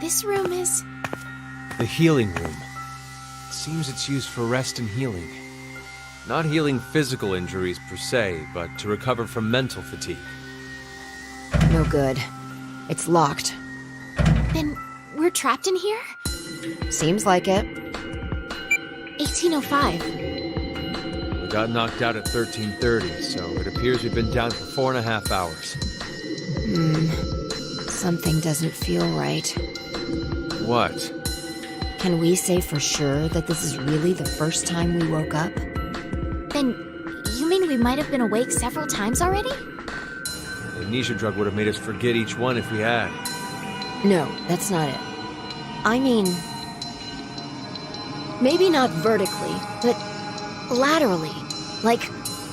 This room is... The healing room. It seems it's used for rest and healing. Not healing physical injuries per se, but to recover from mental fatigue. No good. It's locked. Then we're trapped in here? Seems like it. 1805. We got knocked out at 13:30, so it appears we've been down for 4.5 hours. Something doesn't feel right. What? Can we say for sure that this is really the first time we woke up? Then, you mean we might have been awake several times already? The amnesia drug would have made us forget each one if we had. No, that's not it. I mean... maybe not vertically, but laterally. Like,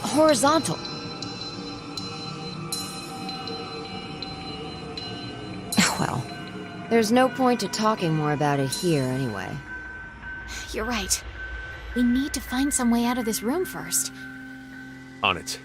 horizontal. Well, there's no point to talking more about it here anyway. You're right. We need to find some way out of this room first. On it.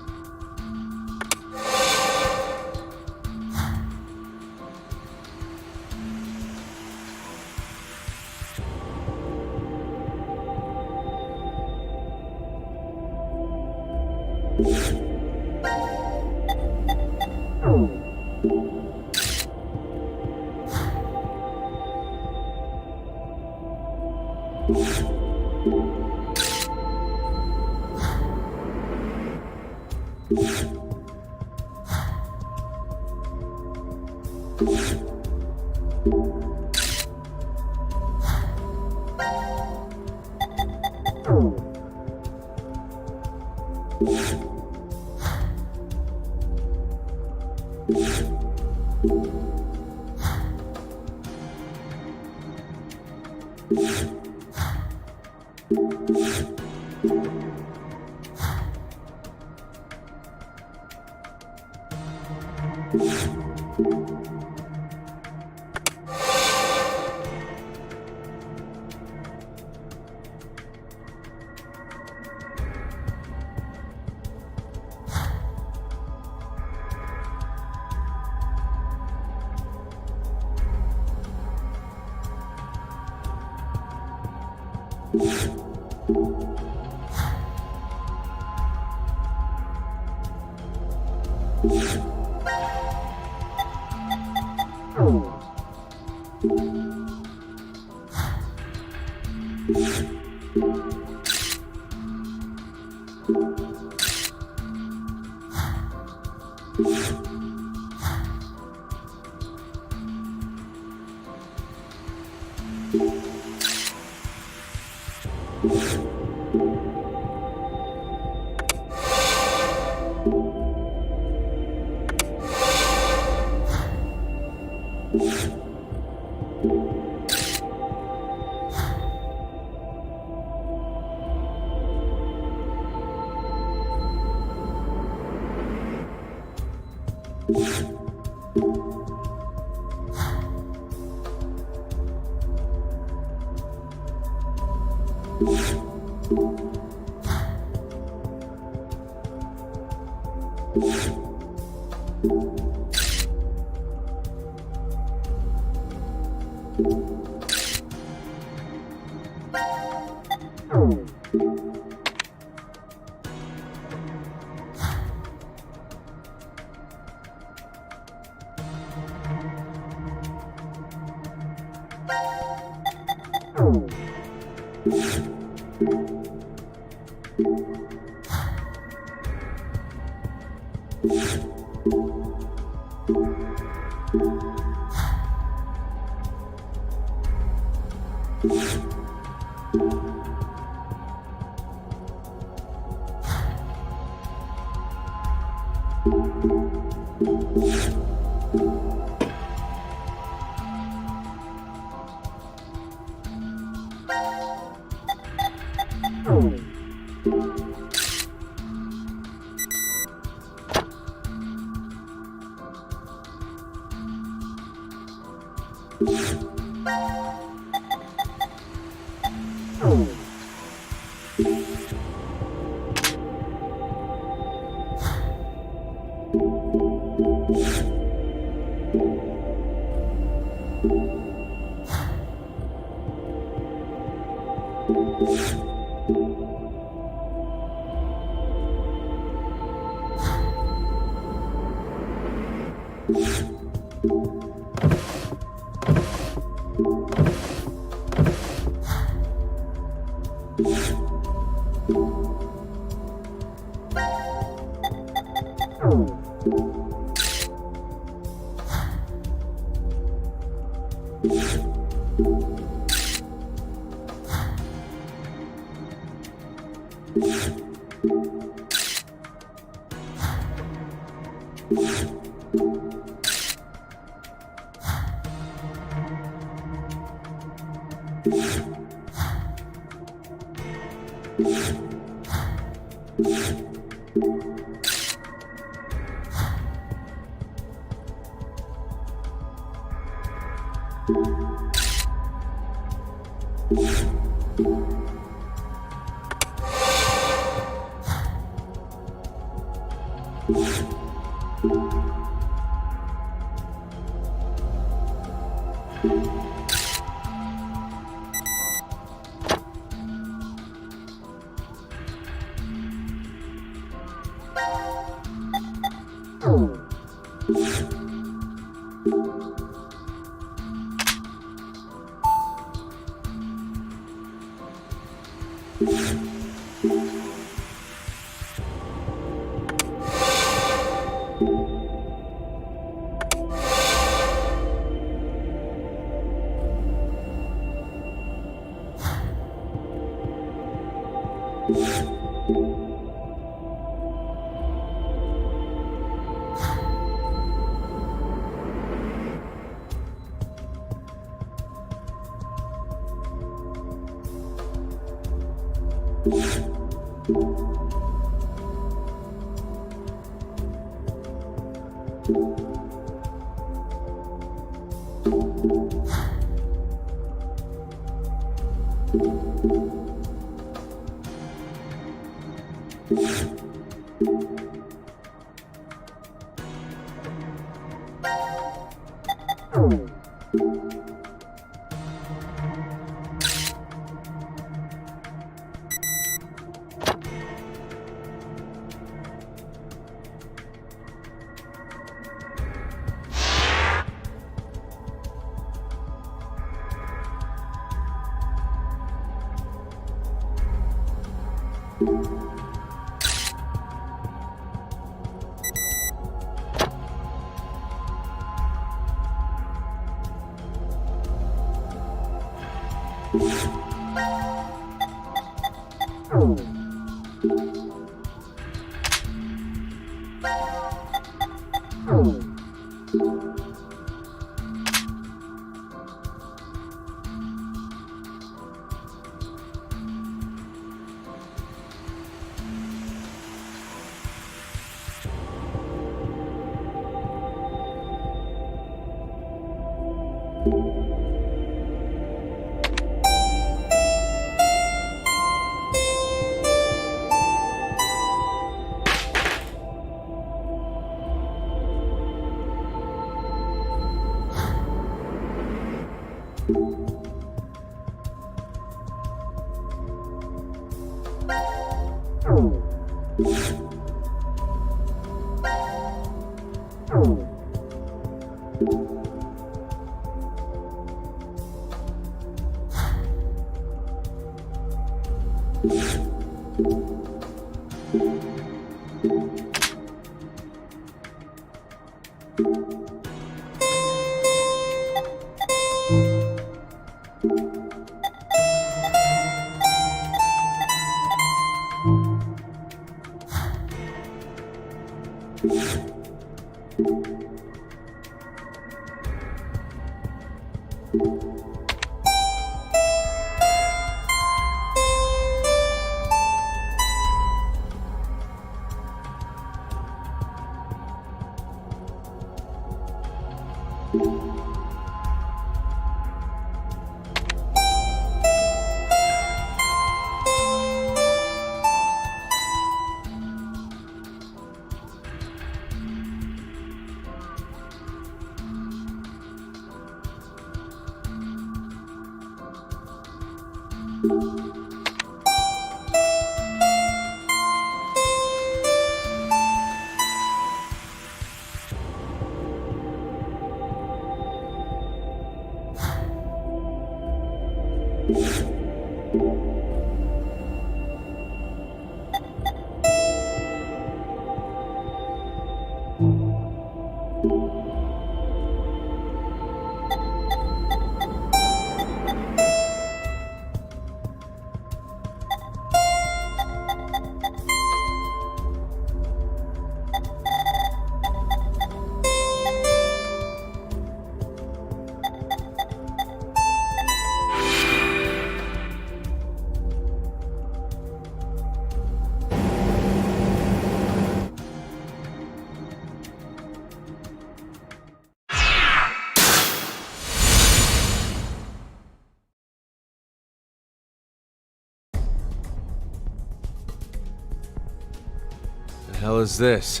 hell is this?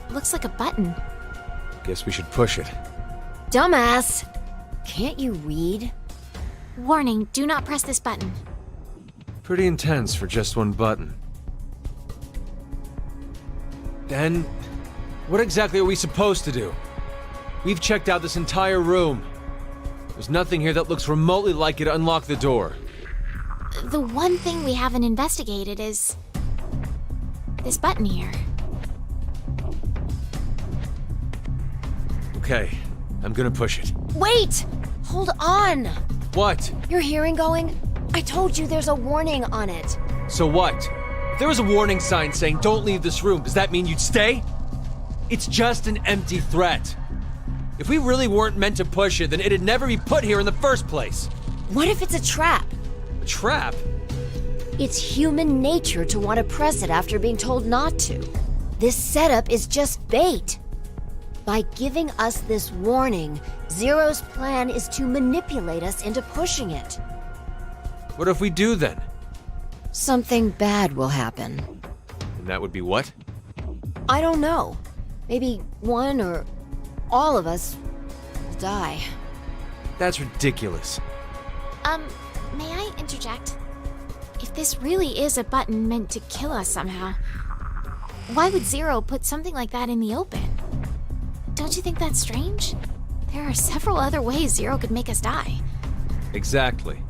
Looks like a button. Guess we should push it. Dumbass! Can't you read? Warning, do not press this button. Pretty intense for just one button. Then, what exactly are we supposed to do? We've checked out this entire room. There's nothing here that looks remotely like it to unlock the door. The one thing we haven't investigated is this button here. Okay, I'm gonna push it. Wait! Hold on! What? Your hearing going? I told you there's a warning on it. So what? If there was a warning sign saying don't leave this room, does that mean you'd stay? It's just an empty threat. If we really weren't meant to push it, then it'd never be put here in the first place. What if it's a trap? A trap? It's human nature to want to press it after being told not to. This setup is just bait. By giving us this warning, Zero's plan is to manipulate us into pushing it. What if we do then? Something bad will happen. And that would be what? I don't know. Maybe one or all of us will die. That's ridiculous. May I interject? If this really is a button meant to kill us somehow, why would Zero put something like that in the open? Don't you think that's strange? There are several other ways Zero could make us die. Exactly.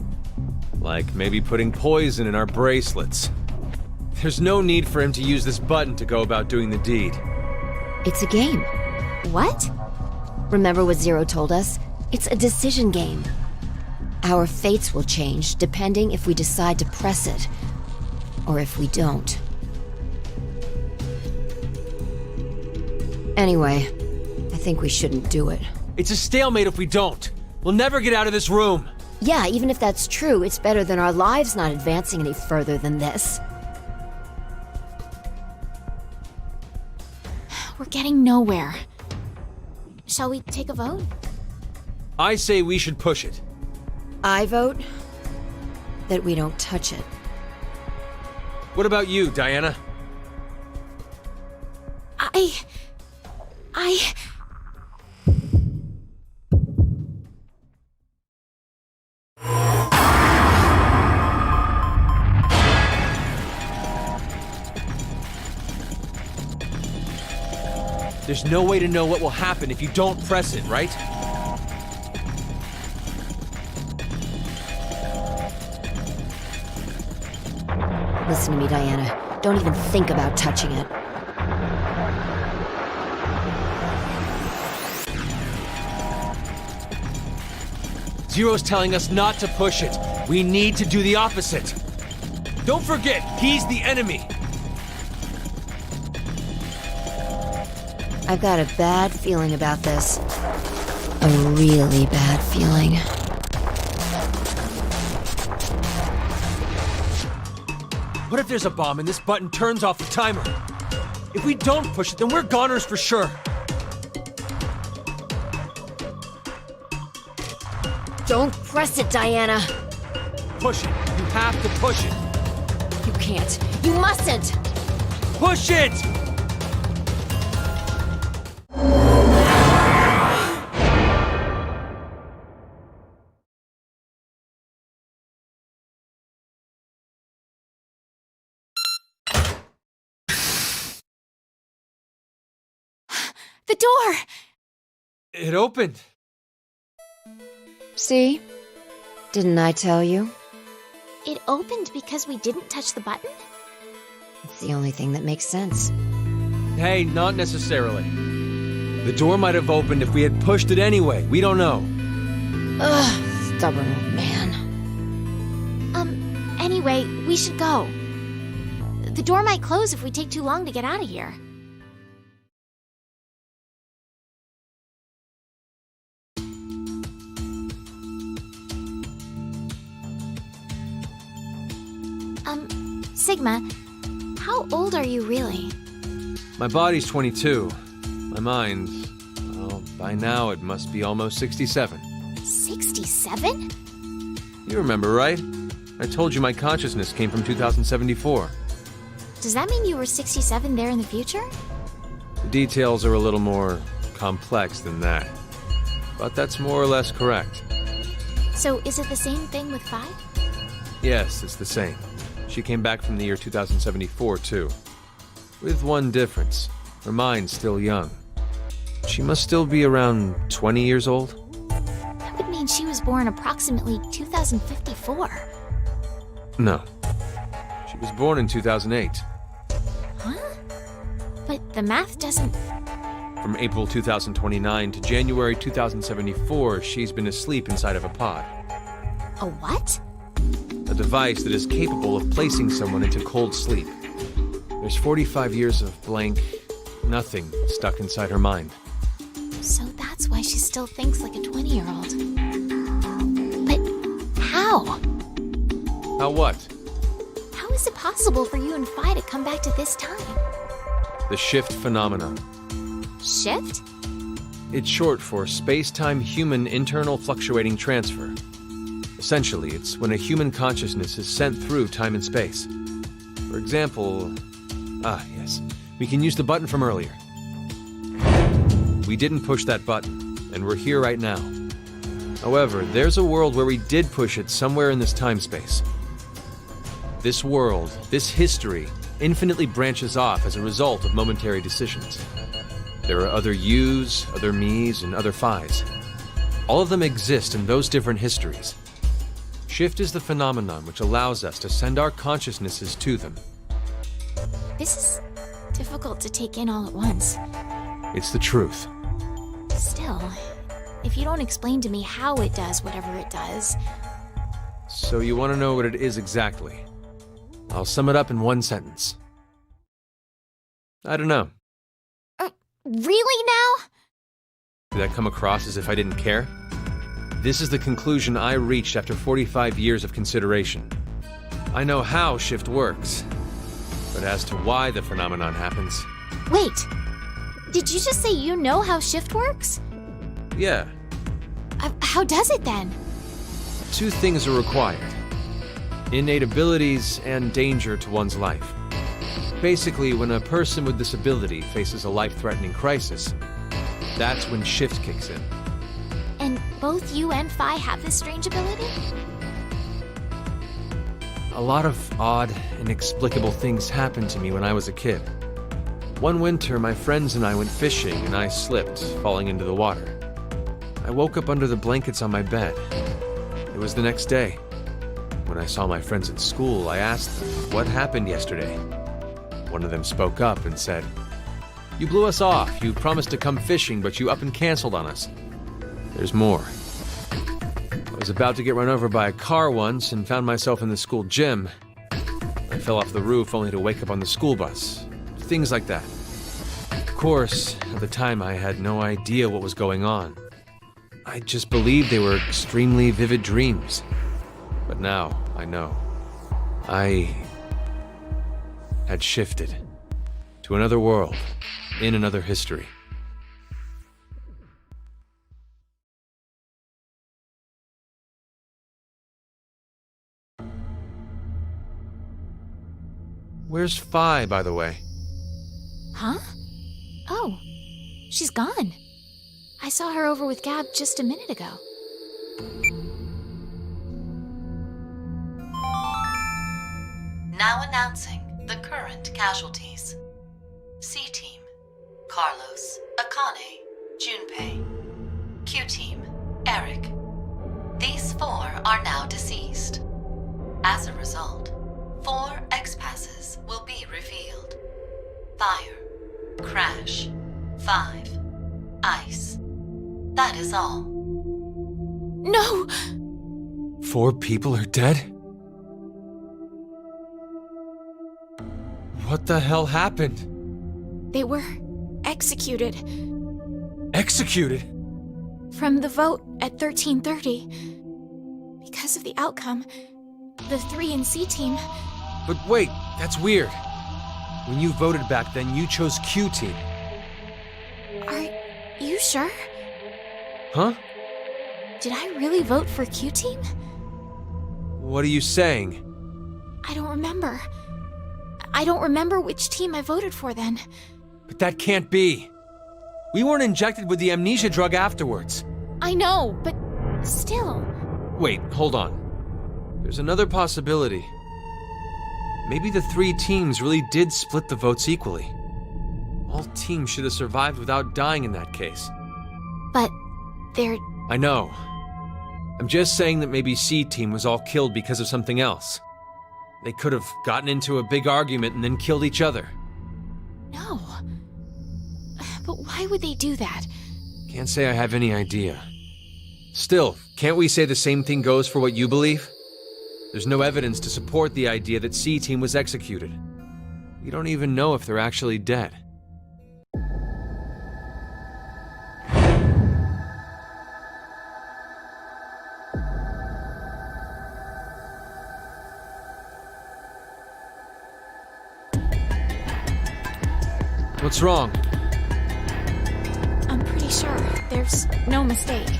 Like maybe putting poison in our bracelets. There's no need for him to use this button to go about doing the deed. It's a game. What? Remember what Zero told us? It's a decision game. Our fates will change depending if we decide to press it, or if we don't. Anyway, I think we shouldn't do it. It's a stalemate if we don't. We'll never get out of this room. Yeah, even if that's true, it's better than our lives not advancing any further than this. We're getting nowhere. Shall we take a vote? I say we should push it. I vote that we don't touch it. What about you, Diana? There's no way to know what will happen if you don't press it, right? Listen to me, Diana. Don't even think about touching it. Zero's telling us not to push it. We need to do the opposite. Don't forget, he's the enemy. I've got a bad feeling about this. A really bad feeling. What if there's a bomb and this button turns off the timer? If we don't push it, then we're goners for sure. Don't press it, Diana. Push it. You have to push it. You can't. You mustn't! Push it! The door! It opened. See? Didn't I tell you? It opened because we didn't touch the button? It's the only thing that makes sense. Hey, not necessarily. The door might have opened if we had pushed it anyway. We don't know. Ugh, stubborn old man. Anyway, we should go. The door might close if we take too long to get out of here. Sigma, how old are you really? My body's 22. My mind, well, by now it must be almost 67. 67? You remember, right? I told you my consciousness came from 2074. Does that mean you were 67 there in the future? The details are a little more complex than that. But that's more or less correct. So is it the same thing with 5? Yes, it's the same. She came back from the year 2074, too. With one difference. Her mind's still young. She must still be around 20 years old? That would mean she was born approximately 2054. No. She was born in 2008. Huh? But the math doesn't... From April 2029 to January 2074, she's been asleep inside of a pod. A what? A device that is capable of placing someone into cold sleep. There's 45 years of blank, nothing stuck inside her mind. So that's why she still thinks like a 20-year-old. But how? How what? How is it possible for you and Phi to come back to this time? The shift phenomenon. Shift? It's short for space-time human internal fluctuating transfer. Essentially, it's when a human consciousness is sent through time and space. For example... yes. We can use the button from earlier. We didn't push that button, and we're here right now. However, there's a world where we did push it somewhere in this time-space. This world, this history, infinitely branches off as a result of momentary decisions. There are other yous, other me's, and other Phi's. All of them exist in those different histories. Shift is the phenomenon which allows us to send our consciousnesses to them. This is difficult to take in all at once. It's the truth. Still, if you don't explain to me how it does whatever it does... So you want to know what it is exactly? I'll sum it up in one sentence. I don't know. Really now? Did that come across as if I didn't care? This is the conclusion I reached after 45 years of consideration. I know how shift works, but as to why the phenomenon happens... Wait, did you just say you know how shift works? Yeah. How does it then? 2 things are required. Innate abilities and danger to one's life. Basically, when a person with this ability faces a life-threatening crisis, that's when shift kicks in. And both you and Phi have this strange ability? A lot of odd, inexplicable things happened to me when I was a kid. One winter, my friends and I went fishing and I slipped, falling into the water. I woke up under the blankets on my bed. It was the next day. When I saw my friends at school, I asked them, what happened yesterday? One of them spoke up and said, "You blew us off. You promised to come fishing, but you up and canceled on us." There's more. I was about to get run over by a car once and found myself in the school gym. I fell off the roof only to wake up on the school bus. Things like that. Of course, at the time I had no idea what was going on. I just believed they were extremely vivid dreams. But now, I know. I had shifted to another world, in another history. Where's Phi, by the way? Huh? Oh, she's gone. I saw her over with Gab just a minute ago. Now announcing the current casualties. C-Team, Carlos, Akane, Junpei. Q-Team, Eric. These 4 are now deceased. As a result, 4 X-Passes will be revealed. Fire, Crash, 5, Ice. That is all. No! 4 people are dead? What the hell happened? They were executed Executed? from the vote at 1330. Because of the outcome, the 3 in C-Team... But wait, that's weird. When you voted back then, you chose Q-Team. Are you sure? Huh? Did I really vote for Q-Team? What are you saying? I don't remember. I don't remember which team I voted for then. But that can't be. We weren't injected with the amnesia drug afterwards. I know, but still. Wait, hold on. There's another possibility. Maybe the 3 teams really did split the votes equally. All teams should have survived without dying in that case. But they're... I know. I'm just saying that maybe C team was all killed because of something else. They could have gotten into a big argument and then killed each other. No. But why would they do that? Can't say I have any idea. Still, can't we say the same thing goes for what you believe? There's no evidence to support the idea that C team was executed. We don't even know if they're actually dead. What's wrong? I'm pretty sure there's no mistake.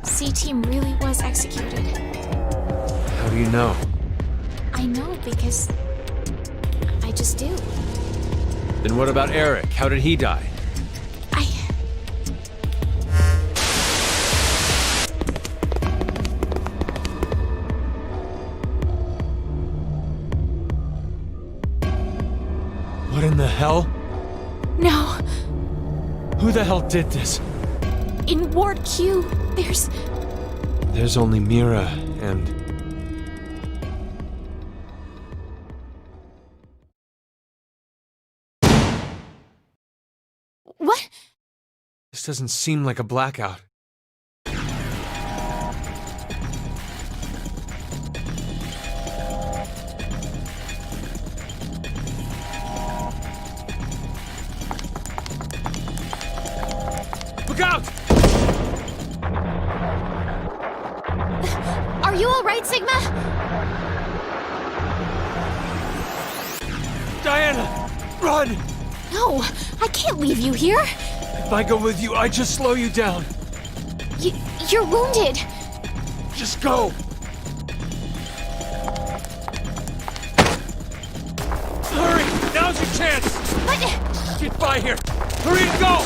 C-Team really was executed. How do you know? I know because I just do. Then what about Eric? How did he die? What in the hell? No. Who the hell did this? In Ward Q, There's only Mira and... What? This doesn't seem like a blackout. Look out! Are you alright, Sigma? Diana! Run! No, I can't leave you here. If I go with you, I just slow you down. You're wounded. Just go! Hurry! Now's your chance! But... Get by here! Hurry and go!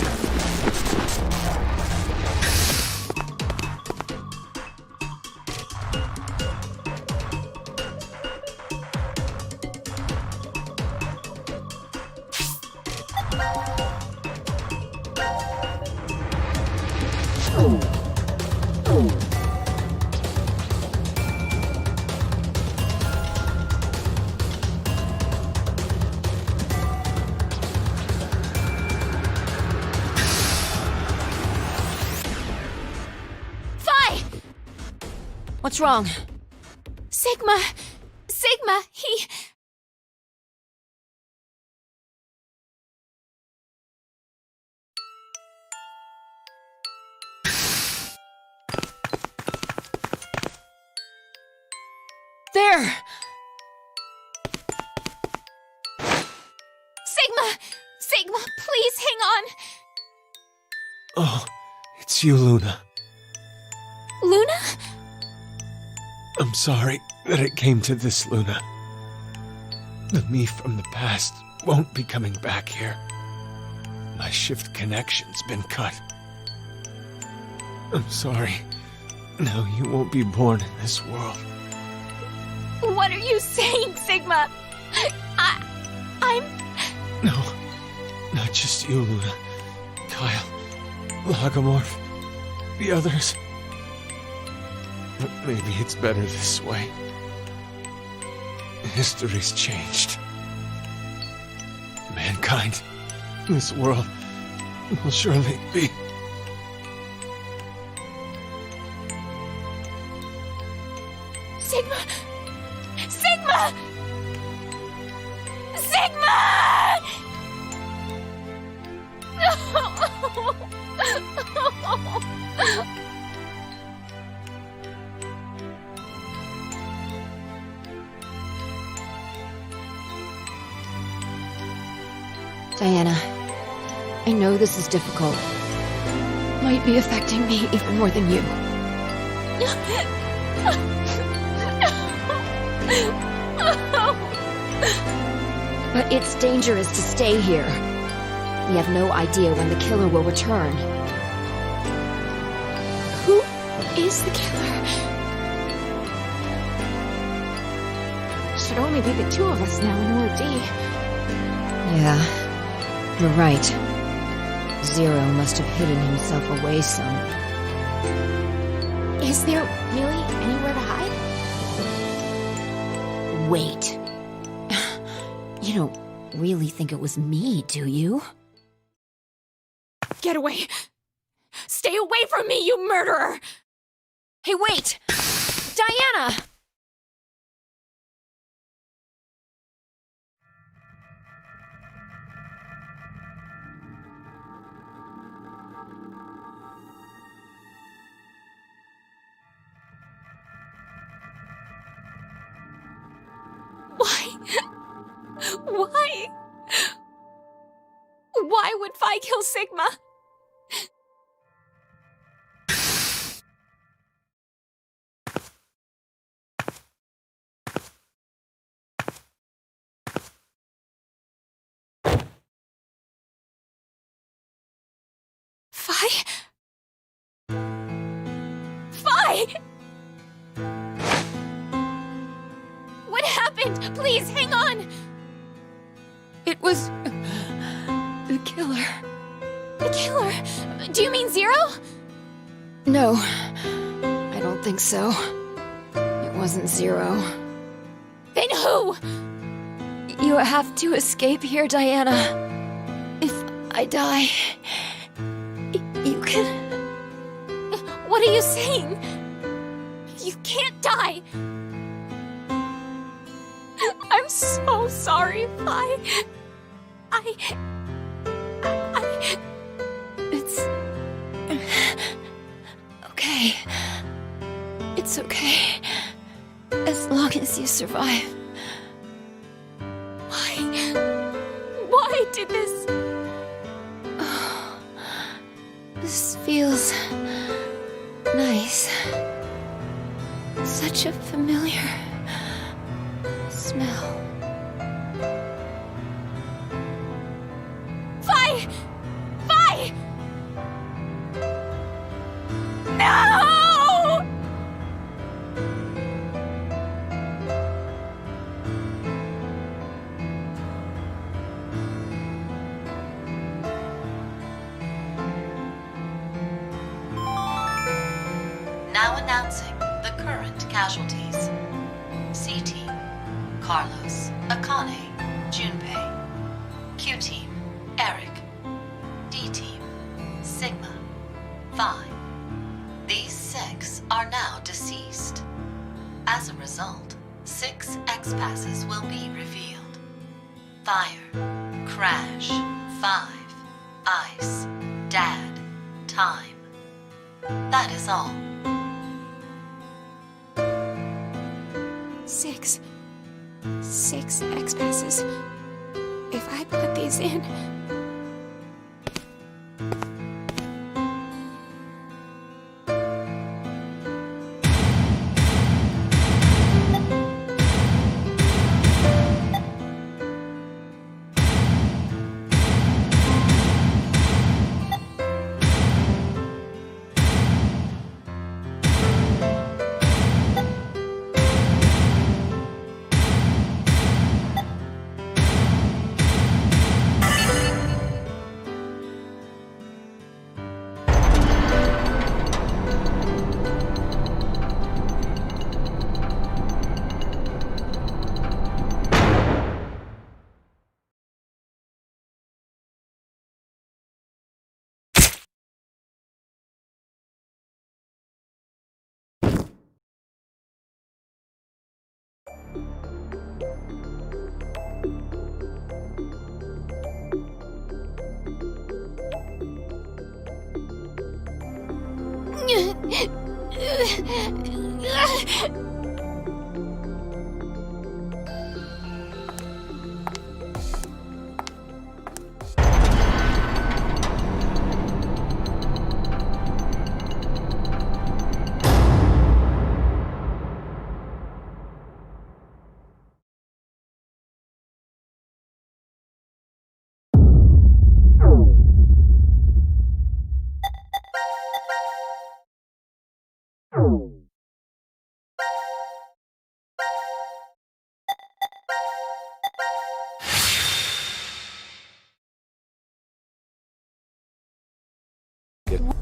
What's wrong? Sigma, he... There! Sigma, please hang on. Oh, it's you, Luna. Luna? I'm sorry that it came to this, Luna. The me from the past won't be coming back here. My shift connection's been cut. I'm sorry. Now you won't be born in this world. What are you saying, Sigma? I'm... No, not just you, Luna. Kyle, Logomorph, the others. But maybe it's better this way. History's changed. Mankind, this world, will surely be... Sigma! Diana, I know this is difficult. Might be affecting me even more than you. But it's dangerous to stay here. We have no idea when the killer will return. Who is the killer? Should only be the two of us now in Ward D. Yeah, you're right. Zero must have hidden himself away some. Is there really anywhere to hide? Wait. You don't really think it was me, do you? Get away! Stay away from me, you murderer! Hey, wait! Diana! Why? Why? Why would Phi kill Sigma? Phi? Phi! What happened? Please, hang on! It was... the killer. The killer? Do you mean Zero? No, I don't think so. It wasn't Zero. Then who? You have to escape here, Diana. If I die, you can... What are you saying? You can't die! I'm so sorry, Phi. It's... okay. It's okay. As long as you survive. Why did this? This feels... nice. Such a familiar... smell. Phi! Phi! No! Now announcing the current casualties. C-Team, Carlos, Akane, Junpei. Q-Team, Eric. D-Team, Sigma, Phi. These 6 are now deceased. As a result, 6 X-Passes will be revealed. Fire, Crash, 5, Ice, Dad, Time. That is all. 6 X-passes. If I put these in,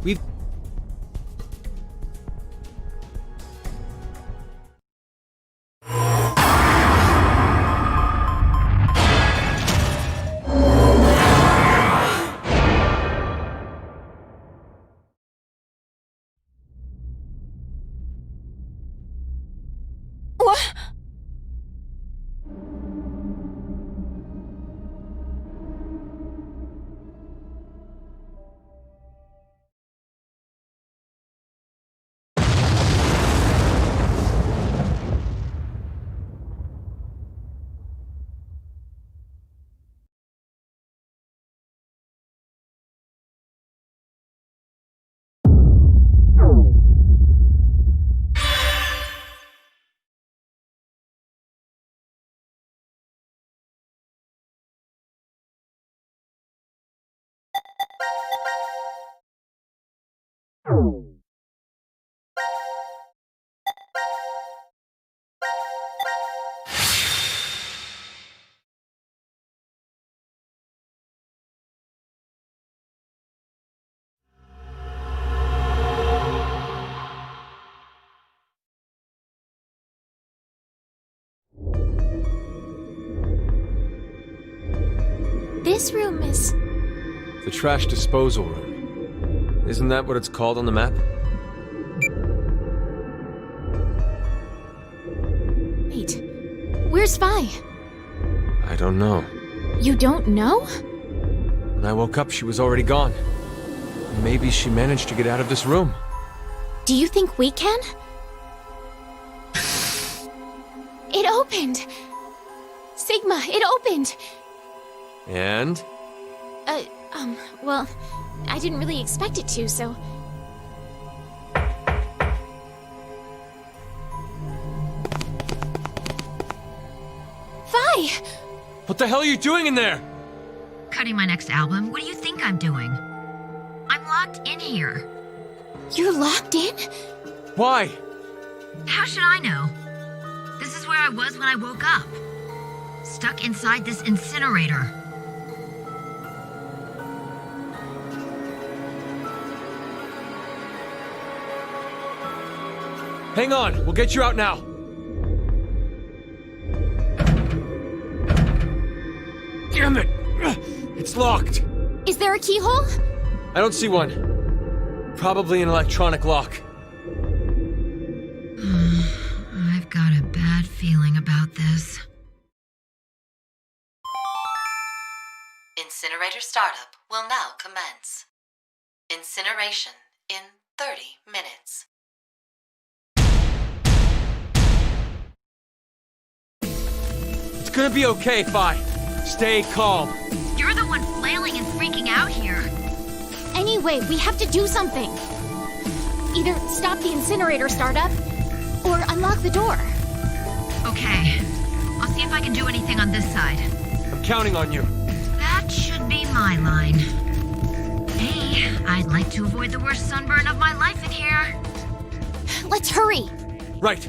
We've... What? This room is... The trash disposal room. Isn't that what it's called on the map? Wait. Where's Vi? I don't know. You don't know? When I woke up, she was already gone. Maybe she managed to get out of this room. Do you think we can? It opened! Sigma, it opened! And? Well, I didn't really expect it to, so... Vi! What the hell are you doing in there? Cutting my next album? What do you think I'm doing? I'm locked in here. You're locked in? Why? How should I know? This is where I was when I woke up. Stuck inside this incinerator. Hang on, we'll get you out now. Damn it! It's locked. Is there a keyhole? I don't see one. Probably an electronic lock. I've got a bad feeling about this. Incinerator startup will now commence. Incineration in 30 minutes. It's gonna be okay, Fi. Stay calm. You're the one flailing and freaking out here. Anyway, we have to do something. Either stop the incinerator startup, or unlock the door. Okay. I'll see if I can do anything on this side. I'm counting on you. That should be my line. Hey, I'd like to avoid the worst sunburn of my life in here. Let's hurry! Right.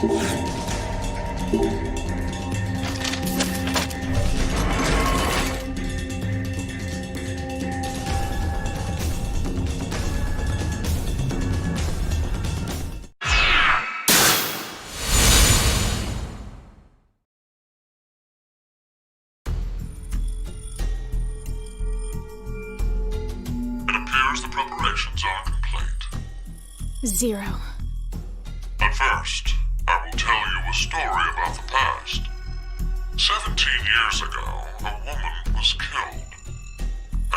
It appears the preparations are complete. Zero. But first, I will tell you a story about the past. 17 years ago, a woman was killed.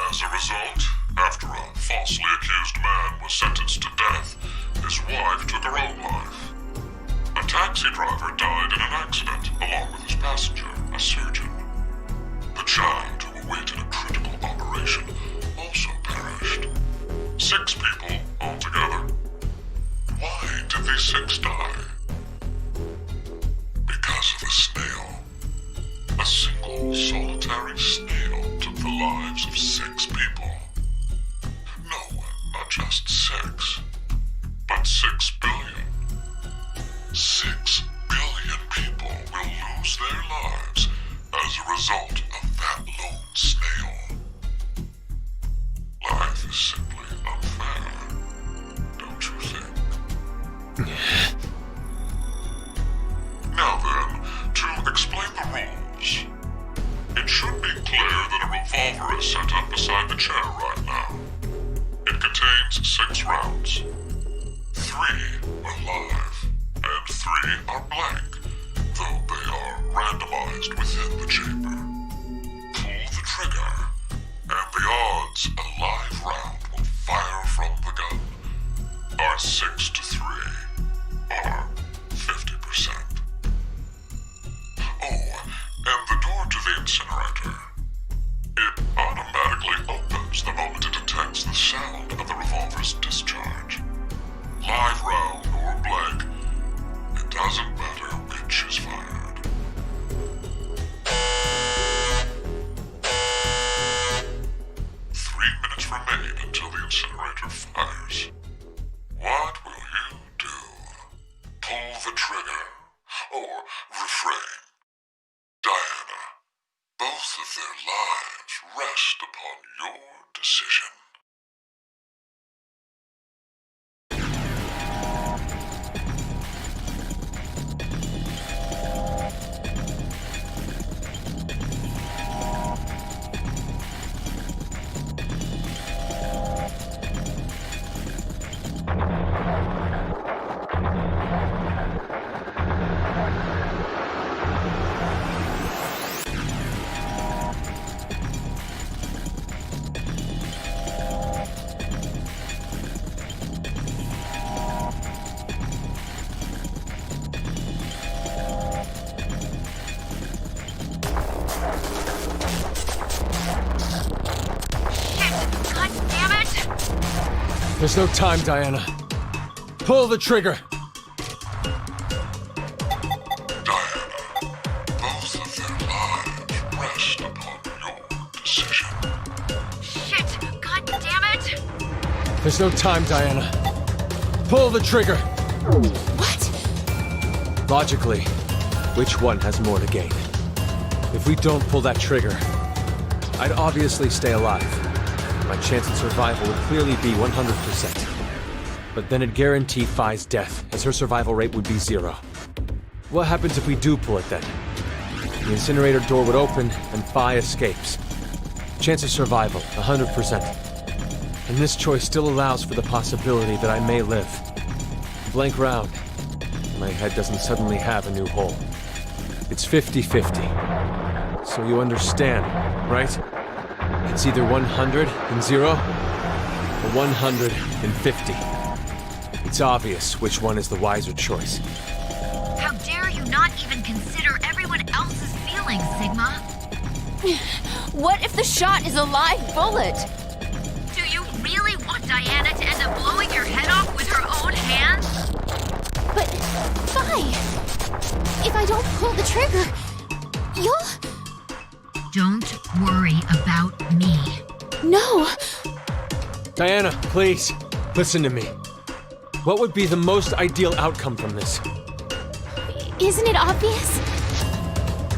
As a result, after a falsely accused man was sentenced to death, his wife took her own life. A taxi driver died in an accident along with his passenger, a surgeon. The child who awaited a critical operation also perished. 6 people altogether. Why did these 6 die? Because of a snail. A single solitary snail took the lives of 6 people. No, not just 6, but 6 billion. 6 billion people will lose their lives as a result of that lone snail. Life is simply unfair, don't you think? Now then, to explain the rules. It should be clear that a revolver is set up beside the chair right now. It contains 6 rounds. 3 are live, and 3 are blank, though they are randomized within the chamber. Pull the trigger, and the odds a live round will fire from the gun are 6 to 3, or 50%. Oh, and the door to the incinerator. It automatically opens the moment it detects the sound of the revolver's discharge. Live round or blank, it doesn't matter which is fired. Three minutes remain until the incinerator fires. What will you do? Pull the trigger, or refrain? Diana, both of their lives rest upon your decision. God damn it! There's no time, Diana. Pull the trigger. Diana, both of their lives rest upon your decision. Shit! God damn it! There's no time, Diana. Pull the trigger. What? Logically, which one has more to gain? If we don't pull that trigger, I'd obviously stay alive. My chance of survival would clearly be 100%. But then it'd guarantee Phi's death, as her survival rate would be 0. What happens if we do pull it then? The incinerator door would open, and Phi escapes. Chance of survival, 100%. And this choice still allows for the possibility that I may live. Blank round. My head doesn't suddenly have a new hole. It's 50-50. So you understand, right? It's either 100 and 0, or 100 and 50. It's obvious which one is the wiser choice. How dare you not even consider everyone else's feelings, Sigma? What if the shot is a live bullet? Do you really want Diana to end up blowing your head off with her own hands? But, Phi! If I don't pull the trigger, you'll... Don't worry about me. No! Diana, please, listen to me. What would be the most ideal outcome from this? Isn't it obvious?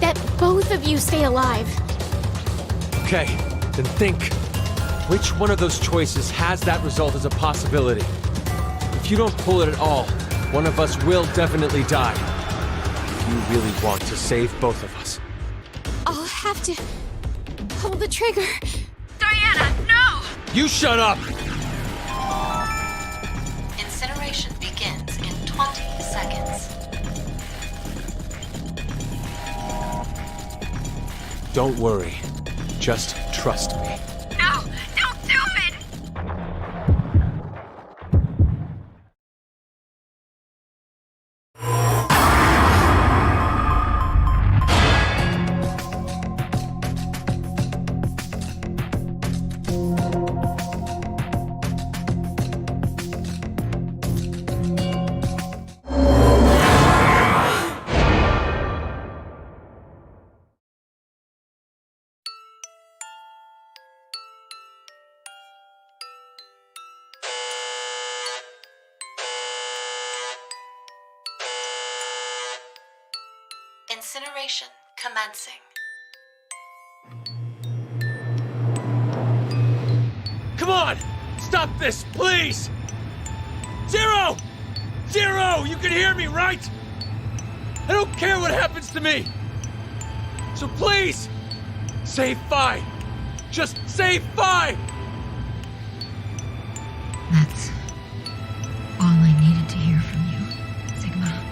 That both of you stay alive. Okay, then think. Which one of those choices has that result as a possibility? If you don't pull it at all, one of us will definitely die. If you really want to save both of us. I'll have to pull the trigger. Diana, no! You shut up! Incineration begins in 20 seconds. Don't worry. Just trust me. No! Don't do it! Incineration commencing. Come on! Stop this, please! Zero! Zero! You can hear me, right? I don't care what happens to me! So please! Save Phi! Just save Phi! That's all I needed to hear from you, Sigma.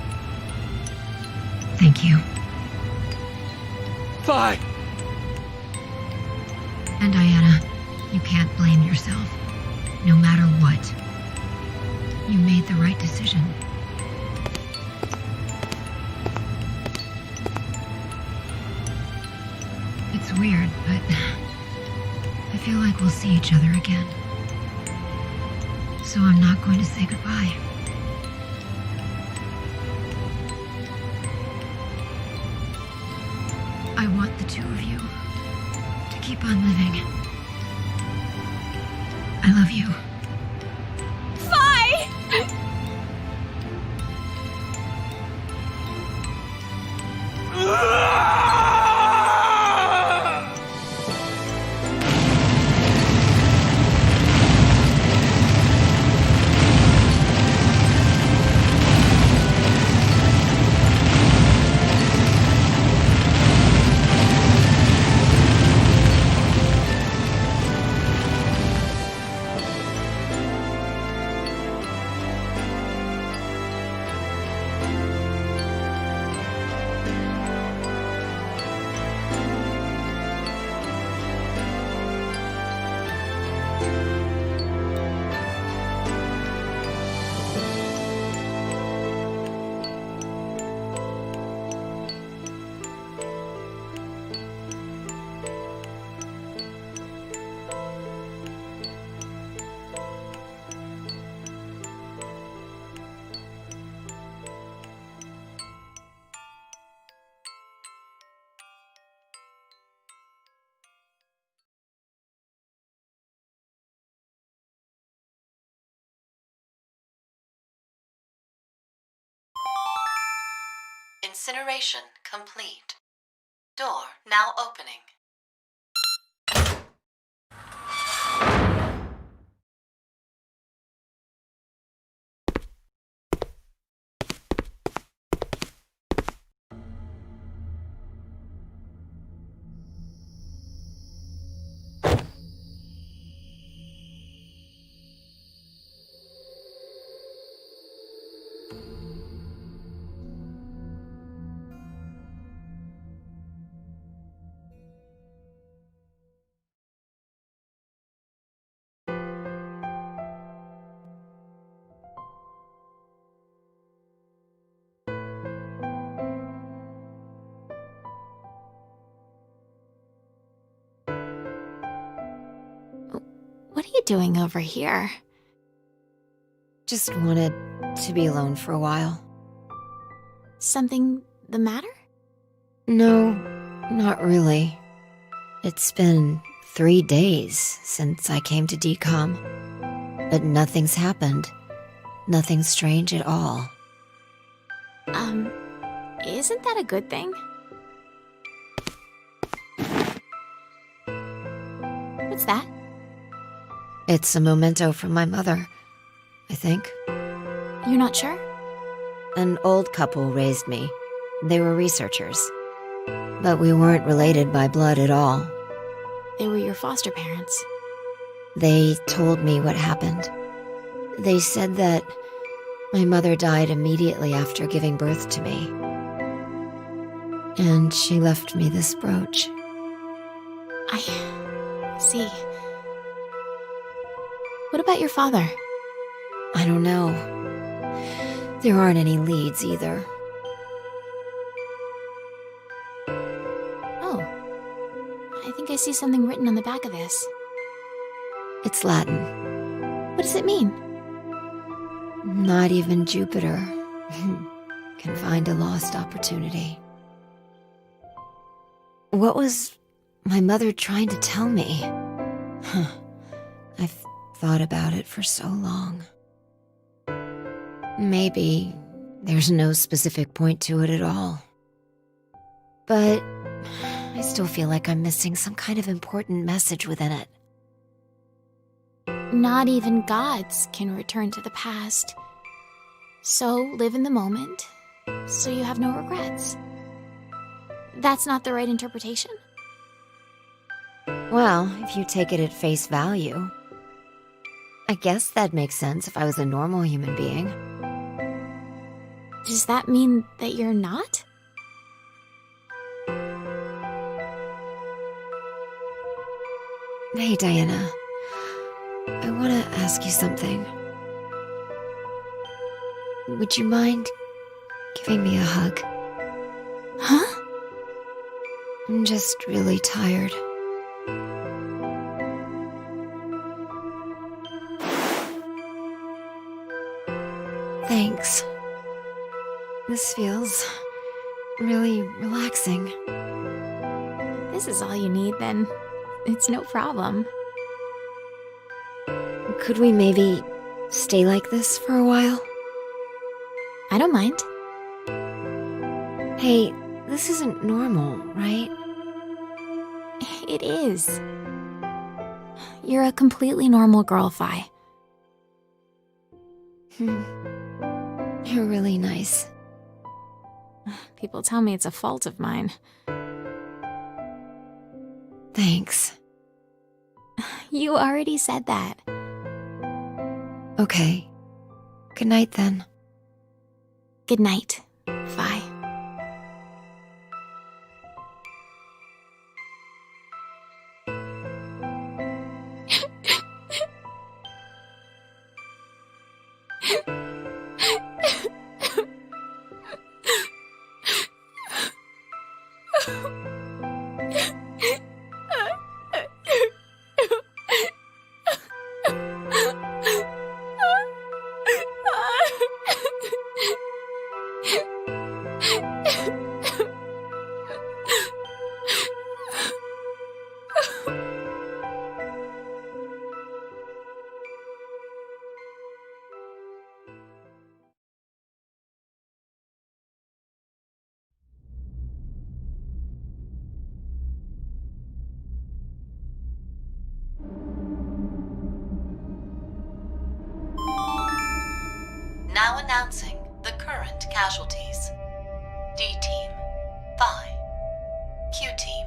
Thank you. Phi! And Diana, you can't blame yourself. No matter what. You made the right decision. It's weird, but I feel like we'll see each other again. So I'm not going to say goodbye. I want the two of you to keep on living. I love you. Phi! Incineration complete. Door now opening. What are you doing over here? Just wanted to be alone for a while. Something the matter? No, not really. It's been 3 days since I came to DCOM, but nothing's happened. Nothing strange at all. Isn't that a good thing? What's that? It's a memento from my mother, I think. You're not sure? An old couple raised me. They were researchers. But we weren't related by blood at all. They were your foster parents. They told me what happened. They said that my mother died immediately after giving birth to me. And she left me this brooch. I see. What about your father? I don't know. There aren't any leads either. Oh. I think I see something written on the back of this. It's Latin. What does it mean? Not even Jupiter can find a lost opportunity. What was my mother trying to tell me? I've thought about it for so long. Maybe there's no specific point to it at all. But I still feel like I'm missing some kind of important message within it. Not even gods can return to the past. So live in the moment, so you have no regrets. That's not the right interpretation? Well, if you take it at face value, I guess that makes sense if I was a normal human being. Does that mean that you're not? Hey, Diana. I want to ask you something. Would you mind giving me a hug? Huh? I'm just really tired. Thanks. This feels really relaxing. This is all you need, then. It's no problem. Could we maybe stay like this for a while? I don't mind. Hey, this isn't normal, right? It is. You're a completely normal girl, Fi. You're really nice. People tell me it's a fault of mine. Thanks. You already said that. Okay. Good night then. Good night, Fi. Now announcing the current casualties. D-Team, Phi. Q-Team,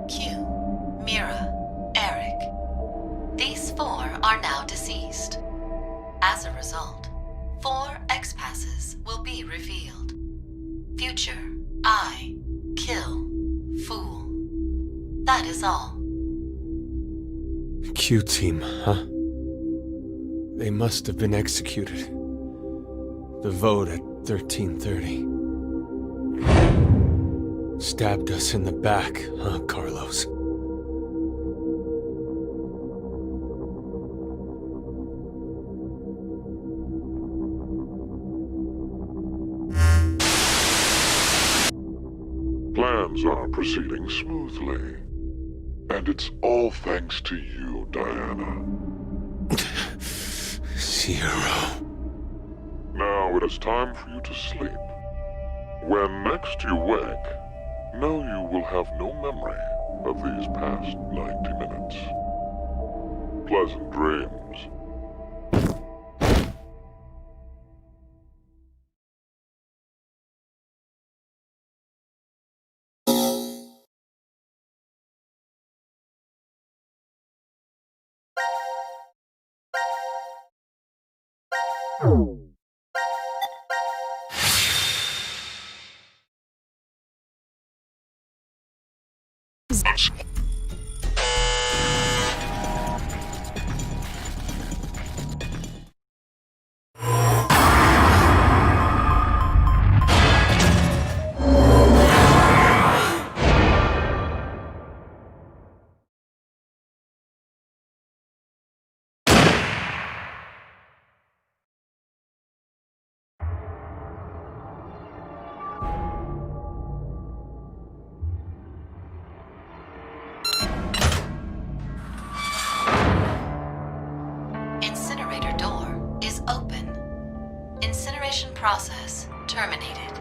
Q, Mira, Eric. These 4 are now deceased. As a result, 4 X-Passes will be revealed. Future, I, Kill, Fool. That is all. Q-Team, huh? They must have been executed. The vote at 13:30. Stabbed us in the back, huh, Carlos? Plans are proceeding smoothly. And it's all thanks to you, Diana. Zero. Now it is time for you to sleep. When next you wake, know you will have no memory of these past 90 minutes. Pleasant dreams. Incinerator door is open. Incineration process terminated.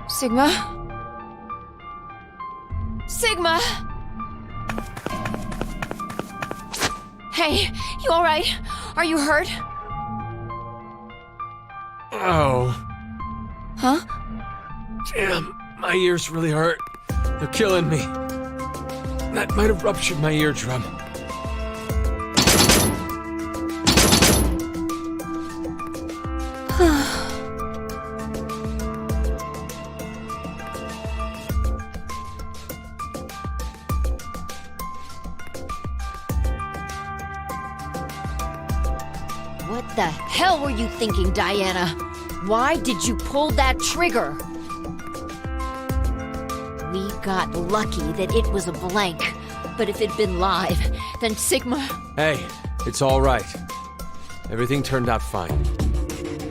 Sigma? Sigma! Hey, you alright? Are you hurt? Oh, Huh? damn. My ears really hurt. They're killing me. That might have ruptured my eardrum. What the hell were you thinking, Diana? Why did you pull that trigger? We got lucky that it was a blank, but if it'd been live, then Sigma... Hey, it's all right. Everything turned out fine.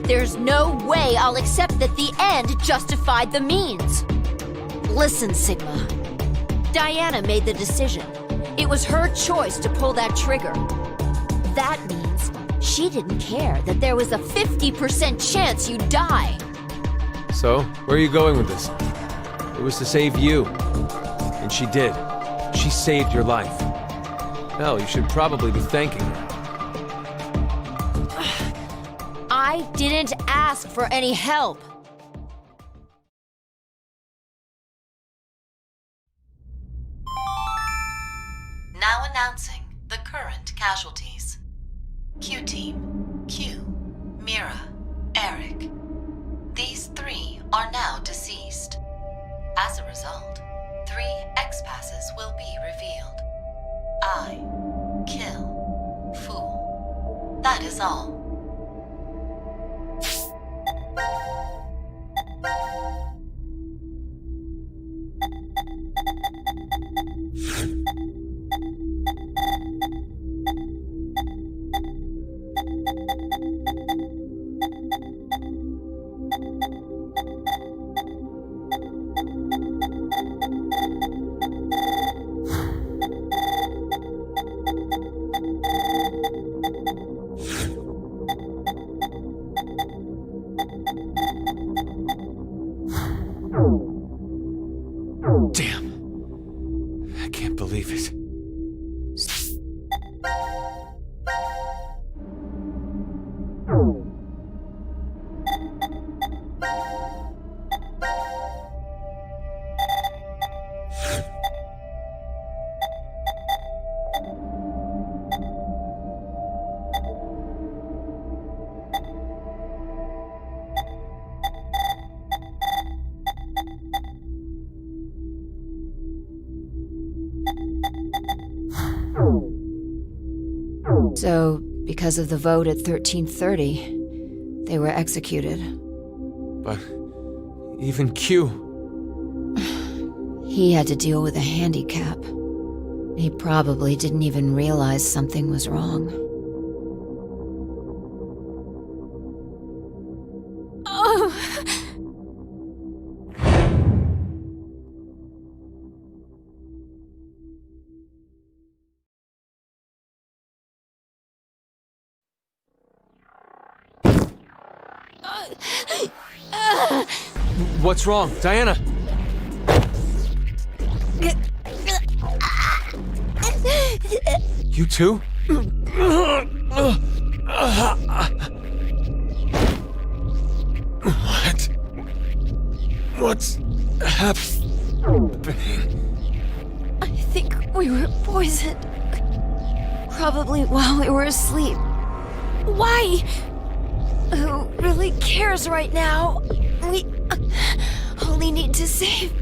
There's no way I'll accept that the end justified the means. Listen, Sigma. Diana made the decision. It was her choice to pull that trigger. That means she didn't care that there was a 50% chance you'd die. So, where are you going with this? It was to save you. And she did. She saved your life. Hell, you should probably be thanking her. I didn't ask for any help. Now announcing the current casualties. Q-Team, Q, Mira, Eric. These 3 are now deceased. As a result, 3 X-Passes will be revealed. I, kill, fool. That is all. Damn. I can't believe it. So, because of the vote at 1330, they were executed. But even Q. He had to deal with a handicap. He probably didn't even realize something was wrong. What's wrong, Diana? You too? What? What's happening? I think we were poisoned. Probably while we were asleep. Why? Who really cares right now? We only need to save.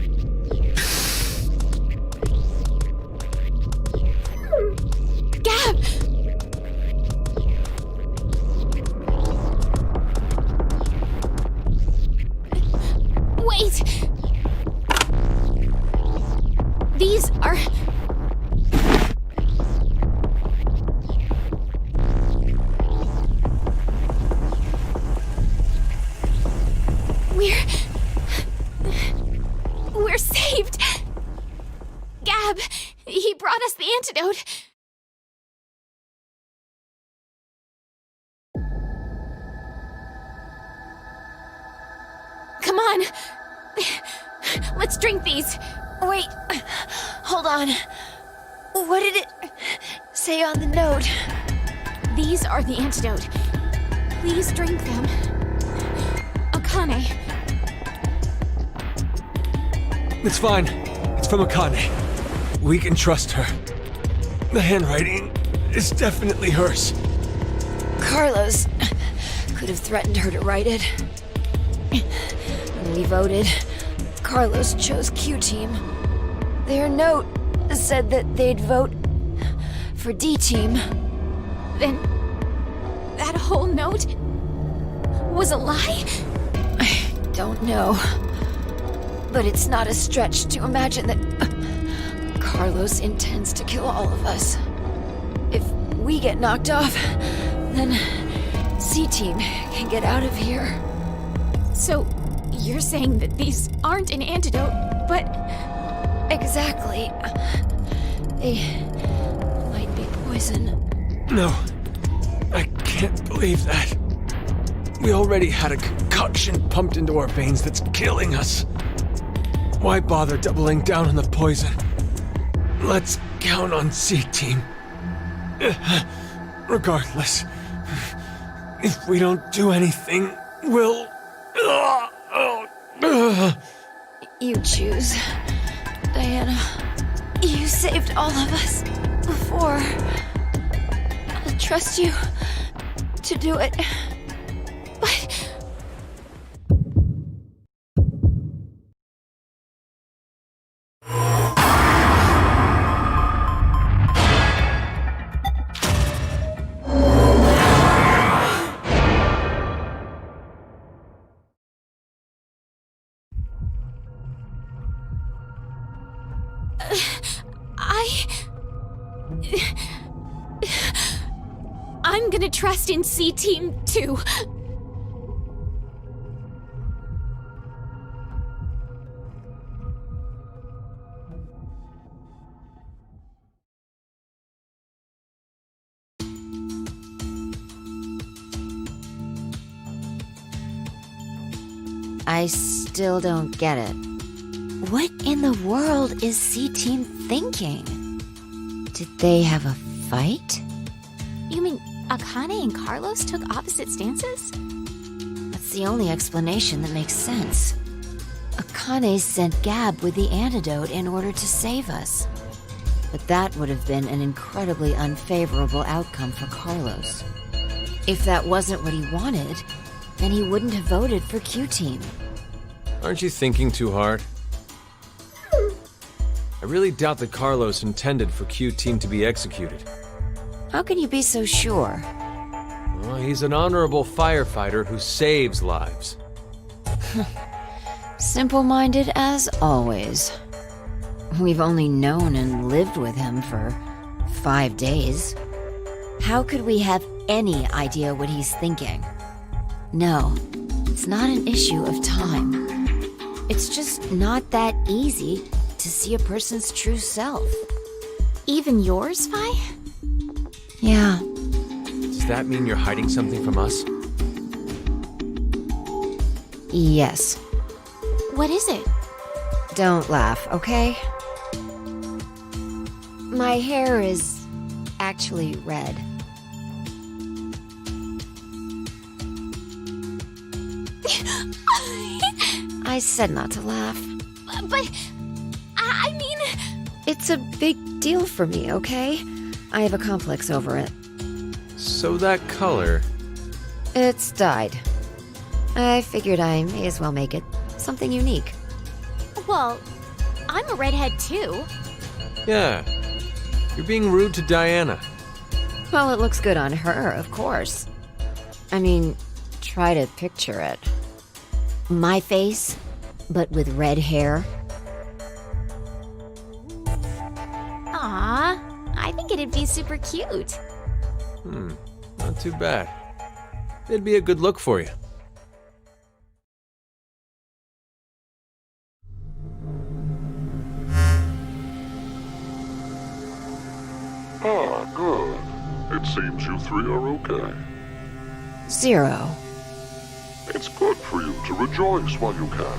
Gab! Wait! These are... We're saved! Gab, he brought us the antidote. Come on. Let's drink these. Wait, hold on. What did it say on the note? These are the antidote. Please drink them. Akane. It's fine. It's from Akane. We can trust her. The handwriting is definitely hers. Carlos could have threatened her to write it. When we voted, Carlos chose Q-Team. Their note said that they'd vote for D-Team. Then... that whole note... was a lie? I don't know. But it's not a stretch to imagine that Carlos intends to kill all of us. If we get knocked off, then C-Team can get out of here. So, you're saying that these aren't an antidote, but... Exactly. They might be poison. No. I can't believe that. We already had a concoction pumped into our veins that's killing us. Why bother doubling down on the poison? Let's count on C-Team. Regardless, if we don't do anything, we'll... You choose. Diana, you saved all of us before. I'll trust you to do it. but... I'm gonna trust in C-Team too. I still don't get it. What in the world is C-Team thinking? Did they have a fight? You mean Akane and Carlos took opposite stances? That's the only explanation that makes sense. Akane sent Gab with the antidote in order to save us. But that would have been an incredibly unfavorable outcome for Carlos. If that wasn't what he wanted, then he wouldn't have voted for Q-Team. Aren't you thinking too hard? I really doubt that Carlos intended for Q-Team to be executed. How can you be so sure? Well, he's an honorable firefighter who saves lives. Simple-minded as always. We've only known and lived with him for 5 days. How could we have any idea what he's thinking? No, it's not an issue of time. It's just not that easy to see a person's true self. Even yours, Vi? Yeah. Does that mean you're hiding something from us? Yes. What is it? Don't laugh, okay? My hair is actually red. I said not to laugh. But, I mean... It's a big deal for me, okay? I have a complex over it. So that color. It's dyed. I figured I may as well make it something unique. Well, I'm a redhead too. Yeah. You're being rude to Diana. Well, it looks good on her, of course. I mean, try to picture it. My face, but with red hair. Aw, I think it'd be super cute. Not too bad. It'd be a good look for you. Ah, good. It seems you three are okay. Zero. It's good for you to rejoice while you can.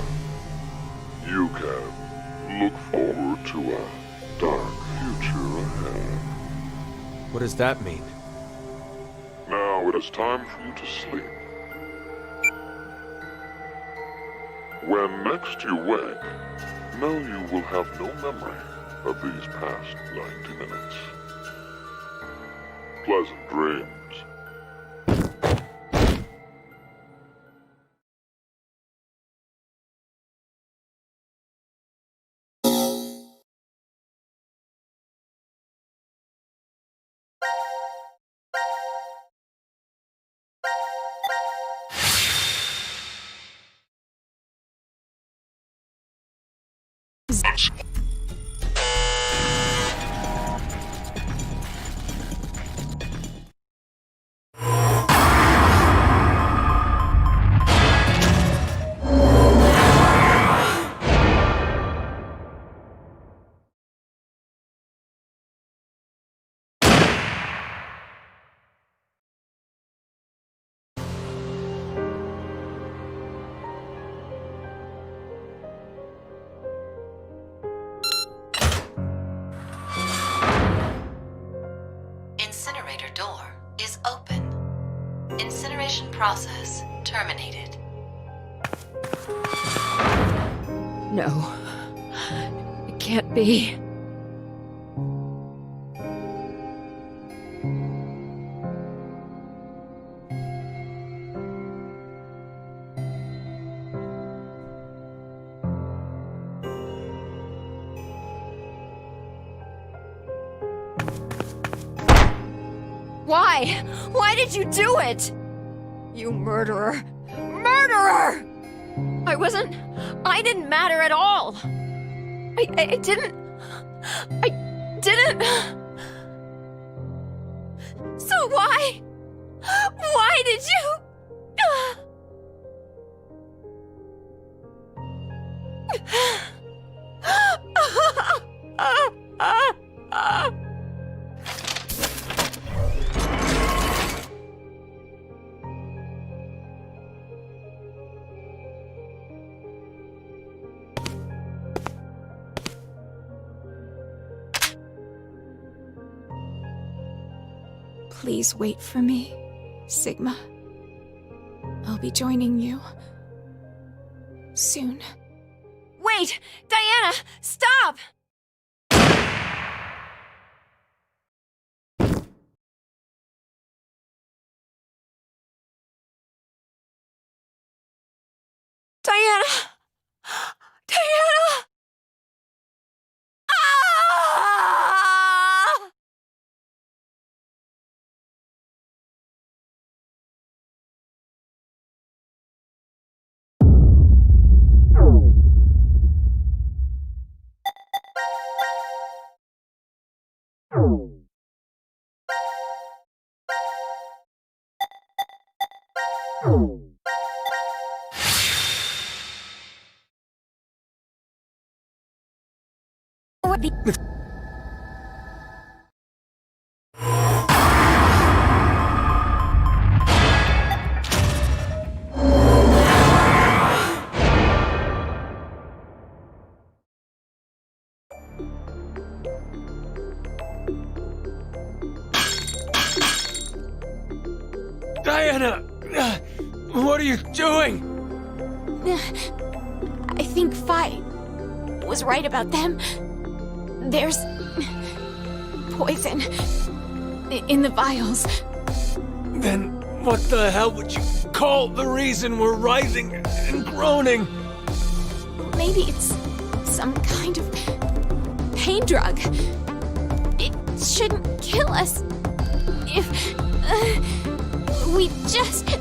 You can look forward to a dark future ahead. What does that mean? Now it is time for you to sleep. When next you wake, know you will have no memory of these past 90 minutes. Pleasant dreams. Incinerator door is open. Incineration process terminated. No. It can't be. Why? Why did you do it? You murderer. Murderer! I didn't matter at all. I didn't. So why? Why did you? Please wait for me, Sigma. I'll be joining you soon. Wait! Diana! Stop! Diana! Diana! Ah! you doing? I think Fi was right about them. There's poison in the vials. Then what the hell would you call the reason we're writhing and groaning? Maybe it's some kind of pain drug. It shouldn't kill us if we just...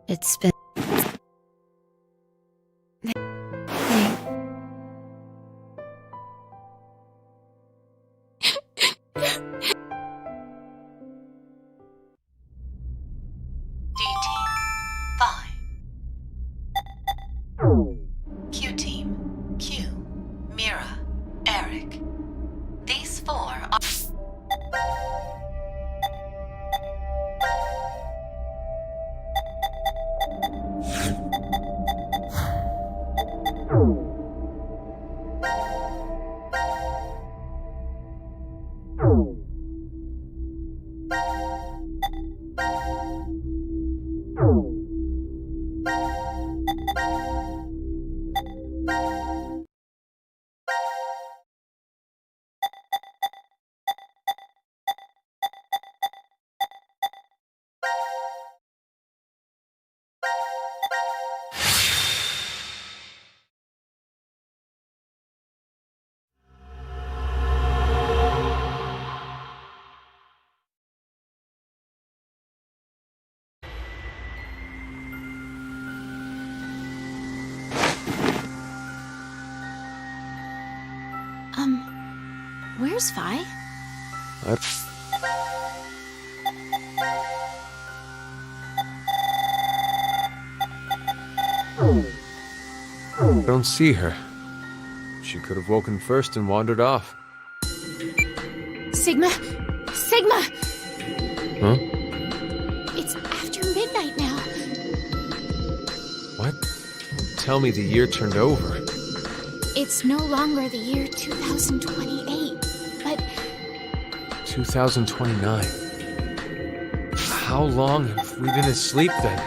It's been... D-Team, 5. Q-Team, Q, Mira, Eric. These 4 are... Where's Fi? I don't see her. She could have woken first and wandered off. Sigma! Sigma! Huh? It's after midnight now. What? Tell me the year turned over. It's no longer the year 2028, but 2029. How long have we been asleep then?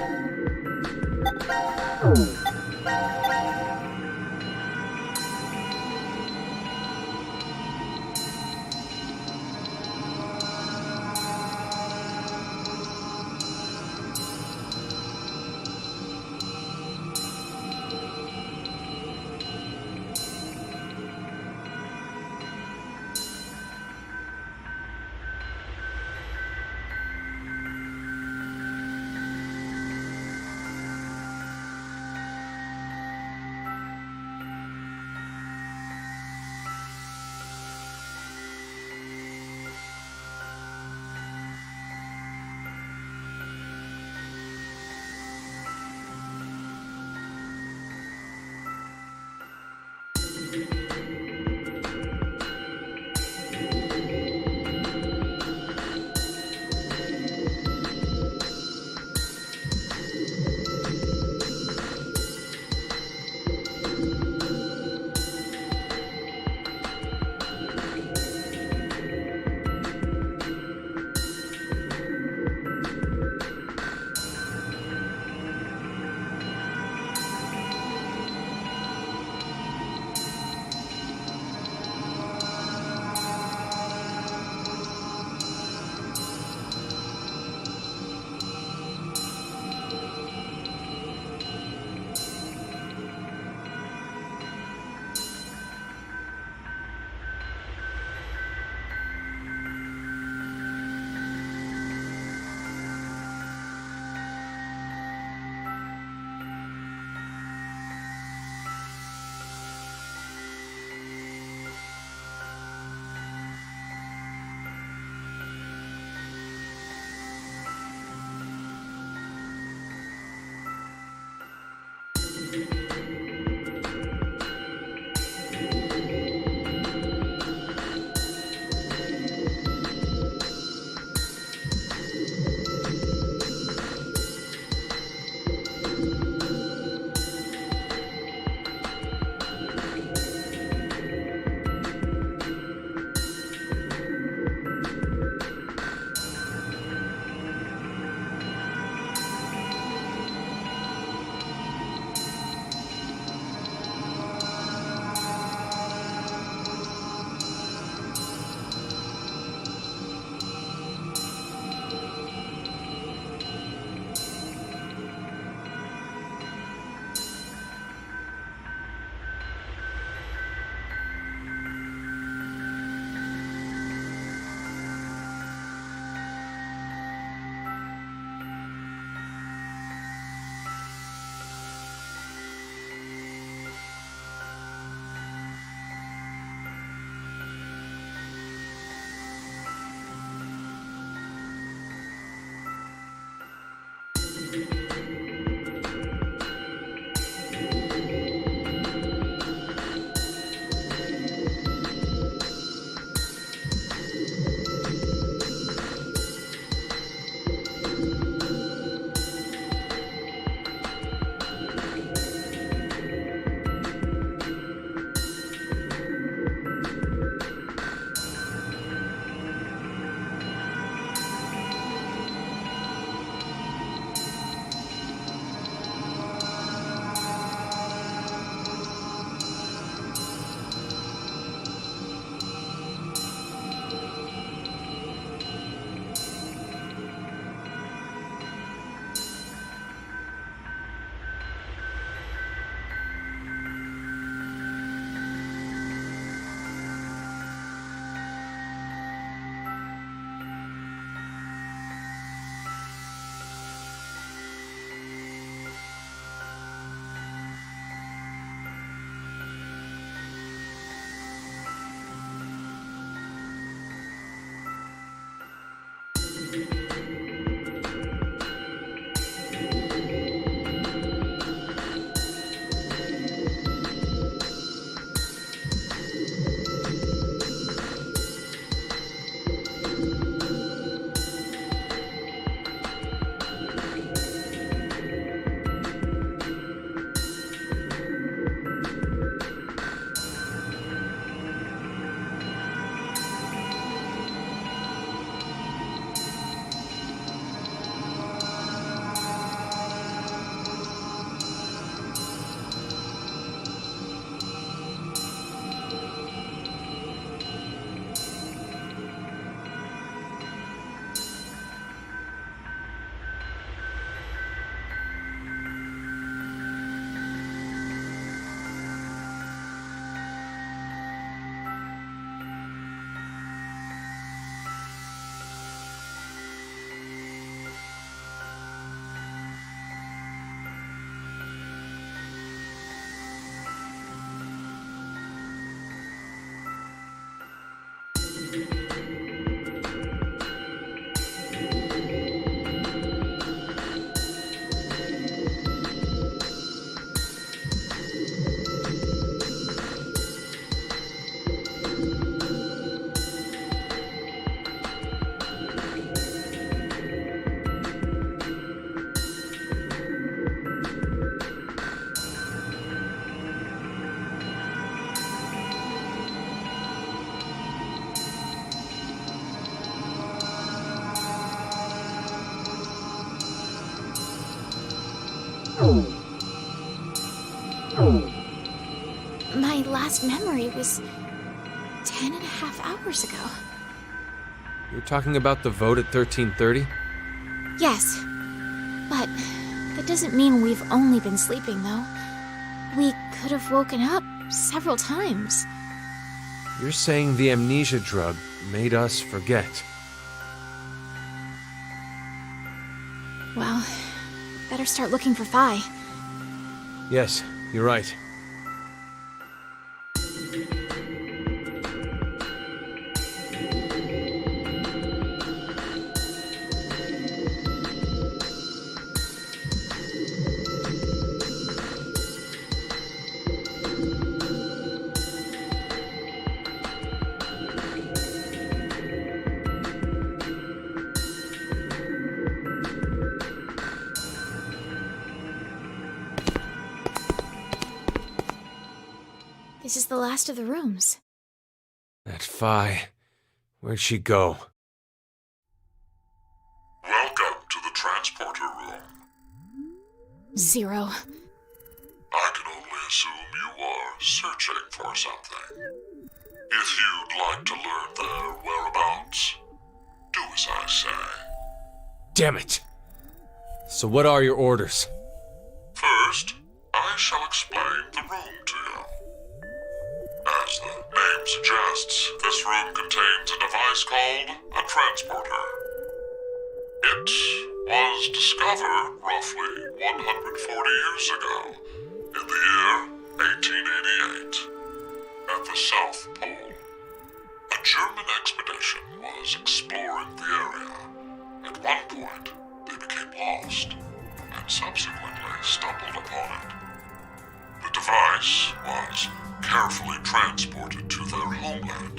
my last memory was 10.5 hours ago. You're talking about the vote at 13:30? Yes, but that doesn't mean we've only been sleeping, though. We could have woken up several times. You're saying the amnesia drug made us forget. Well, better start looking for Phi. Yes, you're right. This is the last of the rooms. That Phi. Where'd she go? Welcome to the transporter room. Zero. I can only assume you are searching for something. If you'd like to learn their whereabouts, do as I say. Damn it! So what are your orders? First, I shall explain the room to you. As the name suggests, this room contains a device called a transporter. It was discovered roughly 140 years ago, in the year 1888, at the South Pole. A German expedition was exploring the area. At one point, they became lost, and subsequently stumbled upon it. The device was carefully transported to their homeland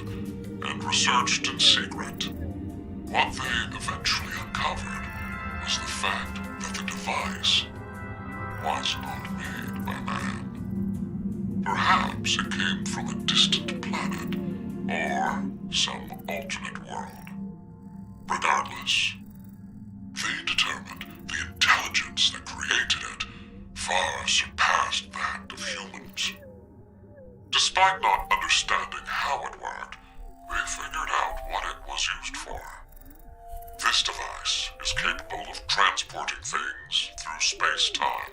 and researched in secret. What they eventually uncovered was the fact that the device was not made by man. Perhaps it came from a distant planet or some alternate world. Regardless, they determined the intelligence that created it far surpassed that of humans. Despite not understanding how it worked, they figured out what it was used for. This device is capable of transporting things through space-time.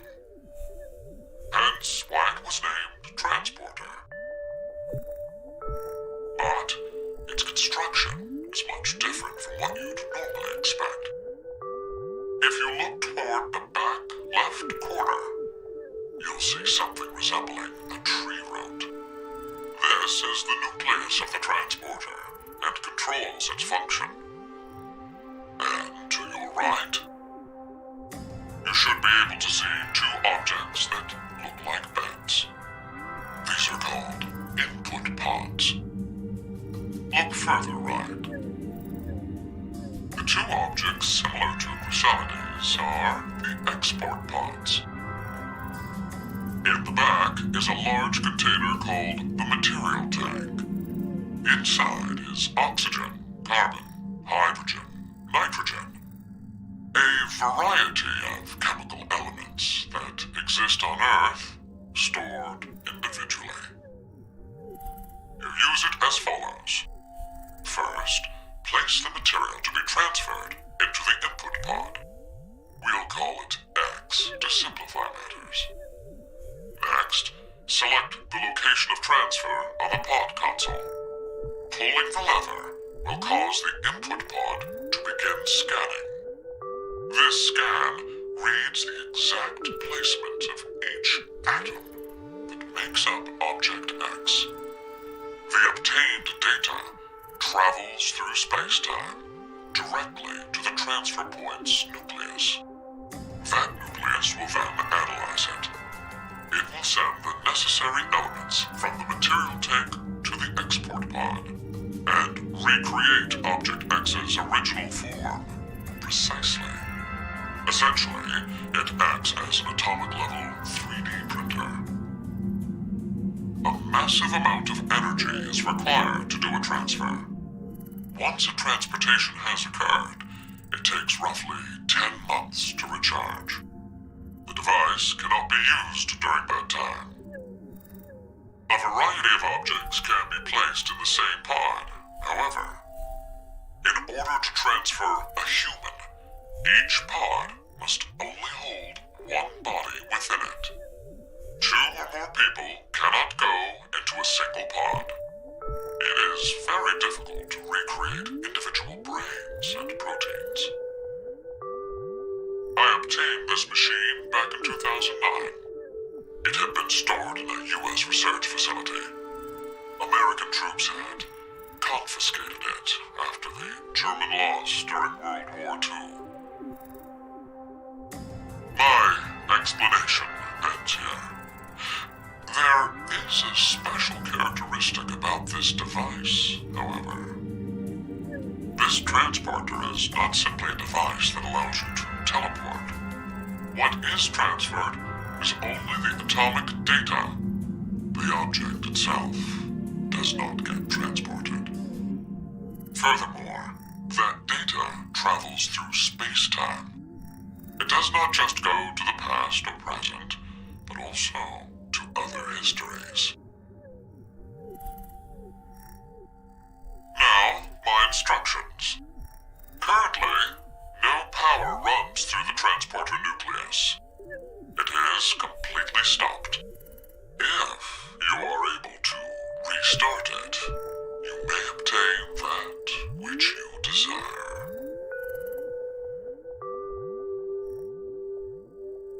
Hence why it was named Transporter. But its construction is much different from what you'd normally expect. If you look toward the back left corner, you'll see something resembling a tree root. This is the nucleus of the transporter and controls its function. And to your right, you should be able to see two objects that look like beds. These are called input pods. Look further right. The two objects similar to chrysalides are the export pods. In the back is a large container called the material tank. Inside is oxygen, carbon, hydrogen, nitrogen. A variety of chemical elements that exist on Earth, stored individually. You use it as follows. First, place the material to be transferred into the input pod. We'll call it X to simplify matters. Next, select the location of transfer on the pod console. Pulling the lever will cause the input pod to begin scanning. This scan reads the exact placement of each atom that makes up Object X. The obtained data travels through space-time directly to the transfer point's nucleus. That nucleus will then analyze it. It will send the necessary elements from the material tank to the export pod and recreate Object X's original form precisely. Essentially, it acts as an atomic-level 3D printer. A massive amount of energy is required to do a transfer. Once a transportation has occurred, it takes roughly 10 months to recharge. The device cannot be used during that time. A variety of objects can be placed in the same pod. However, in order to transfer a human, each pod must only hold one body within it. 2 or more people cannot go into a single pod. It is very difficult to recreate individual brains and proteins. I obtained this machine back in 2009. It had been stored in a U.S. research facility. American troops had confiscated it after the German loss during World War II. My explanation ends here. There is a special characteristic about this device, however. This transporter is not simply a device that allows you to teleport. What is transferred is only the atomic data. The object itself does not get transported. Furthermore, that data travels through space-time. It does not just go to the past or present, but also to other histories. Now, my instructions. Currently, no power runs through the transporter nucleus. It is completely stopped. If you are able to restart it, you may obtain that which you desire.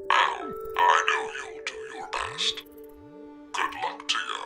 Well, I know you'll do your best. Good luck to you.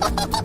Ha ha ha!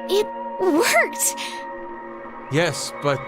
It worked! Yes, but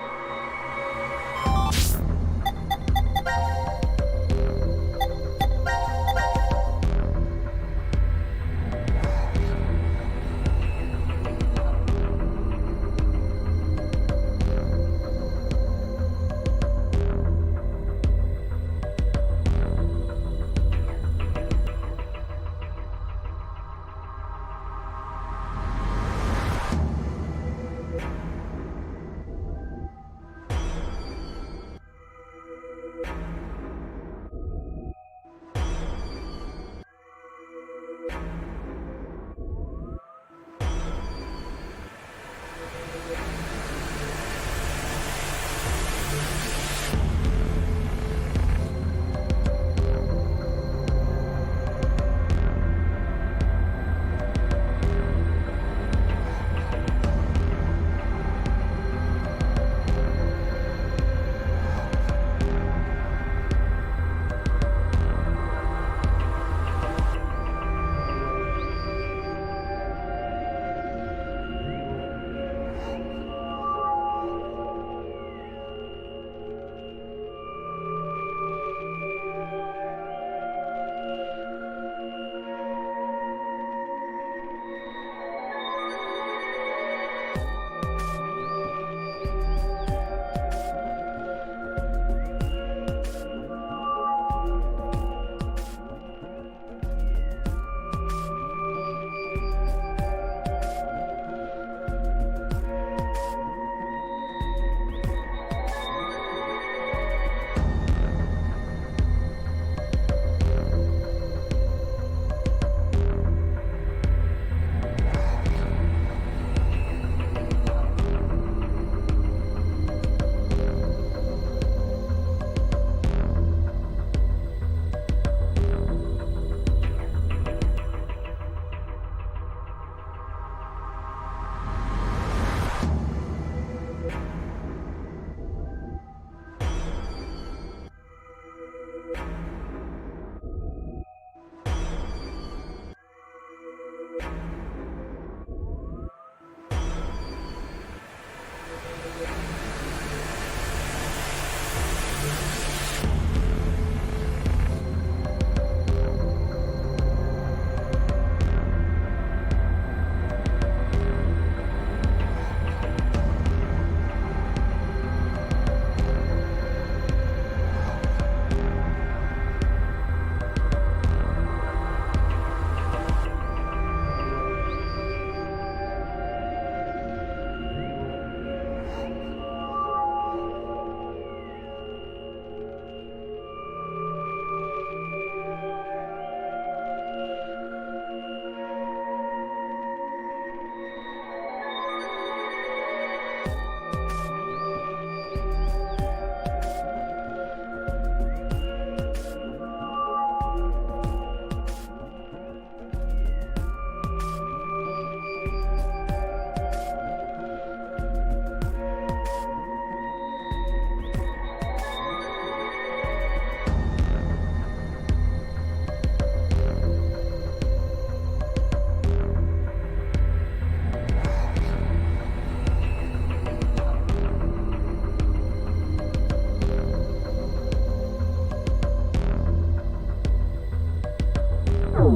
Now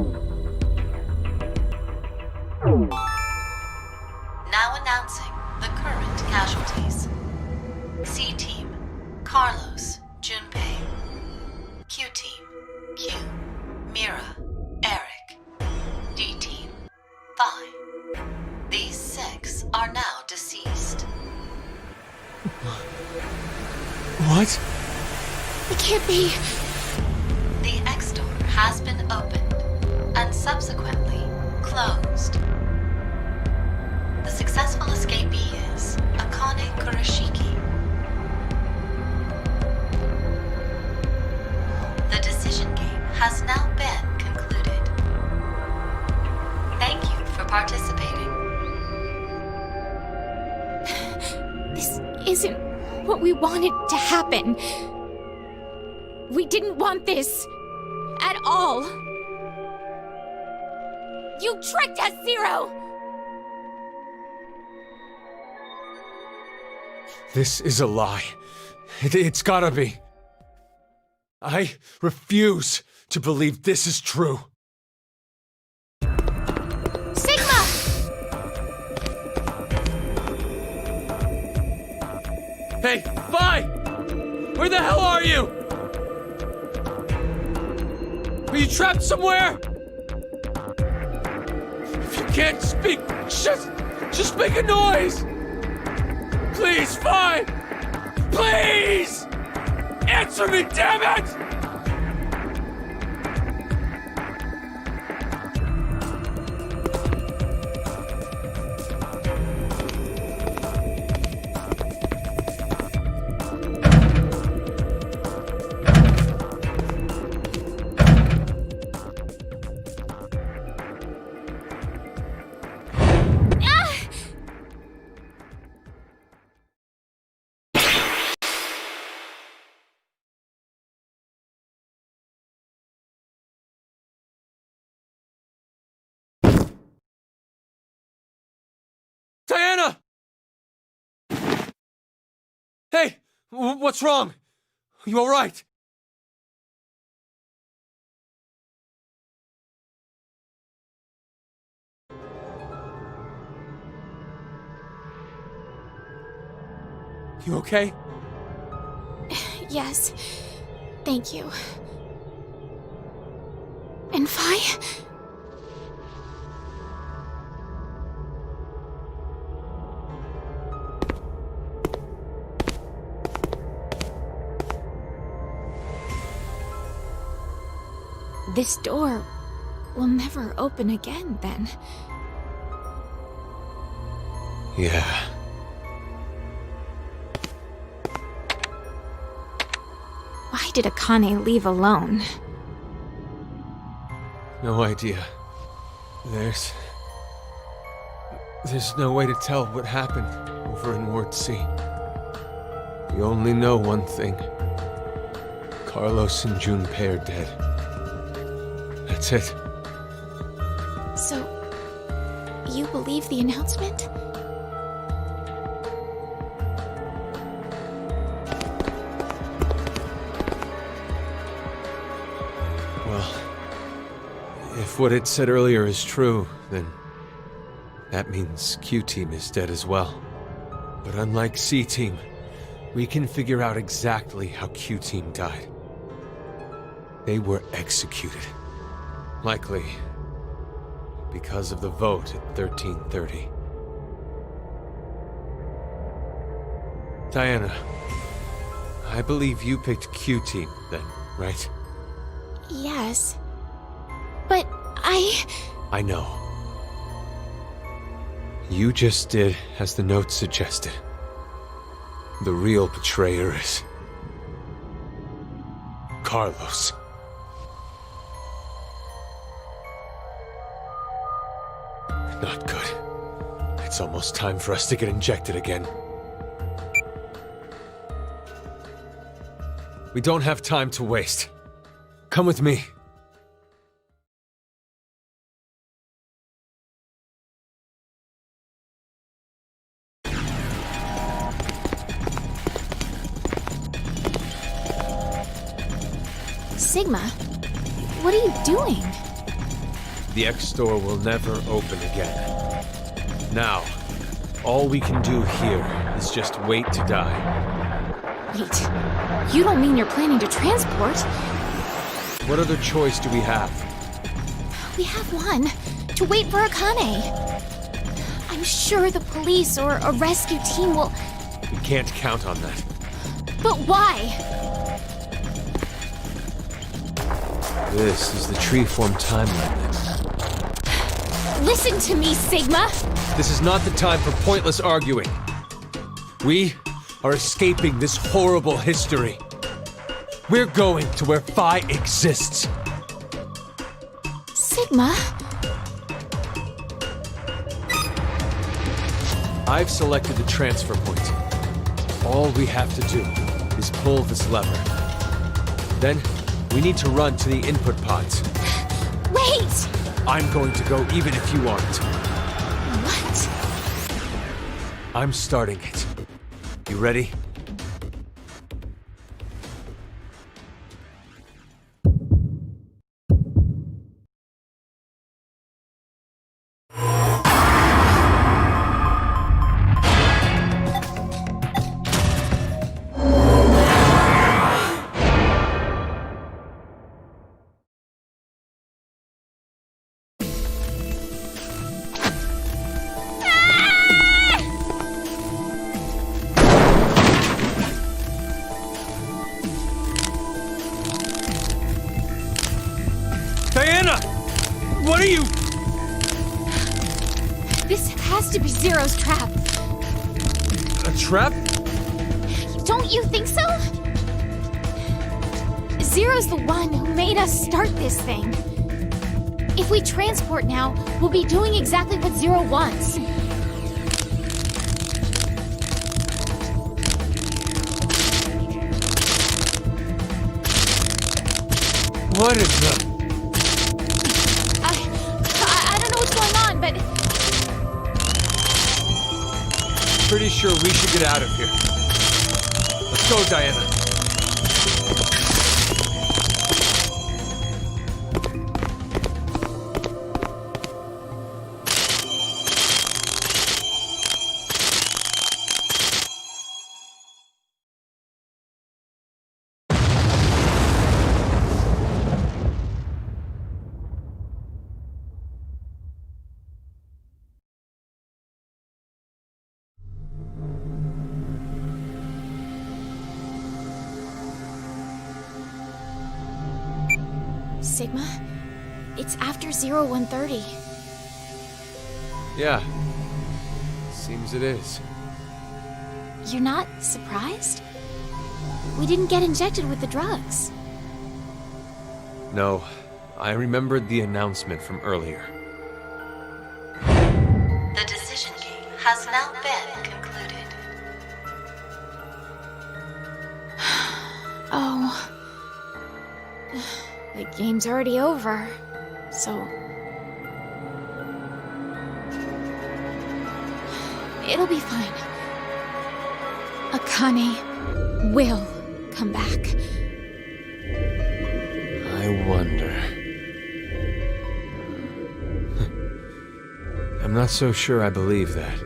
announcing the current casualties. C-Team, Carlos, Junpei. Q-Team, Q, Mira, Eric. D-Team, Vi. These 6 are now deceased. What? It can't be. The X-Door has been opened and subsequently closed. The successful escapee is Akane Kurashiki. The decision game has now been concluded. Thank you for participating. This isn't what we wanted to happen. We didn't want this at all. You tricked us, Zero! This is a lie. It's gotta be. I refuse to believe this is true. Sigma! Hey, Vi! Where the hell are you? Are you trapped somewhere? If you can't speak, just make a noise! Please, Vi! Please! Answer me, damn it! Diana! Hey, what's wrong? You all right? You okay? Yes. Thank you. And Vi? This door will never open again, then. Yeah. Why did Akane leave alone? No idea. There's no way to tell what happened over in Ward C. We only know one thing. Carlos and Junpei are dead. That's it. So, you believe the announcement? Well, if what it said earlier is true, then that means Q-Team is dead as well. But unlike C-Team, we can figure out exactly how Q-Team died. They were executed. Likely because of the vote at 1330. Diana, I believe you picked Q-Team then, right? Yes. But I know. You just did as the note suggested. The real betrayer is Carlos. Not good. It's almost time for us to get injected again. We don't have time to waste. Come with me. Sigma, what are you doing? the X store will never open again. Now, all we can do here is just wait to die. Wait, you don't mean you're planning to transport? What other choice do we have? We have one. To wait for Akane. I'm sure the police or a rescue team will... We can't count on that. But why? This is the Treeform time limit. Listen to me, Sigma! This is not the time for pointless arguing. We are escaping this horrible history. We're going to where Phi exists. Sigma? I've selected the transfer point. All we have to do is pull this lever. Then, we need to run to the input pods. Wait! I'm going to go even if you aren't. What? I'm starting it. You ready? Diana! What are you... This has to be Zero's trap. A trap? Don't you think so? Zero's the one who made us start this thing. If we transport now, we'll be doing exactly what Zero wants. What is that? I don't know what's going on, but... Pretty sure we should get out of here. Let's go, Diana. Sigma, it's after 0130. Yeah. Seems it is. You're not surprised? We didn't get injected with the drugs. No, I remembered the announcement from earlier. The decision game has now been concluded. Oh. The game's already over, so... It'll be fine. Akane will come back. I wonder... I'm not so sure I believe that.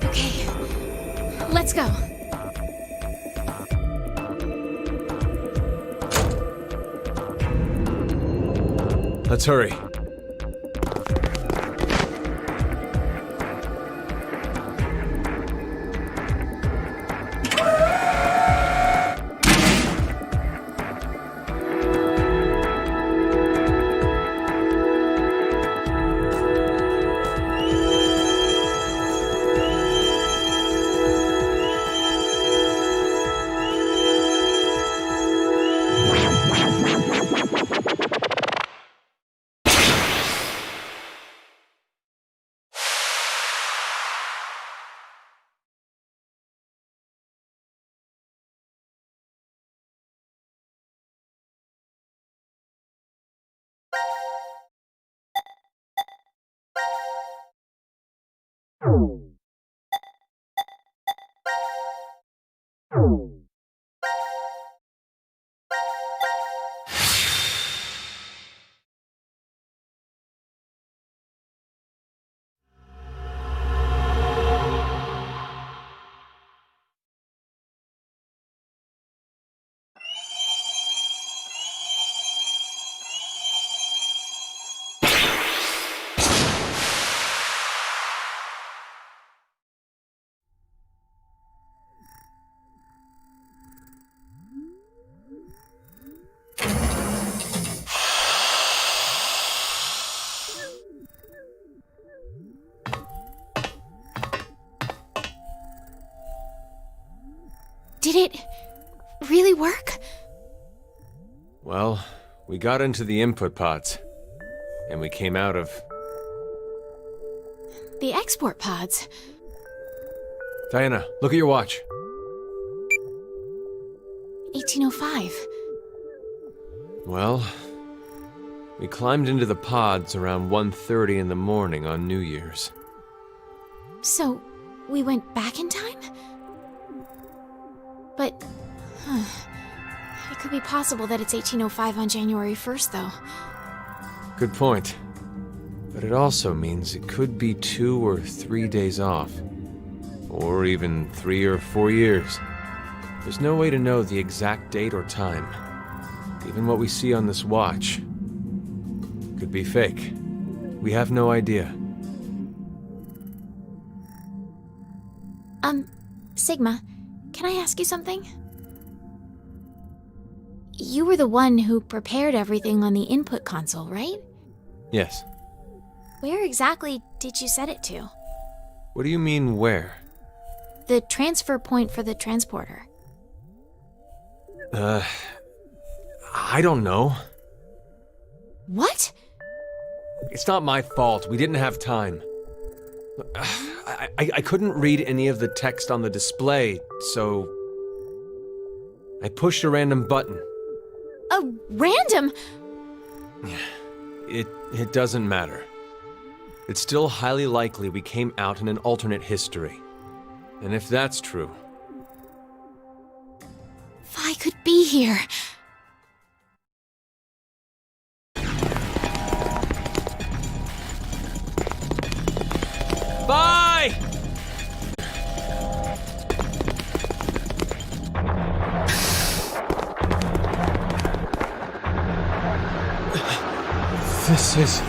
Okay, let's go. Let's hurry. Did it really work? Well, we got into the input pods, and we came out of... The export pods. Diana, look at your watch. 1805. Well, we climbed into the pods around 1:30 in the morning on New Year's. So, we went back in time? But, it could be possible that it's 1805 on January 1st, though. Good point. But it also means it could be 2 or 3 days off. Or even 3 or 4 years. There's no way to know the exact date or time. Even what we see on this watch could be fake. We have no idea. Sigma, can I ask you something? You were the one who prepared everything on the input console, right? Yes. Where exactly did you set it to? What do you mean, where? The transfer point for the transporter. I don't know. What? It's not my fault. We didn't have time. I couldn't read any of the text on the display, so... I pushed a random button. A random? It doesn't matter. It's still highly likely we came out in an alternate history. And if that's true... If I could be here... Bye! This is...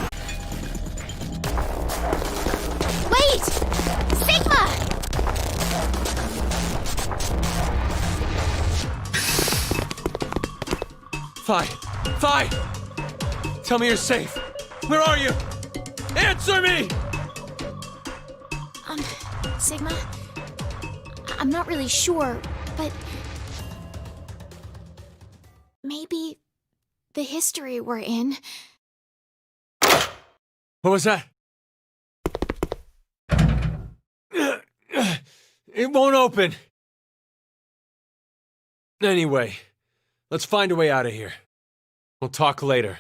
Wait! Sigma! Fi! Tell me you're safe. Where are you? Answer me! Sigma? I'm not really sure, but... maybe the history we're in... What was that? It won't open. Anyway, let's find a way out of here. We'll talk later.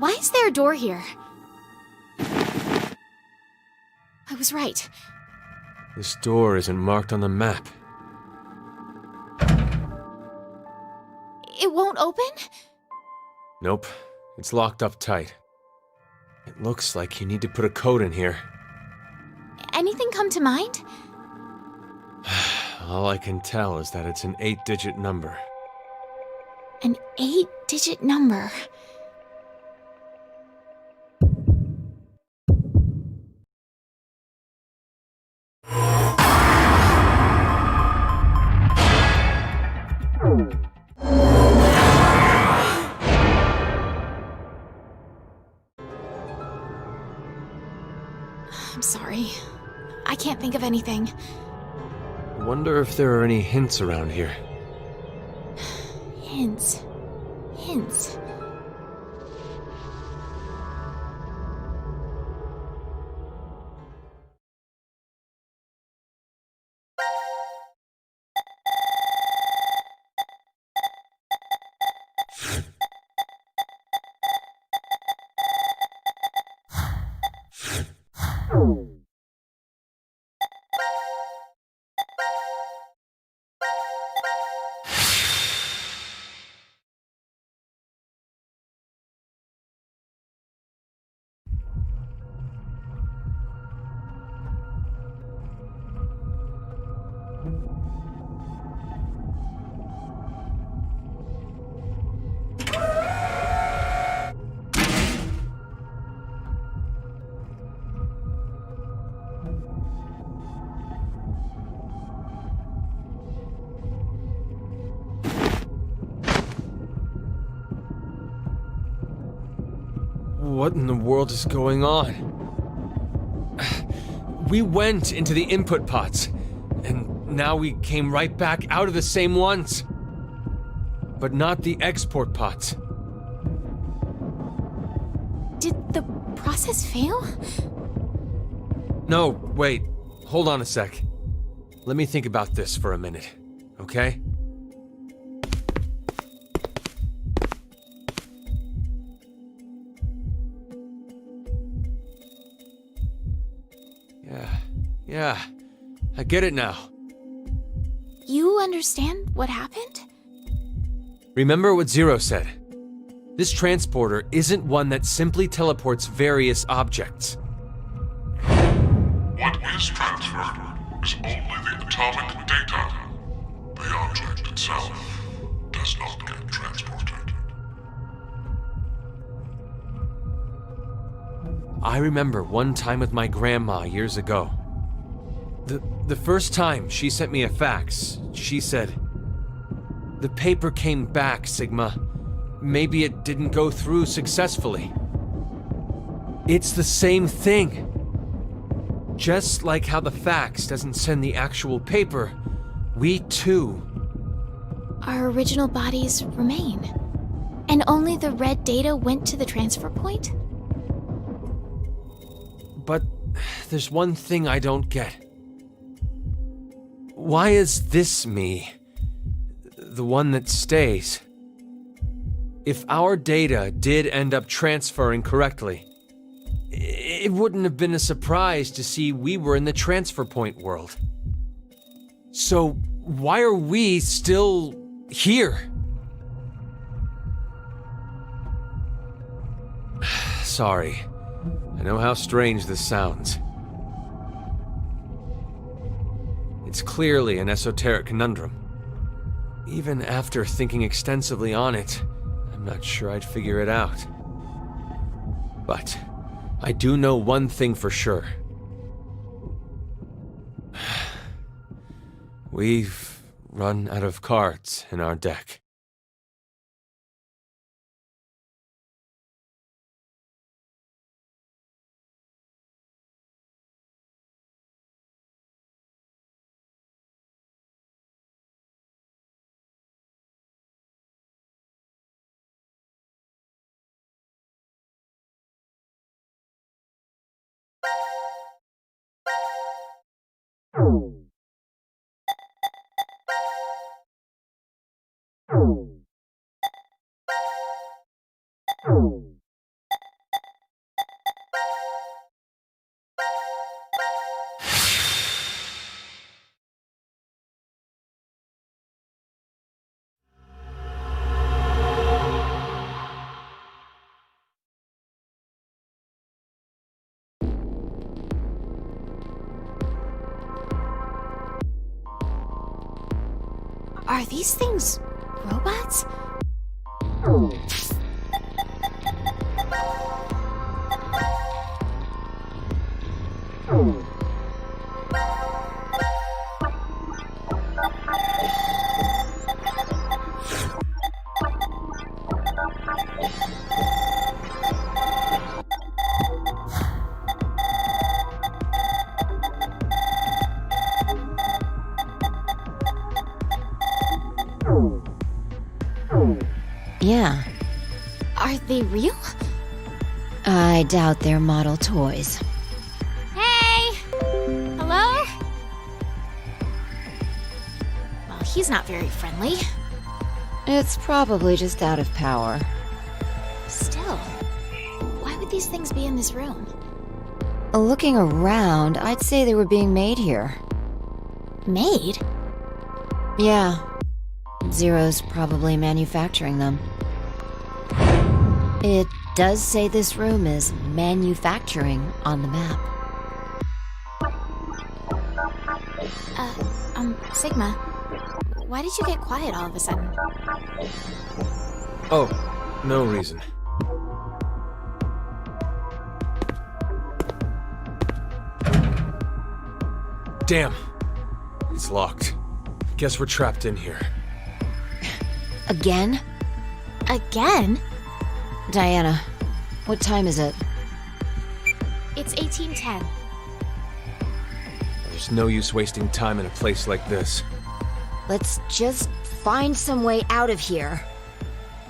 Why is there a door here? I was right. This door isn't marked on the map. It won't open? Nope, it's locked up tight. It looks like you need to put a code in here. Anything come to mind? All I can tell is that it's an 8-digit number. An 8-digit number. can't think of anything. I wonder if there are any hints around here. Hints. Hints. What in the world is going on? We went into the input pods, and now we came right back out of the same ones. But not the export pods. Did the process fail? No, wait. Hold on a sec. Let me think about this for a minute, okay? Yeah, I get it now. You understand what happened? Remember what Zero said. This transporter isn't one that simply teleports various objects. What is transferred is only the atomic data. The object itself does not get transported. I remember one time with my grandma years ago. The first time she sent me a fax, she said, "The paper came back, Sigma. Maybe it didn't go through successfully." It's the same thing. Just like how the fax doesn't send the actual paper, we too. Our original bodies remain. And only the red data went to the transfer point? But there's one thing I don't get. Why is this me the one that stays? If our data did end up transferring correctly, it wouldn't have been a surprise to see we were in the transfer point world. So why are we still here? Sorry. I know how strange this sounds. It's clearly an esoteric conundrum. Even after thinking extensively on it, I'm not sure I'd figure it out. But I do know one thing for sure. We've run out of cards in our deck. Are these things robots? Yeah, Are they real? I doubt they're model toys. Hey! Hello? Well, he's not very friendly. It's probably just out of power. Still, why would these things be in this room? Looking around, I'd say they were being made here. Made? Yeah. Zero's probably manufacturing them. It does say this room is manufacturing on the map. Sigma, why did you get quiet all of a sudden? Oh, no reason. Damn. It's locked. Guess we're trapped in here. Again? Again? Diana, what time is it? It's 1810. There's no use wasting time in a place like this. Let's just find some way out of here.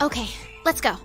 Okay, let's go.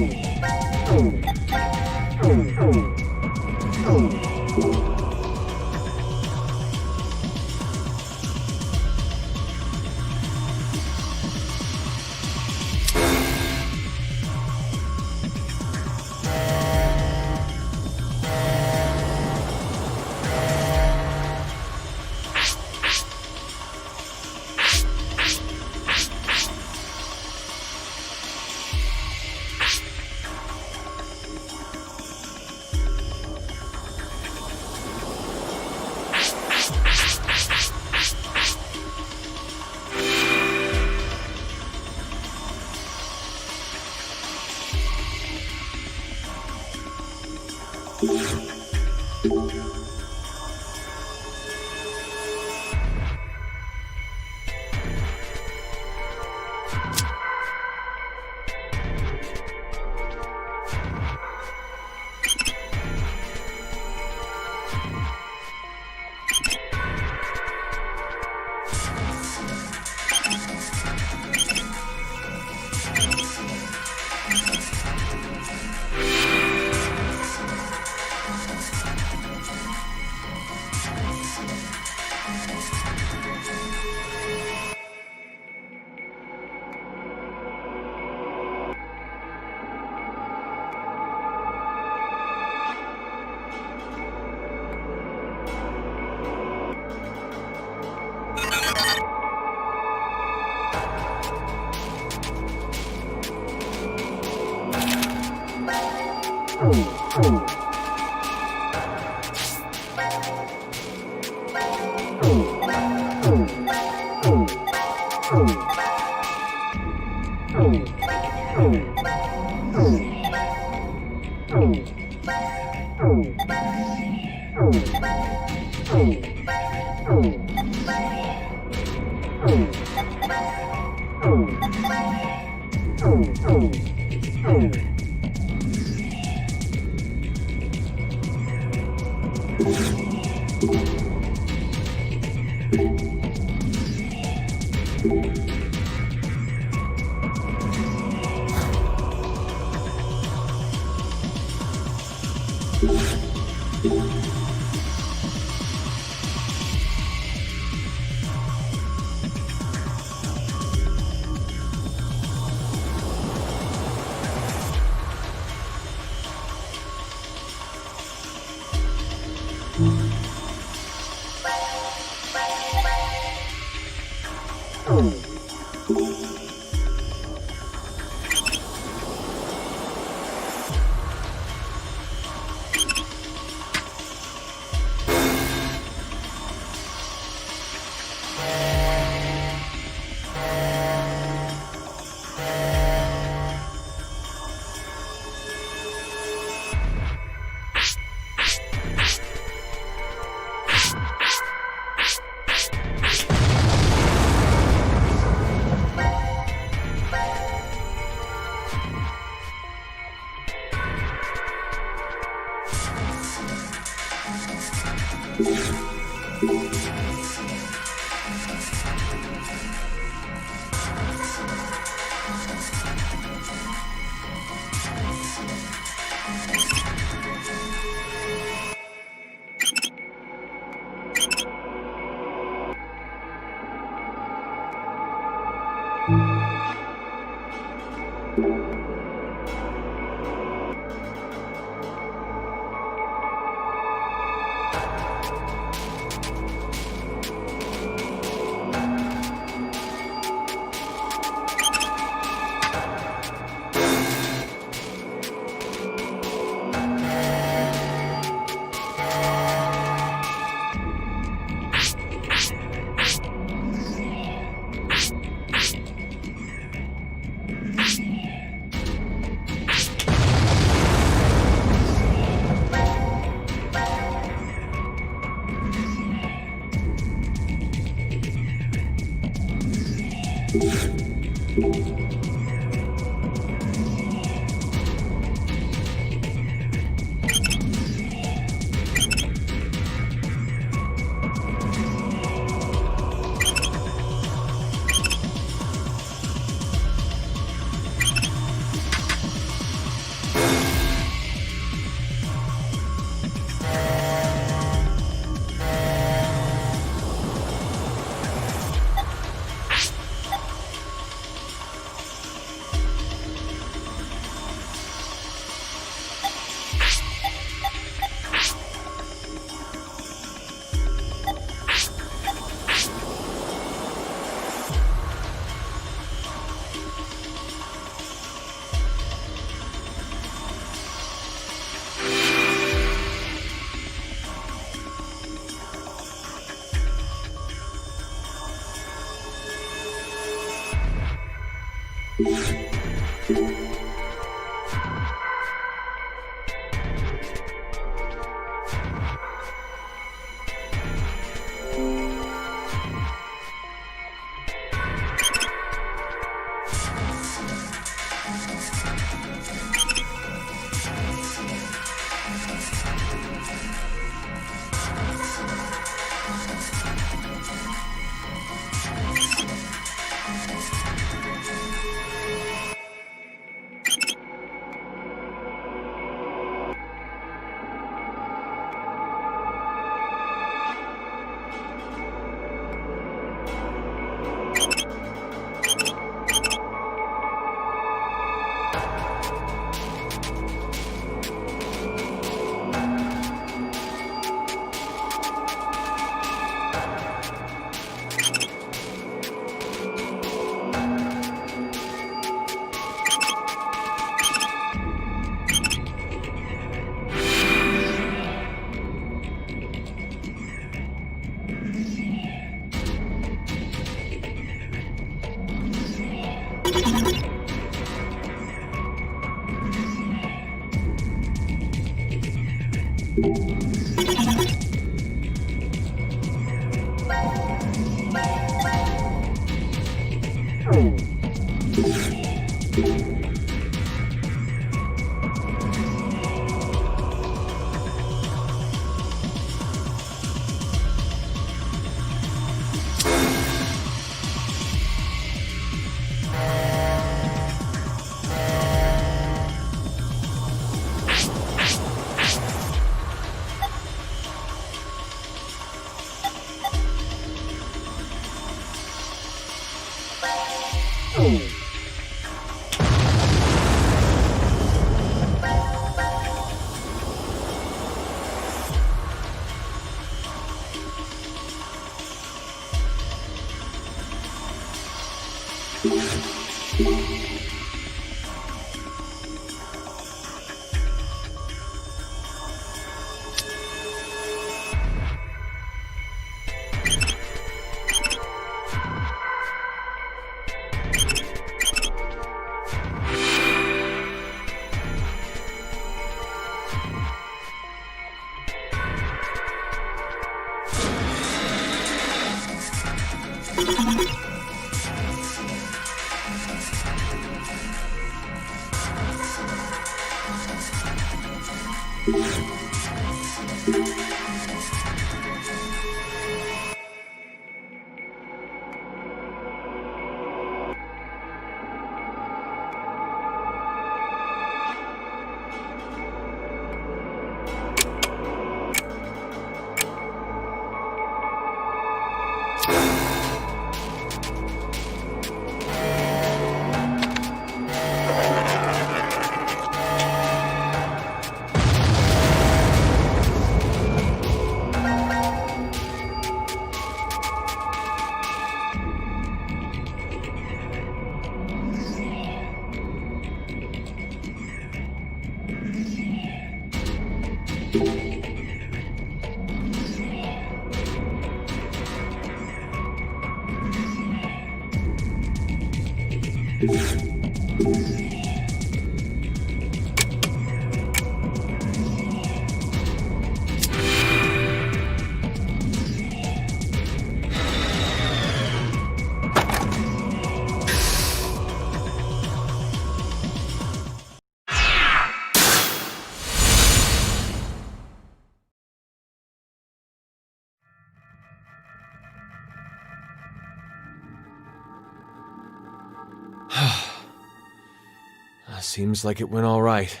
Seems like it went all right.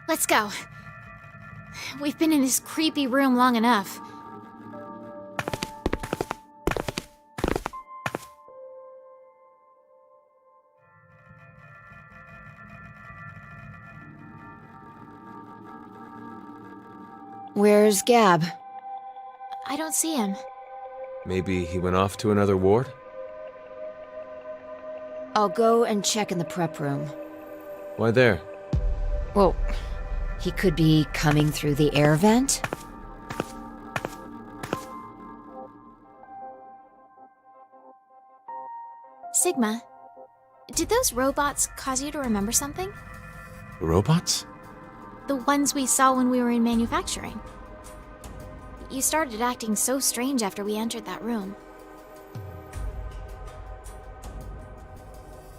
Let's go. We've been in this creepy room long enough. Where's Gab? I don't see him. Maybe he went off to another ward? I'll go and check in the prep room. Why there? Well, he could be coming through the air vent. Sigma, Did those robots cause you to remember something? Robots? The ones we saw when we were in manufacturing. You started acting so strange after we entered that room.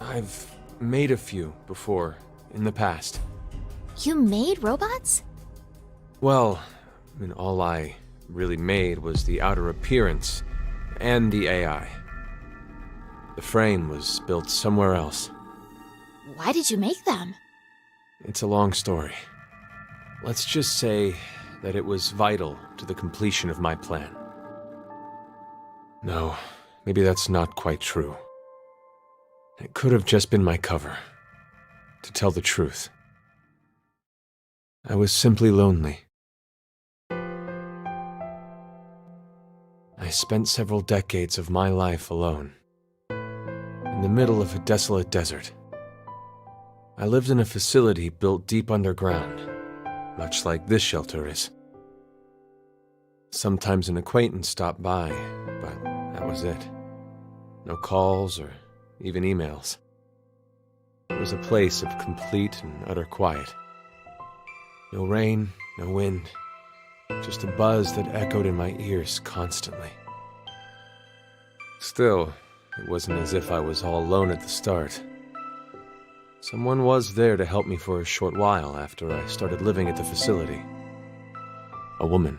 I've made a few before, in the past. You made robots? Well, all I really made was the outer appearance and the AI. The frame was built somewhere else. Why did you make them? It's a long story. Let's just say that it was vital to the completion of my plan. No, maybe that's not quite true. It could have just been my cover. To tell the truth, I was simply lonely. I spent several decades of my life alone, in the middle of a desolate desert. I lived in a facility built deep underground, much like this shelter is. Sometimes an acquaintance stopped by, but that was it. No calls or even emails. It was a place of complete and utter quiet. No rain, no wind, just a buzz that echoed in my ears constantly. Still, it wasn't as if I was all alone at the start. Someone was there to help me for a short while after I started living at the facility. A woman.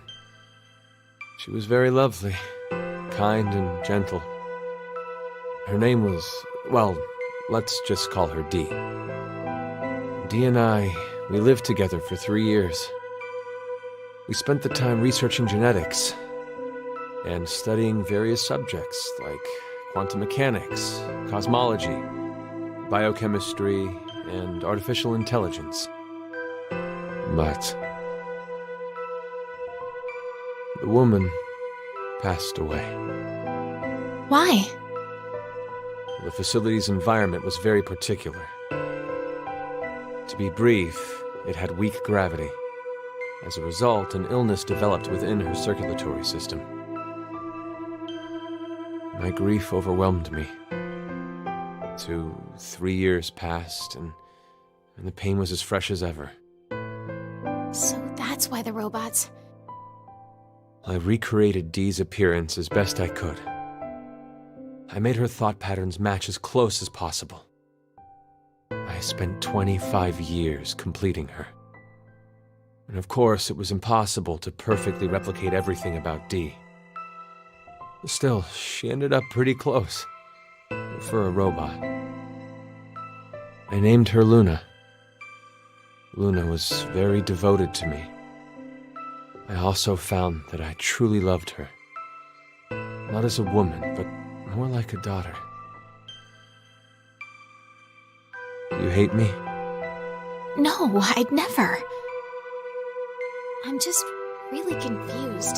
She was very lovely, kind and gentle. Her name was, well, let's just call her Dee. Dee and I, we lived together for 3 years. We spent the time researching genetics and studying various subjects like quantum mechanics, cosmology, biochemistry, and artificial intelligence. But the woman passed away. Why? The facility's environment was very particular. To be brief, it had weak gravity. As a result, an illness developed within her circulatory system. My grief overwhelmed me. 3 years passed, and the pain was as fresh as ever. So that's why the robots... I recreated Dee's appearance as best I could. I made her thought patterns match as close as possible. I spent 25 years completing her. And of course, it was impossible to perfectly replicate everything about Dee. Still, she ended up pretty close. For a robot. I named her Luna. Luna was very devoted to me. I also found that I truly loved her. Not as a woman, but more like a daughter. Do you hate me? No, I'd never. I'm just really confused.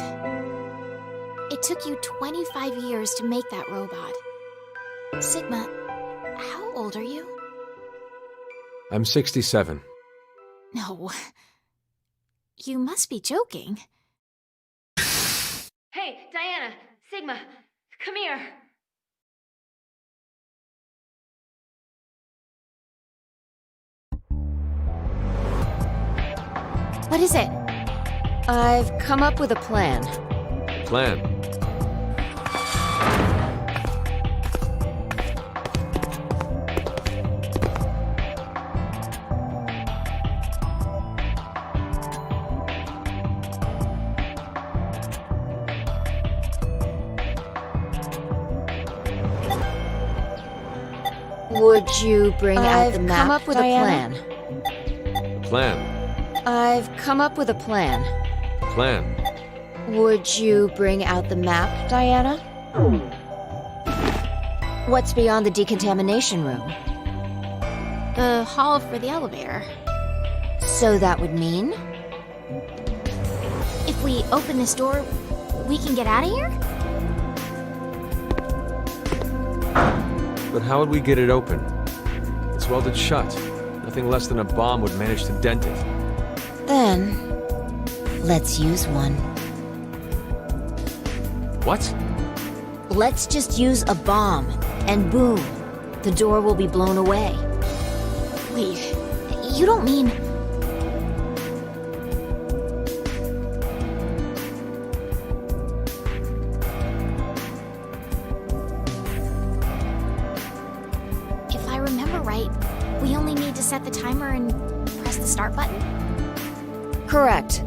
It took you 25 years to make that robot. Sigma, how old are you? I'm 67. No. You must be joking. Hey, Diana! Sigma! Come here! What is it? I've come up with a plan. Plan? Would you bring out the I've map, come up with Diana? a plan. Plan? I've come up with a plan. Plan? Would you bring out the map, Diana? What's beyond the decontamination room? The hall for the elevator. So that would mean? If we open this door, we can get out of here? But how would we get it open? It's welded shut. Nothing less than a bomb would manage to dent it. Then, let's use one. What? Let's just use a bomb, and boom, the door will be blown away. Wait, you don't mean... If I remember right, we only need to set the timer and press the start button? Correct.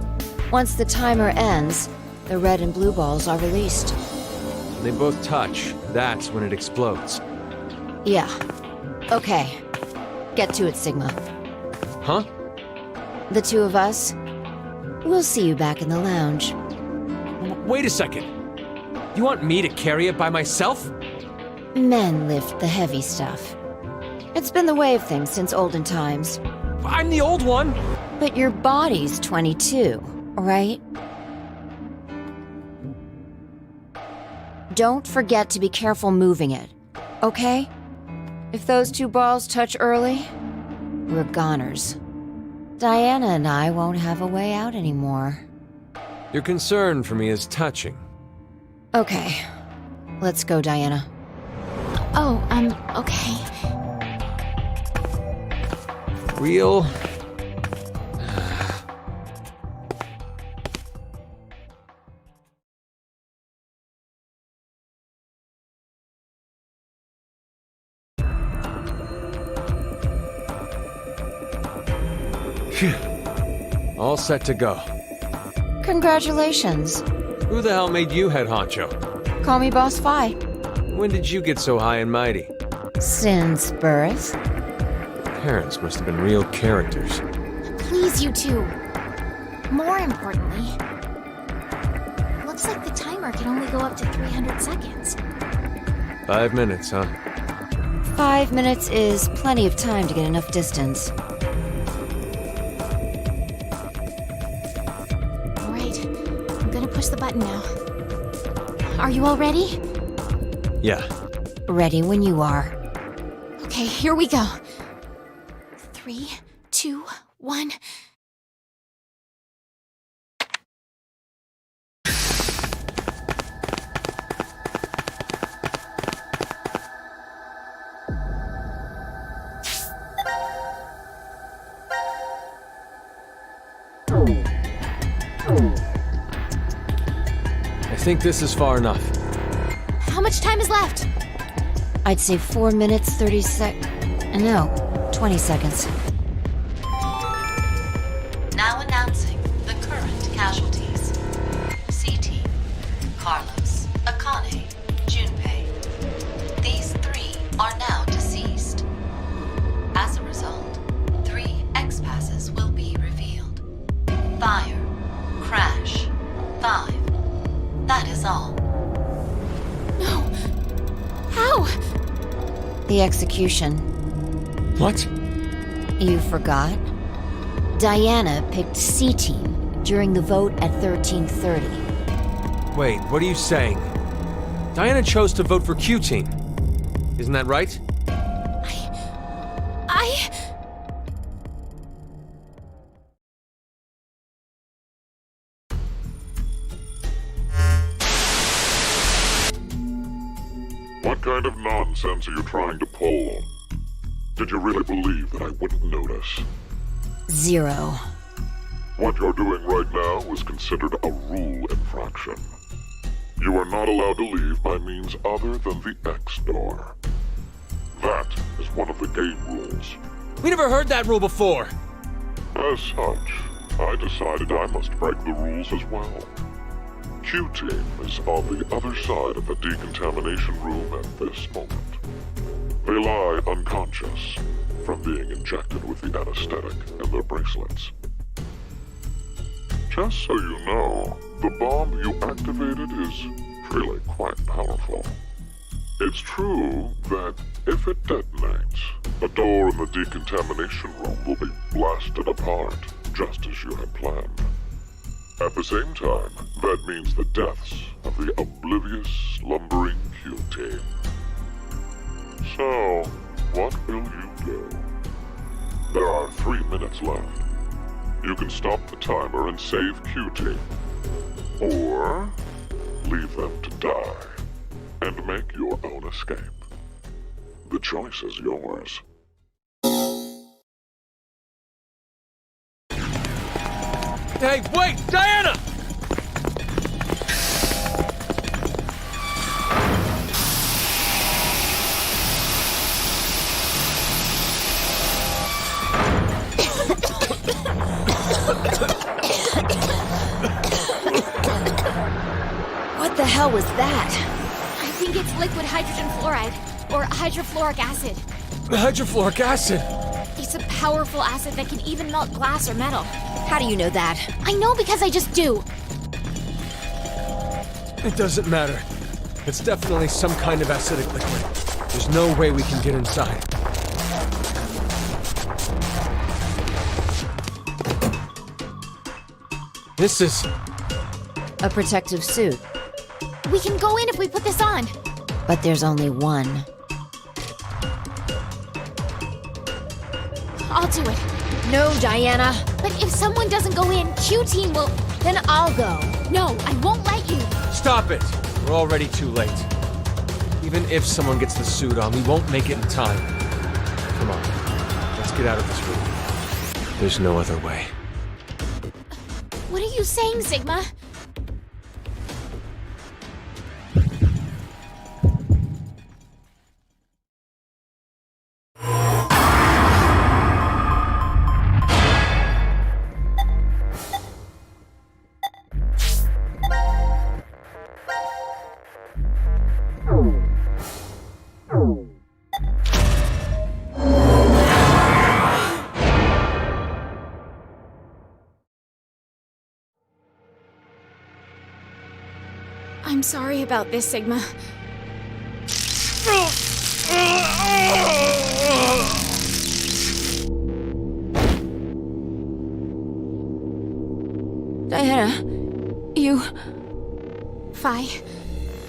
Once the timer ends, the red and blue balls are released. When they both touch, that's when it explodes. Yeah. Okay. Get to it, Sigma. Huh? The two of us, we'll see you back in the lounge. Wait a second. You want me to carry it by myself? Men lift the heavy stuff. It's been the way of things since olden times. I'm the old one! But your body's 22, right? Don't forget to be careful moving it, okay? If those two balls touch early, we're goners. Diana and I won't have a way out anymore. Your concern for me is touching. Okay. Let's go, Diana. Oh, okay. Real? Phew. All set to go. Congratulations. Who the hell made you head honcho? Call me Boss Fi. When did you get so high and mighty? Since birth. Parents must have been real characters. Please, you two. More importantly, looks like the timer can only go up to 300 seconds. 5 minutes, huh? 5 minutes is plenty of time to get enough distance. All right, I'm gonna push the button now. Are you all ready? Yeah. Ready when you are. Okay, here we go. 3, 2, 1. I think this is far enough. How much time is left? I'd say 4 minutes, 30 No, 20 seconds. Now announcing the current casualties. C-Team, Carlos, Akane, Junpei. These 3 are now deceased. As a result, 3 X-passes will be revealed. Fire, crash, 5. That is all. No. How? The execution. What? You forgot? Diana picked C-Team during the vote at 13:30. Wait, what are you saying? Diana chose to vote for Q-Team. Isn't that right? I... What kind of nonsense are you trying to pull? Did you really believe that I wouldn't notice? 0. What you're doing right now is considered a rule infraction. You are not allowed to leave by means other than the X door. That is one of the game rules. We never heard that rule before. As such, I decided I must break the rules as well. Q-Team is on the other side of the decontamination room at this moment. They lie unconscious from being injected with the anesthetic in their bracelets. Just so you know, the bomb you activated is really quite powerful. It's true that if it detonates, the door in the decontamination room will be blasted apart, just as you had planned. At the same time, that means the deaths of the oblivious, slumbering Q-Team. So, what will you do? There are 3 minutes left. You can stop the timer and save Q-Team. Or leave them to die and make your own escape. The choice is yours. Hey, wait! Diana! What the hell was that? I think it's liquid hydrogen fluoride, or hydrofluoric acid. Hydrofluoric acid! It's a powerful acid that can even melt glass or metal. How do you know that? I know because I just do. It doesn't matter. It's definitely some kind of acidic liquid. There's no way we can get inside. This is... A protective suit. We can go in if we put this on. But there's only one. I'll do it. No, Diana. But if someone doesn't go in, Q-Team will... Then I'll go. No, I won't let you. Stop it! We're already too late. Even if someone gets the suit on, we won't make it in time. Come on, let's get out of this room. There's no other way. What are you saying, Sigma? I'm sorry about this, Sigma. Diana, you... Phi,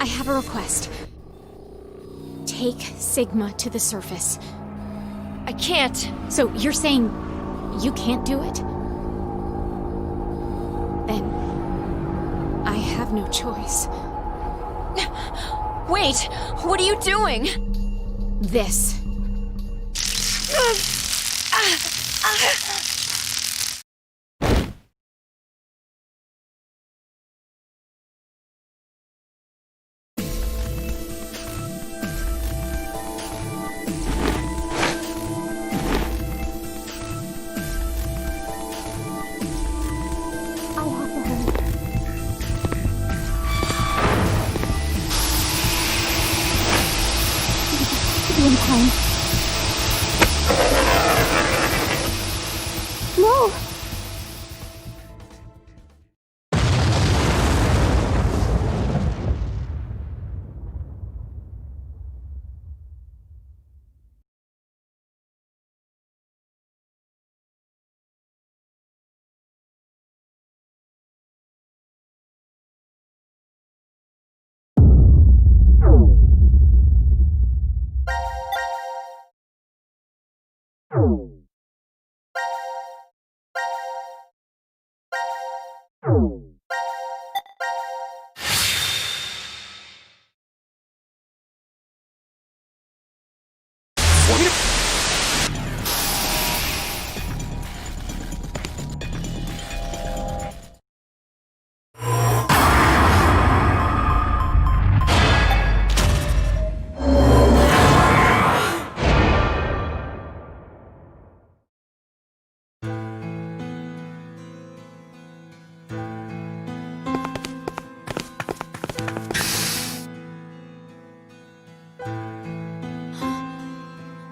I have a request. Take Sigma to the surface. I can't. So you're saying you can't do it? Then I have no choice. Wait, what are you doing? This. No!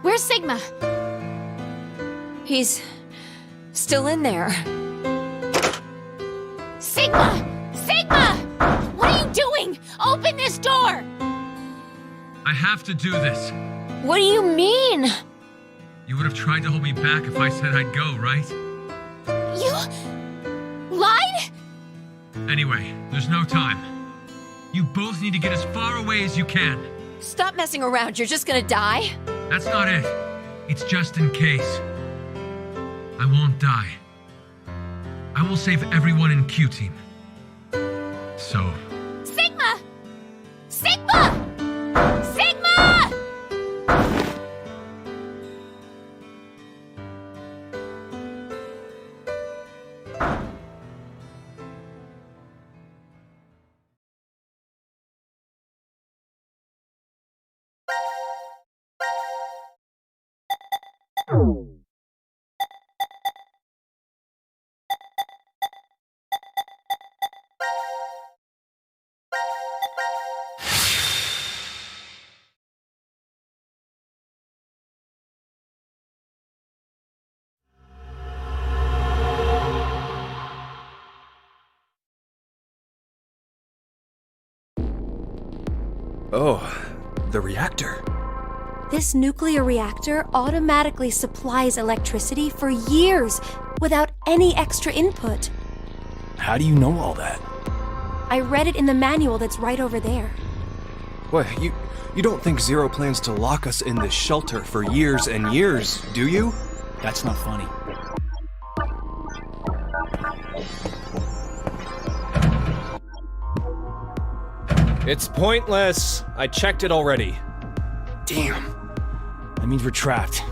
Where's Sigma? He's still in there. Sigma! Sigma! What are you doing? Open this door! I have to do this. What do you mean? You would have tried to hold me back if I said I'd go, right? You... lied? Anyway, there's no time. You both need to get as far away as you can. Stop messing around, you're just gonna die? That's not it. It's just in case. I won't die. I will save everyone in Q-Team. So... Sigma! Sigma! Sigma! Oh, the reactor. This nuclear reactor automatically supplies electricity for years without any extra input. How do you know all that? I read it in the manual that's right over there. What, you don't think Zero plans to lock us in this shelter for years and years, do you? That's not funny. It's pointless. I checked it already. Damn. That means we're trapped.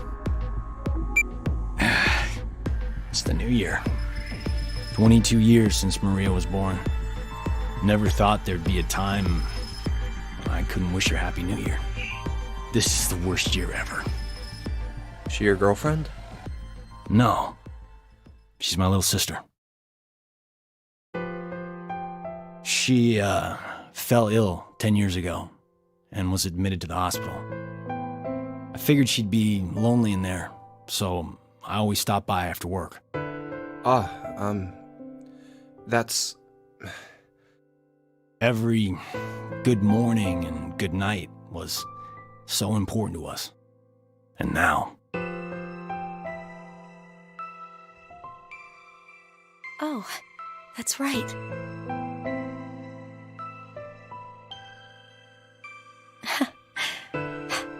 It's the new year. 22 years since Maria was born. Never thought there'd be a time I couldn't wish her Happy New Year. This is the worst year ever. She your girlfriend? No. She's my little sister. She, fell ill 10 years ago and was admitted to the hospital. I figured she'd be lonely in there, so I always stop by after work. That's... Every good morning and good night was so important to us. And now... Oh, that's right.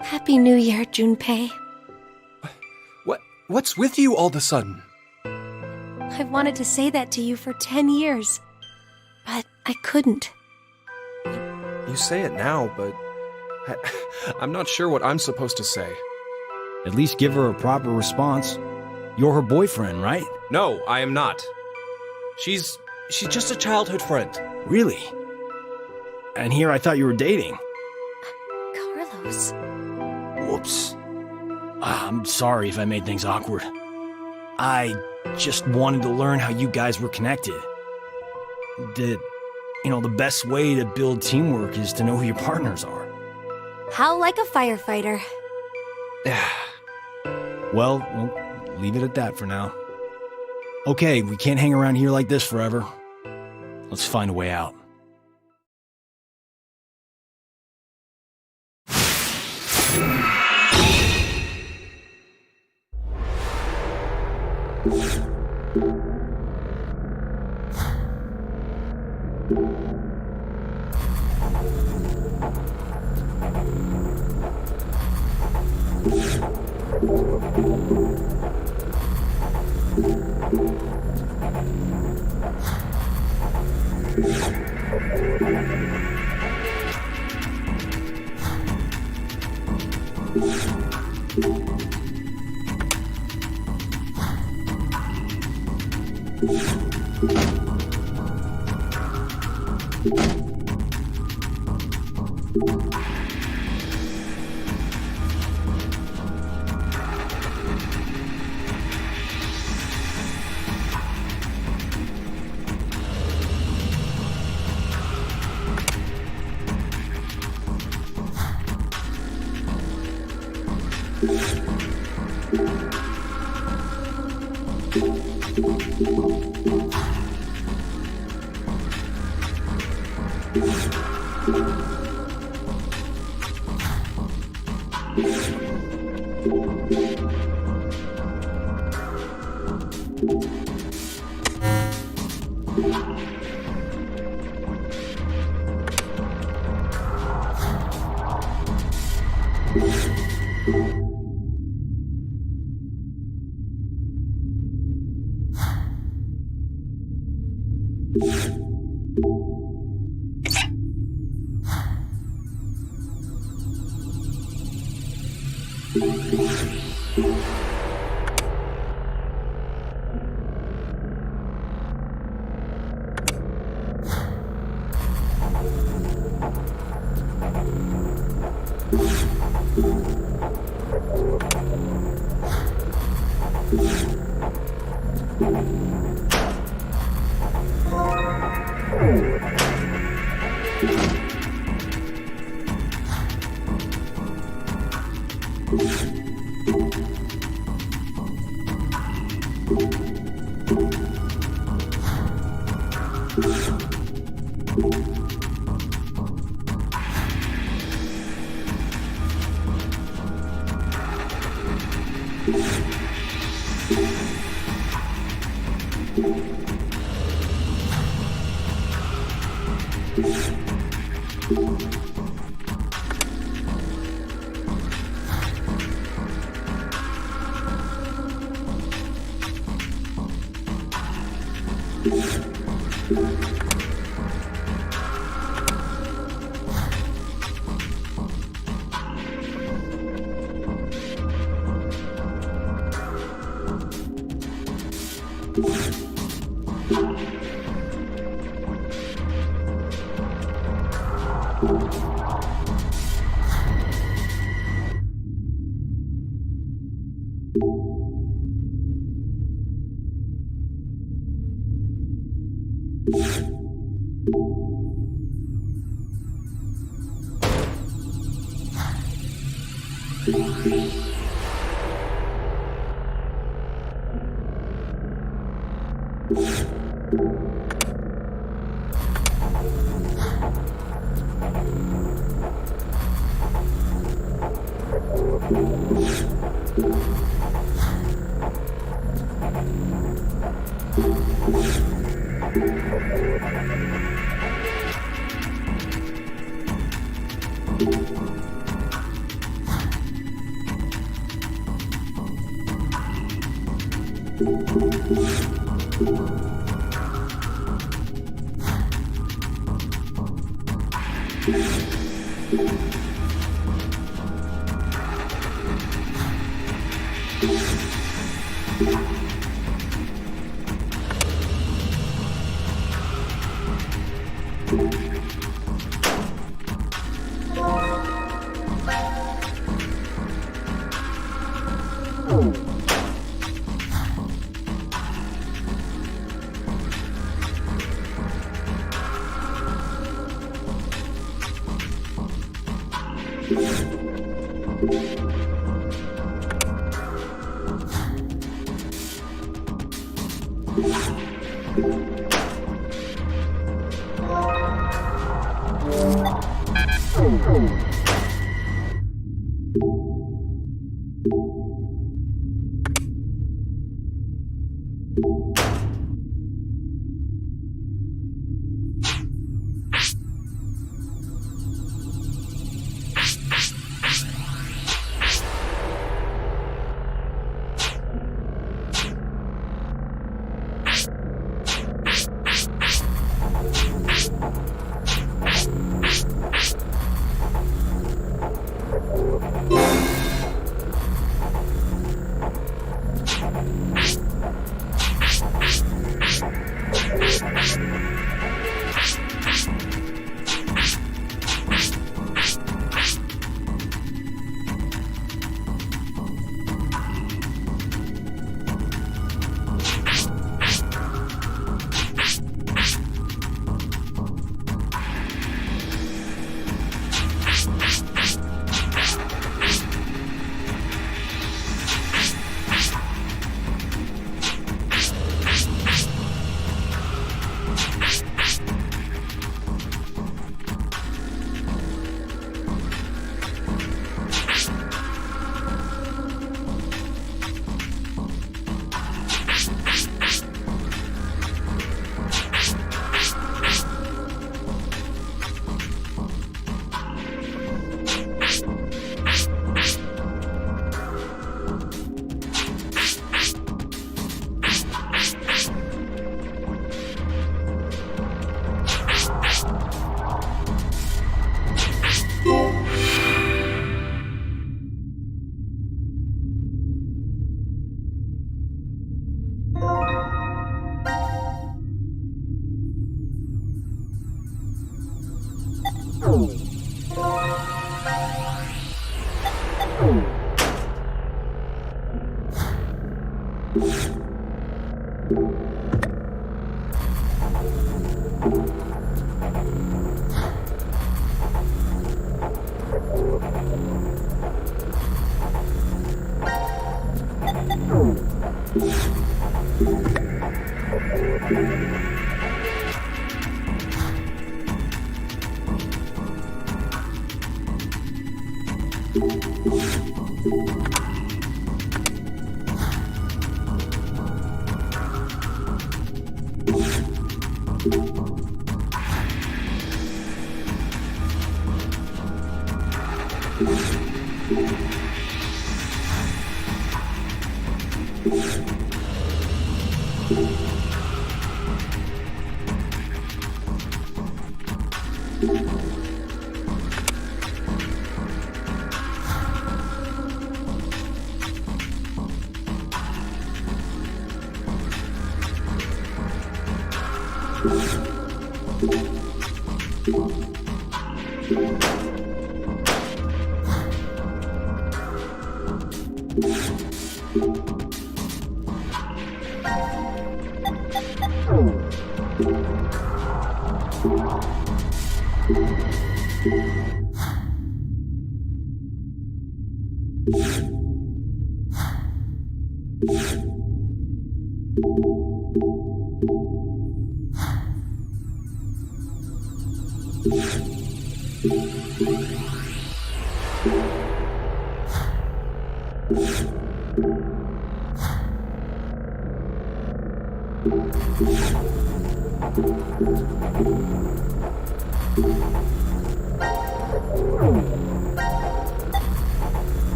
Happy New Year, Junpei. What's with you all of a sudden? I've wanted to say that to you for 10 years, but I couldn't. You say it now, but I'm not sure what I'm supposed to say. At least give her a proper response. You're her boyfriend, right? No, I am not. She's just a childhood friend. Really? And here I thought you were dating. Carlos. Whoops. I'm sorry if I made things awkward. I just wanted to learn how you guys were connected. The best way to build teamwork is to know who your partners are. How like a firefighter. Well, we'll leave it at that for now. Okay, we can't hang around here like this forever. Let's find a way out.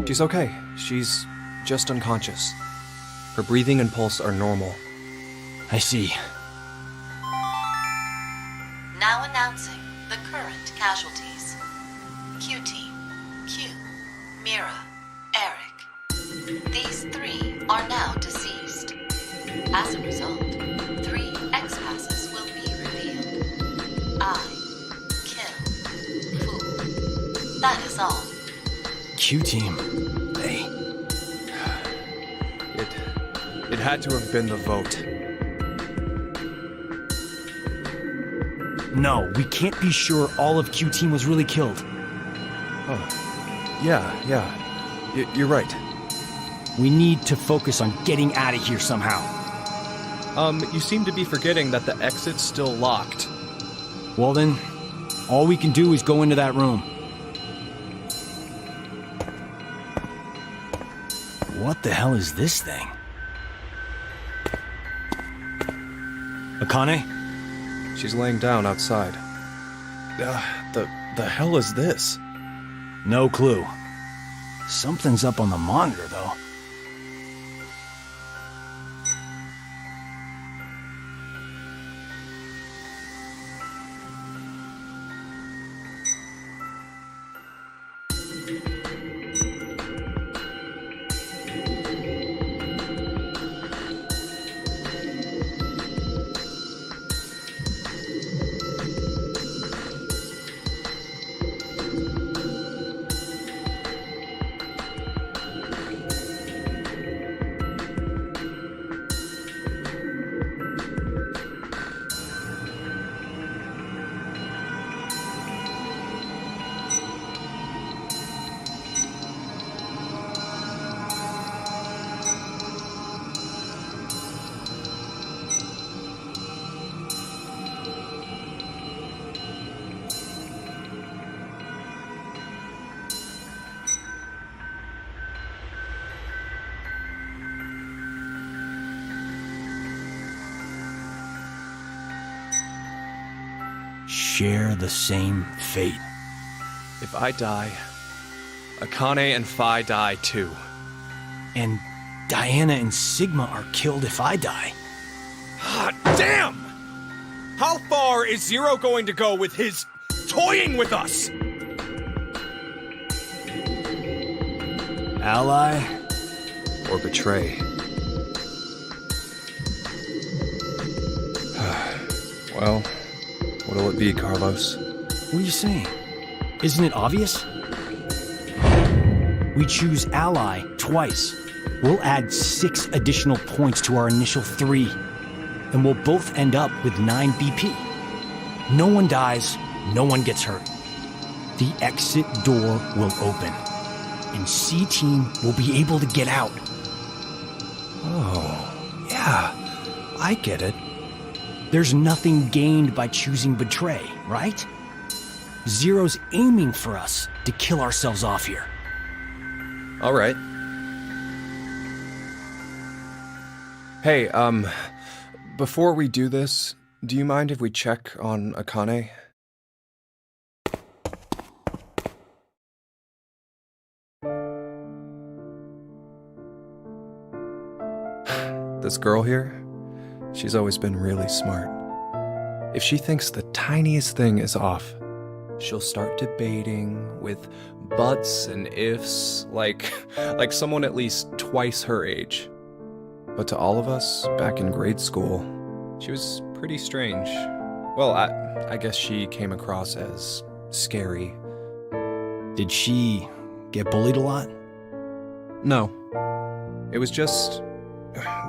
She's okay. She's just unconscious. Her breathing and pulse are normal. I see. Now announcing the current casualties. Q-Team, Q, Mira, Eric. These 3 are now deceased. As a result, 3 X-passes will be revealed. I, kill, Fu. That is all. Q-Team. Hey. It had to have been the vote. No, we can't be sure all of Q-Team was really killed. Oh, yeah. You're right. We need to focus on getting out of here somehow. You seem to be forgetting that the exit's still locked. Well then, all we can do is go into that room. What the hell is this thing? Akane? She's laying down outside. The hell is this? No clue. Something's up on the monitor, though. Share the same fate. If I die, Akane and Phi die too. And Diana and Sigma are killed if I die. Hot damn! How far is Zero going to go with his toying with us? Ally? Or betray? Well, what'll it be, Carlos? What are you saying? Isn't it obvious? We choose Ally twice. We'll add 6 additional points to our initial 3. And we'll both end up with 9 BP. No one dies, no one gets hurt. The exit door will open. And C-Team will be able to get out. Oh, yeah. I get it. There's nothing gained by choosing Betray, right? Zero's aiming for us to kill ourselves off here. All right. Hey, before we do this, do you mind if we check on Akane? This girl here, she's always been really smart. If she thinks the tiniest thing is off, she'll start debating with buts and ifs, like someone at least twice her age. But to all of us back in grade school, she was pretty strange. Well, I guess she came across as scary. Did she get bullied a lot? No. It was just,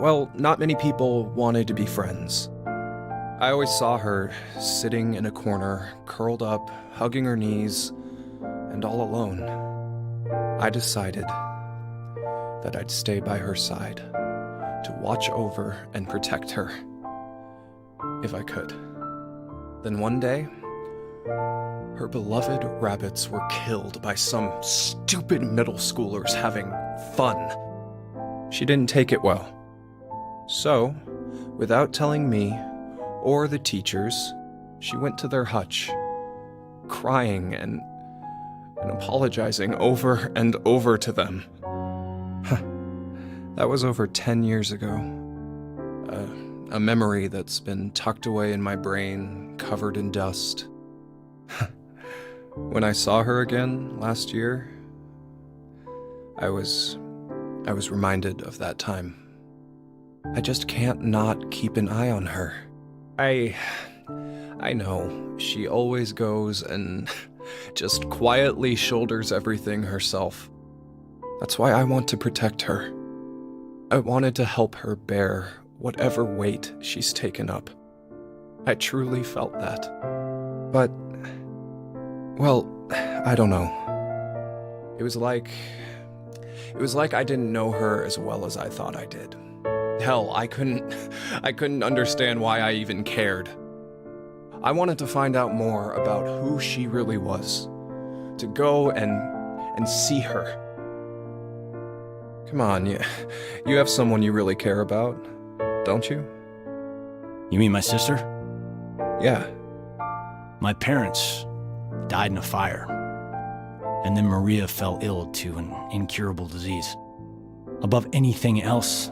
well, not many people wanted to be friends. I always saw her sitting in a corner, curled up, hugging her knees, and all alone. I decided that I'd stay by her side to watch over and protect her, if I could. Then one day, her beloved rabbits were killed by some stupid middle schoolers having fun. She didn't take it well. So, without telling me or the teachers, she went to their hutch, crying and and apologizing over and over to them. That was over 10 years ago. A memory that's been tucked away in my brain, covered in dust. When I saw her again last year, I was reminded of that time. I just can't not keep an eye on her. I know, she always goes and just quietly shoulders everything herself. That's why I want to protect her. I wanted to help her bear whatever weight she's taken up. I truly felt that. But, well, I don't know. It was like I didn't know her as well as I thought I did. Hell, I couldn't understand why I even cared. I wanted to find out more about who she really was. To go and see her. Come on, you have someone you really care about, don't you? You mean my sister? Yeah. My parents died in a fire. And then Maria fell ill to an incurable disease. Above anything else,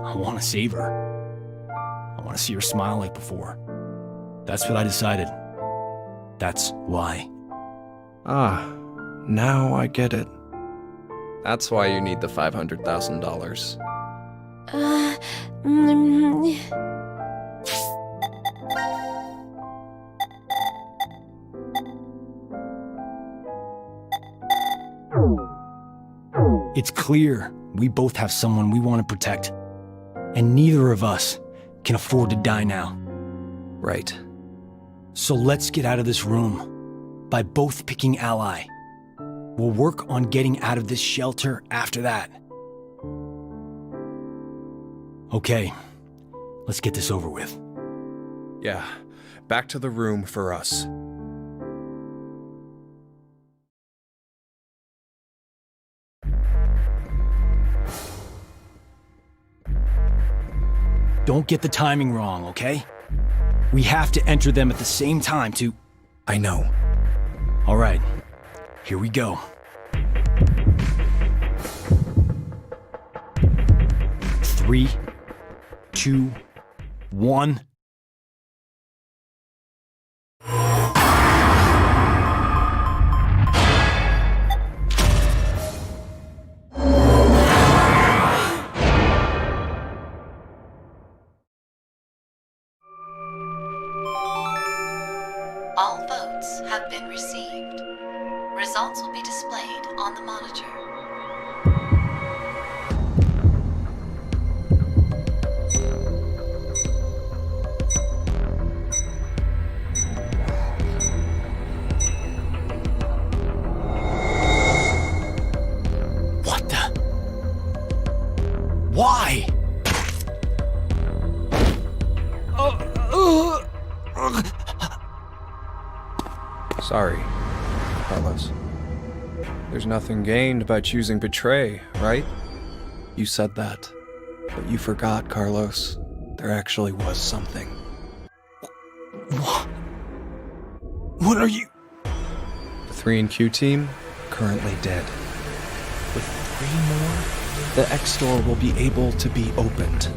I want to save her. I want to see her smile like before. That's what I decided. That's why. Ah, now I get it. That's why you need the $500,000. It's clear we both have someone we want to protect. And neither of us can afford to die now. Right. So let's get out of this room by both picking ally. We'll work on getting out of this shelter after that. Okay, let's get this over with. Yeah, back to the room for us. Don't get the timing wrong, okay? We have to enter them at the same time to... I know. All right, here we go. Three, 2, 1... All votes have been received. Results will be displayed on the monitor. What the? Why? Sorry, Carlos. There's nothing gained by choosing betray, right? You said that. But you forgot, Carlos. There actually was something. What are you... The 3&Q team, currently dead. With 3 more, the X-Store will be able to be opened.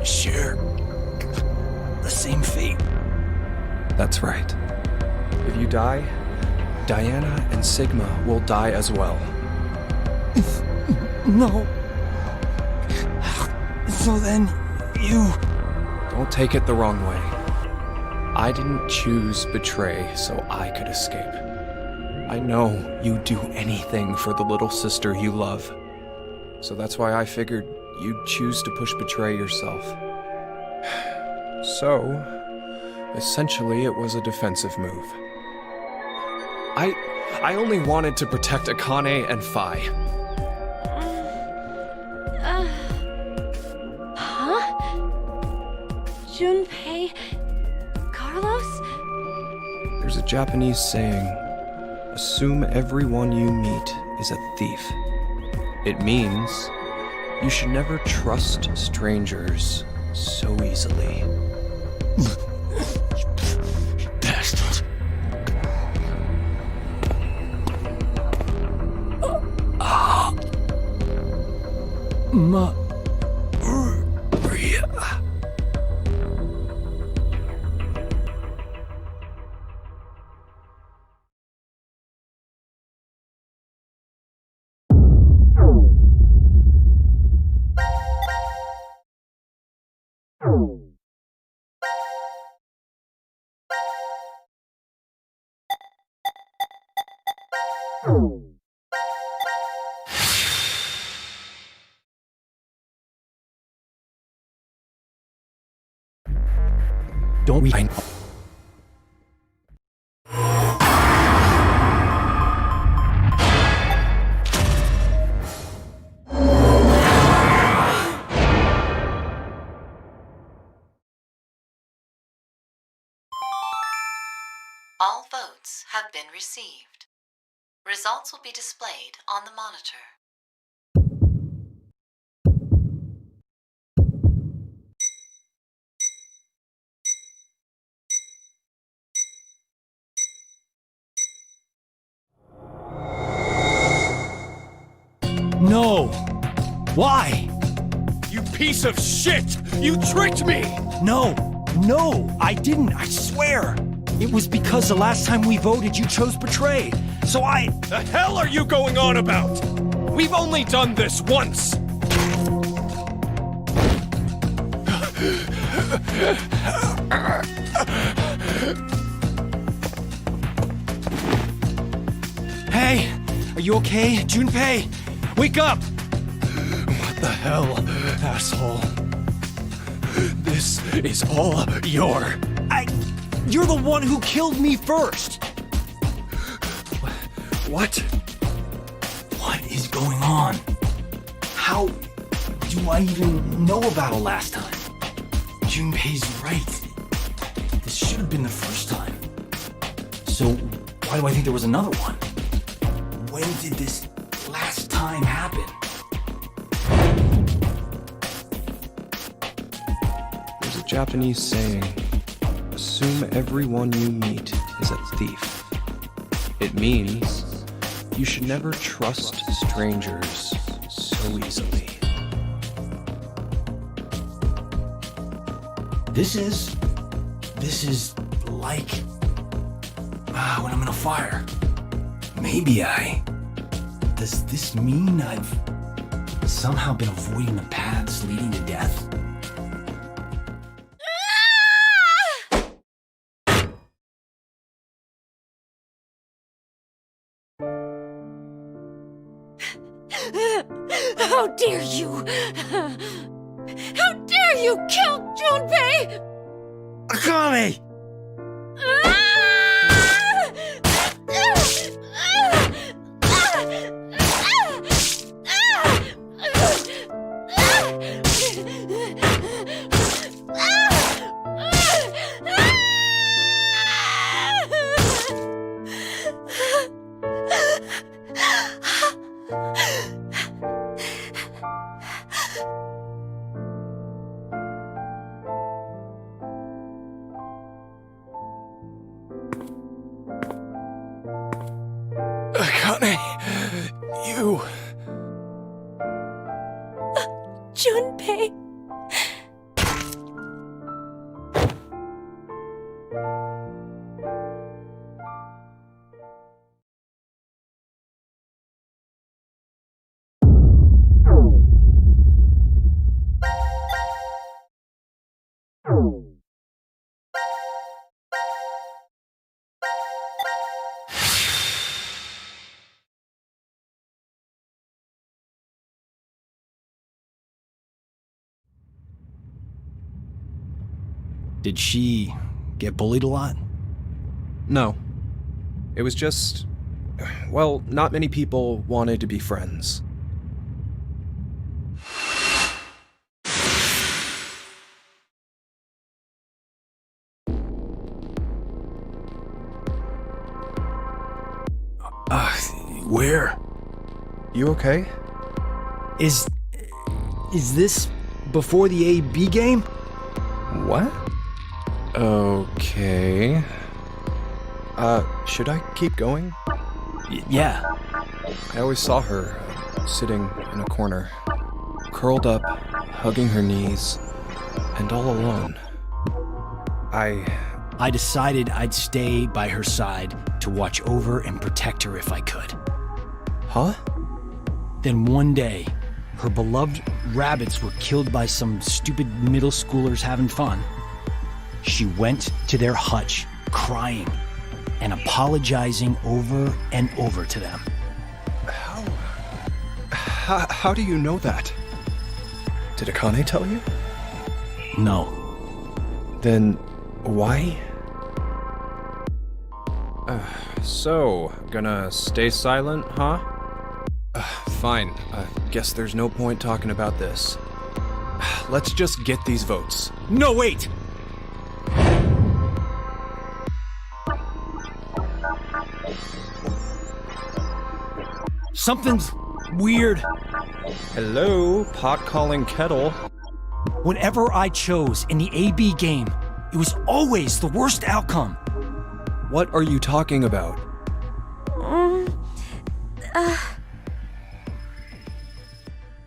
Share the same fate. That's right. If you die, Diana and Sigma will die as well. No. So then, you... Don't take it the wrong way. I didn't choose betray so I could escape. I know you'd do anything for the little sister you love. So that's why I figured you'd choose to push betray yourself. So, essentially it was a defensive move. I only wanted to protect Akane and Phi. Huh? Junpei... Carlos? There's a Japanese saying, assume everyone you meet is a thief. It means you should never trust strangers so easily. Bastard. Don't we? All votes have been received. Results will be displayed on the monitor. No! Why? You piece of shit! You tricked me! No, I didn't, I swear! It was because the last time we voted you chose Betray, so I... The hell are you going on about? We've only done this once! Hey, are you okay? Junpei, wake up! What the hell, asshole? This is all You're the one who killed me first! What? What is going on? How do I even know about it last time? Junpei's right. This should have been the first time. So, why do I think there was another one? When did this last time happen? There's a Japanese saying, assume everyone you meet is a thief. It means you should never trust strangers so easily. This is like when I'm in a fire. Does this mean I've somehow been avoiding the paths leading to death? How dare you! How dare you kill Junpei! Akame! Akane, you... Junpei. Did she get bullied a lot? No. It was just... well, not many people wanted to be friends. Where? You okay? Is this before the AB game? What? Okay. Should I keep going? Yeah. I always saw her sitting in a corner, curled up, hugging her knees, and all alone. I decided I'd stay by her side to watch over and protect her if I could. Huh? Then one day, her beloved rabbits were killed by some stupid middle schoolers having fun. She went to their hutch, crying and apologizing over and over to them. How do you know that? Did Akane tell you? No. Then why? So, gonna stay silent, huh? Fine. Guess there's no point talking about this. Let's just get these votes. No, wait! Something's weird. Hello, pot calling kettle. Whenever I chose in the AB game, it was always the worst outcome. What are you talking about?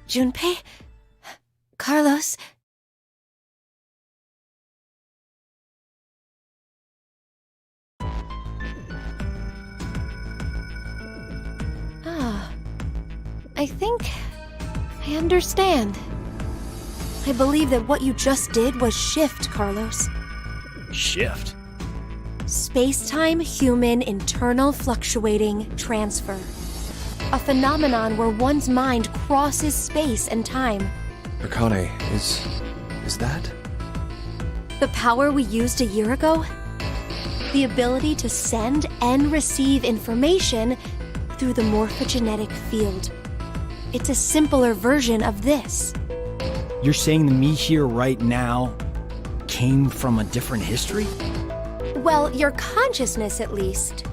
Junpei? Carlos? I think I understand. I believe that what you just did was shift, Carlos. Shift? Space-time human internal fluctuating transfer. A phenomenon where one's mind crosses space and time. Akane, is that? The power we used a year ago? The ability to send and receive information through the morphogenetic field. It's a simpler version of this. You're saying the me here right now came from a different history? Well, your consciousness at least.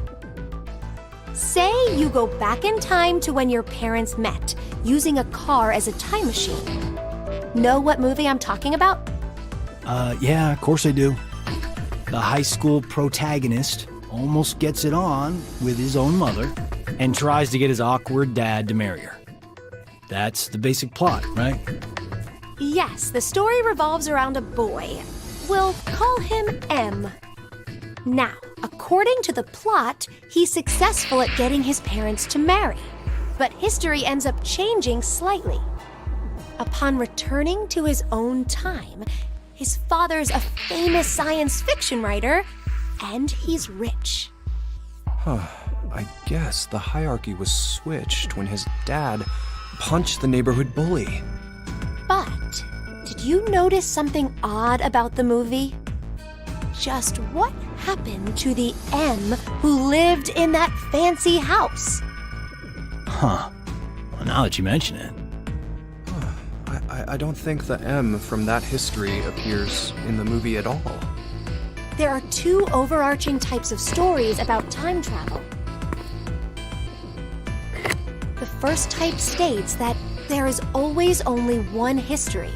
Say you go back in time to when your parents met, using a car as a time machine. Know what movie I'm talking about? Yeah, of course I do. The high school protagonist almost gets it on with his own mother and tries to get his awkward dad to marry her. That's the basic plot, right? Yes, the story revolves around a boy. We'll call him M. Now, according to the plot, he's successful at getting his parents to marry. But history ends up changing slightly. Upon returning to his own time, his father's a famous science fiction writer, and he's rich. Huh. I guess the hierarchy was switched when his dad punched the neighborhood bully. But, did you notice something odd about the movie? Just what happened to the M who lived in that fancy house? Huh. Well, now that you mention it. I don't think the M from that history appears in the movie at all. There are two overarching types of stories about time travel. The first type states that there is always only one history.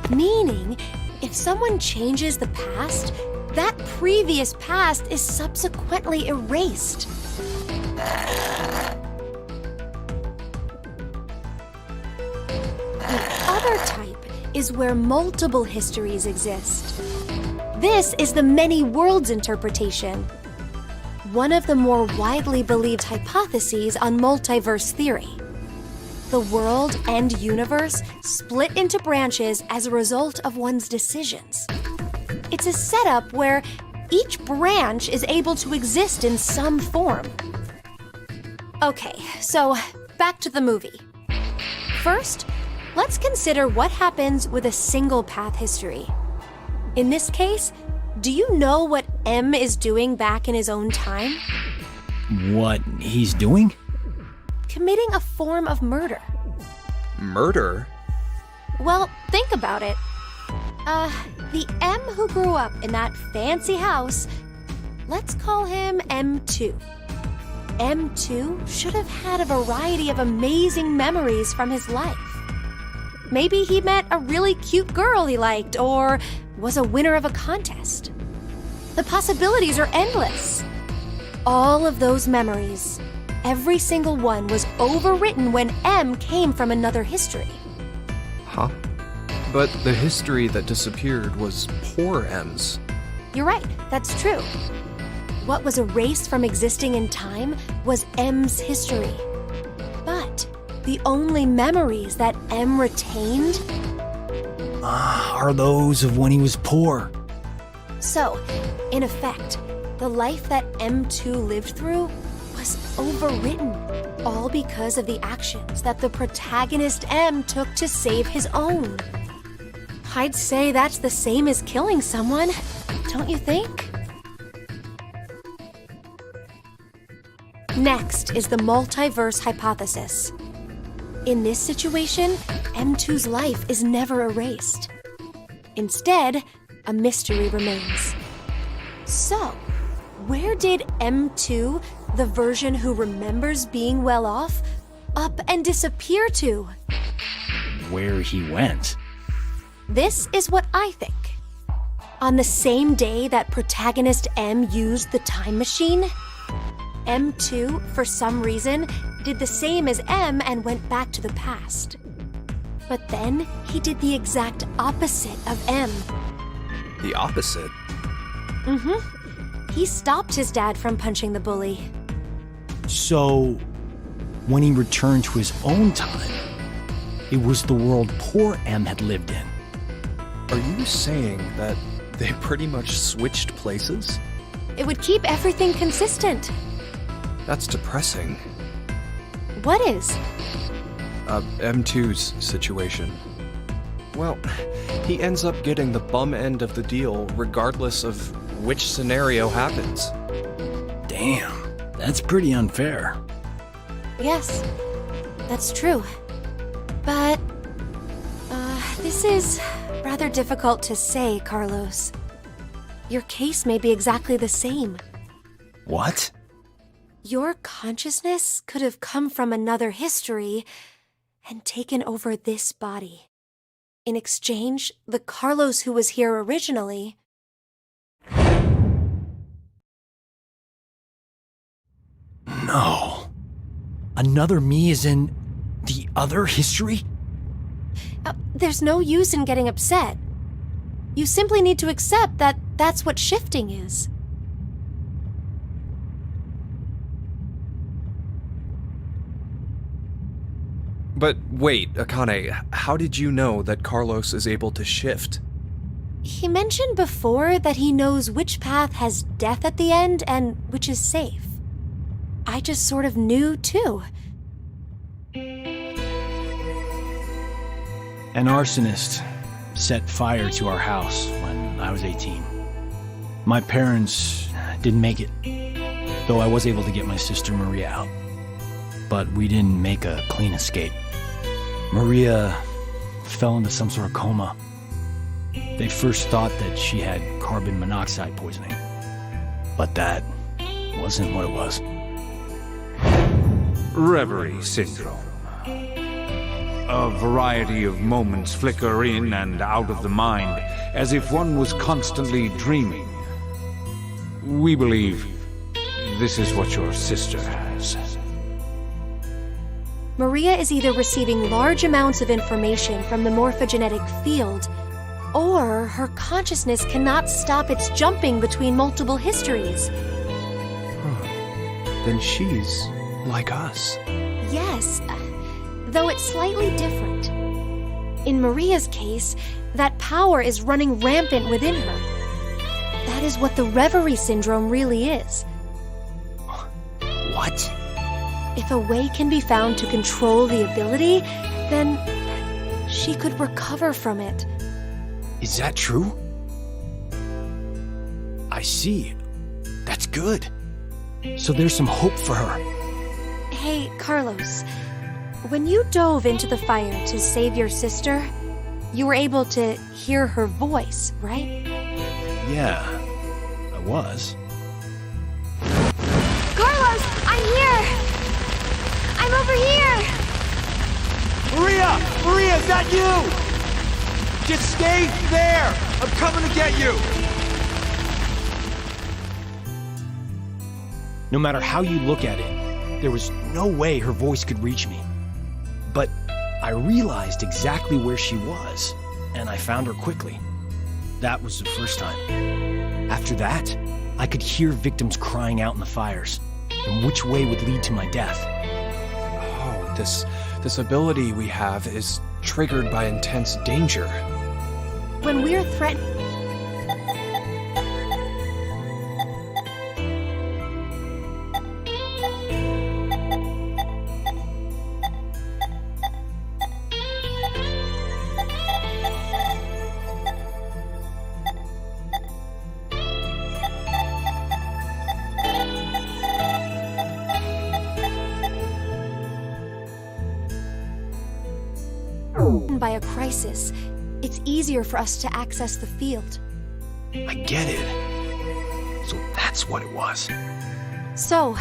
Meaning, if someone changes the past, that previous past is subsequently erased. The other type is where multiple histories exist. This is the many worlds interpretation. One of the more widely believed hypotheses on multiverse theory. The world and universe split into branches as a result of one's decisions. It's a setup where each branch is able to exist in some form. Okay, so back to the movie. First, let's consider what happens with a single path history. In this case, do you know what M is doing back in his own time? What he's doing? Committing a form of murder. Murder? Well, think about it. The M who grew up in that fancy house, let's call him M2. M2 should have had a variety of amazing memories from his life. Maybe he met a really cute girl he liked, or was a winner of a contest. The possibilities are endless. All of those memories, every single one was overwritten when M came from another history. Huh? But the history that disappeared was poor M's. You're right, that's true. What was erased from existing in time was M's history. But the only memories that M retained are those of when he was poor. So, in effect, the life that M2 lived through was overwritten, all because of the actions that the protagonist M took to save his own. I'd say that's the same as killing someone, don't you think? Next is the multiverse hypothesis. In this situation, M2's life is never erased. Instead, a mystery remains. So, where did M2, the version who remembers being well off, up and disappear to? Where he went. This is what I think. On the same day that protagonist M used the time machine, M2, for some reason, did the same as M and went back to the past. But then he did the exact opposite of M. The opposite? Mm-hmm. He stopped his dad from punching the bully. So, when he returned to his own time, it was the world poor M had lived in. Are you saying that they pretty much switched places? It would keep everything consistent. That's depressing. What is? M2's situation. Well, he ends up getting the bum end of the deal regardless of which scenario happens. Damn, that's pretty unfair. Yes, that's true. But, this is rather difficult to say, Carlos. Your case may be exactly the same. What? Your consciousness could have come from another history and taken over this body. In exchange, the Carlos who was here originally... No. Another me is in the other history? There's no use in getting upset. You simply need to accept that that's what shifting is. But wait, Akane, how did you know that Carlos is able to shift? He mentioned before that he knows which path has death at the end and which is safe. I just sort of knew, too. An arsonist set fire to our house when I was 18. My parents didn't make it, though I was able to get my sister Maria out. But we didn't make a clean escape. Maria fell into some sort of coma. They first thought that she had carbon monoxide poisoning, but that wasn't what it was. Reverie syndrome. A variety of moments flicker in and out of the mind, as if one was constantly dreaming. We believe this is what your sister has. Maria is either receiving large amounts of information from the morphogenetic field, or her consciousness cannot stop its jumping between multiple histories. Then she's like us. Yes, though it's slightly different. In Maria's case, that power is running rampant within her. That is what the Reverie syndrome really is. What? If a way can be found to control the ability, then she could recover from it. Is that true? I see. That's good. So there's some hope for her. Hey, Carlos. When you dove into the fire to save your sister, you were able to hear her voice, right? Yeah, I was. Carlos, I'm here! I'm over here! Maria! Maria, is that you? Just stay there! I'm coming to get you! No matter how you look at it, There was no way her voice could reach me. But I realized exactly where she was, and I found her quickly. That was the first time. After that, I could hear victims crying out in the fires, and which way would lead to my death. Oh, this ability we have is triggered by intense danger. When we're threatened. By a crisis, it's easier for us to access the field. I get it. So that's what it was. So,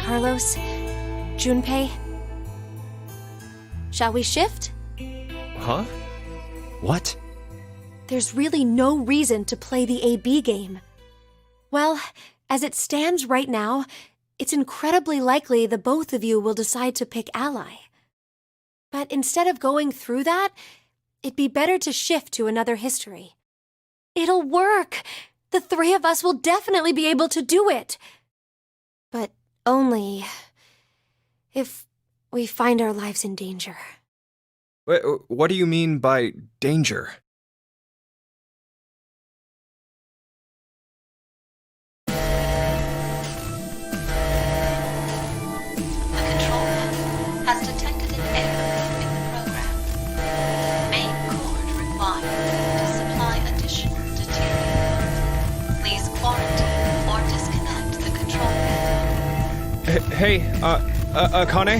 Carlos, Junpei, shall we shift? Huh? What? There's really no reason to play the AB game. Well, as it stands right now, it's incredibly likely the both of you will decide to pick ally. But instead of going through that, it'd be better to shift to another history. It'll work! The three of us will definitely be able to do it! But only if we find our lives in danger. Wait, what do you mean by danger? The control panel has detected an error in the program. Main cord required to supply additional deuterium. Please quarantine or disconnect the control panel. Hey, Akane?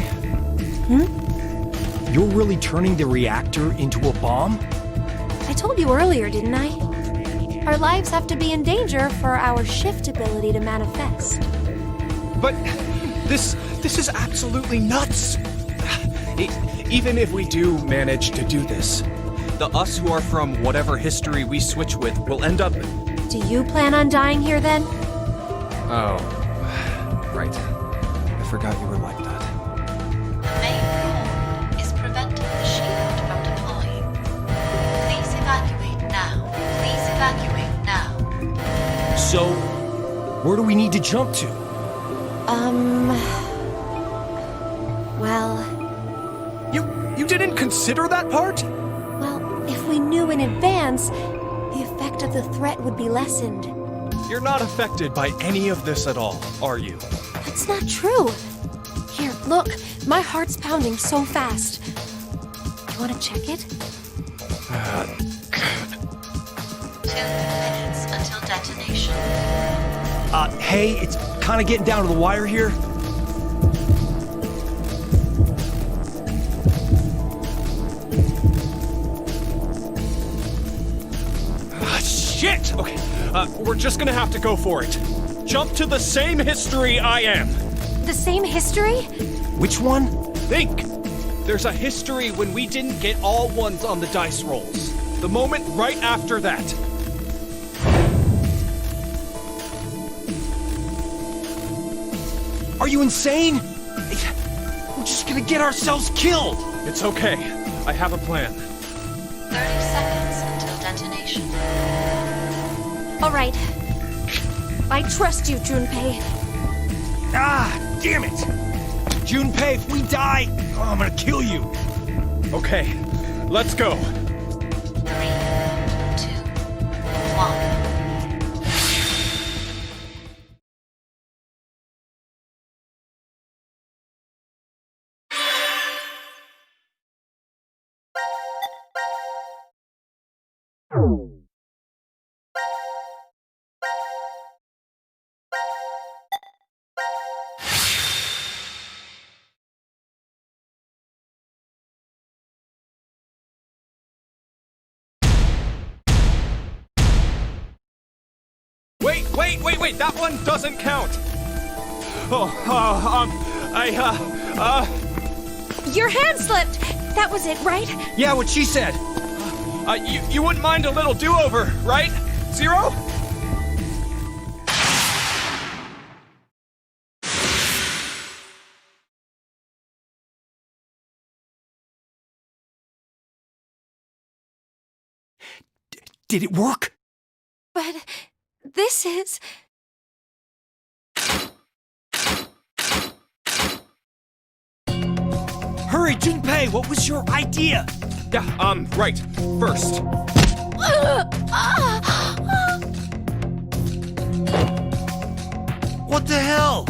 You're really turning the reactor into a bomb? I told you earlier, didn't I? Our lives have to be in danger for our shift ability to manifest. But this is absolutely nuts! Even if we do manage to do this, the us who are from whatever history we switch with will end up... Do you plan on dying here then? Oh, right. I forgot you were like that. The main cord is preventing the shield from deploying. Please evacuate now. Please evacuate now. So, where do we need to jump to? Well... You didn't consider that part? Well, if we knew in advance, the effect of the threat would be lessened. You're not affected by any of this at all, are you? That's not true. Here, look. My heart's pounding so fast. You want to check it? 2 minutes until detonation. Hey, it's kind of getting down to the wire here. Shit! Okay, we're just gonna have to go for it. Jump to the same history I am. The same history? Which one? Think! There's a history when we didn't get all ones on the dice rolls. The moment right after that. Are you insane? We're just gonna get ourselves killed! It's okay. I have a plan. 30 seconds until detonation. All right. I trust you, Junpei. Ah, damn it! Junpei, if we die, I'm gonna kill you. Okay, let's go. 3, 2, 1. Wait, that one doesn't count. Your hand slipped! That was it, right? Yeah, what she said. You wouldn't mind a little do-over, right? Zero? Did it work? But this is... Hurry, Junpei, what was your idea? Yeah, right. First, What the hell?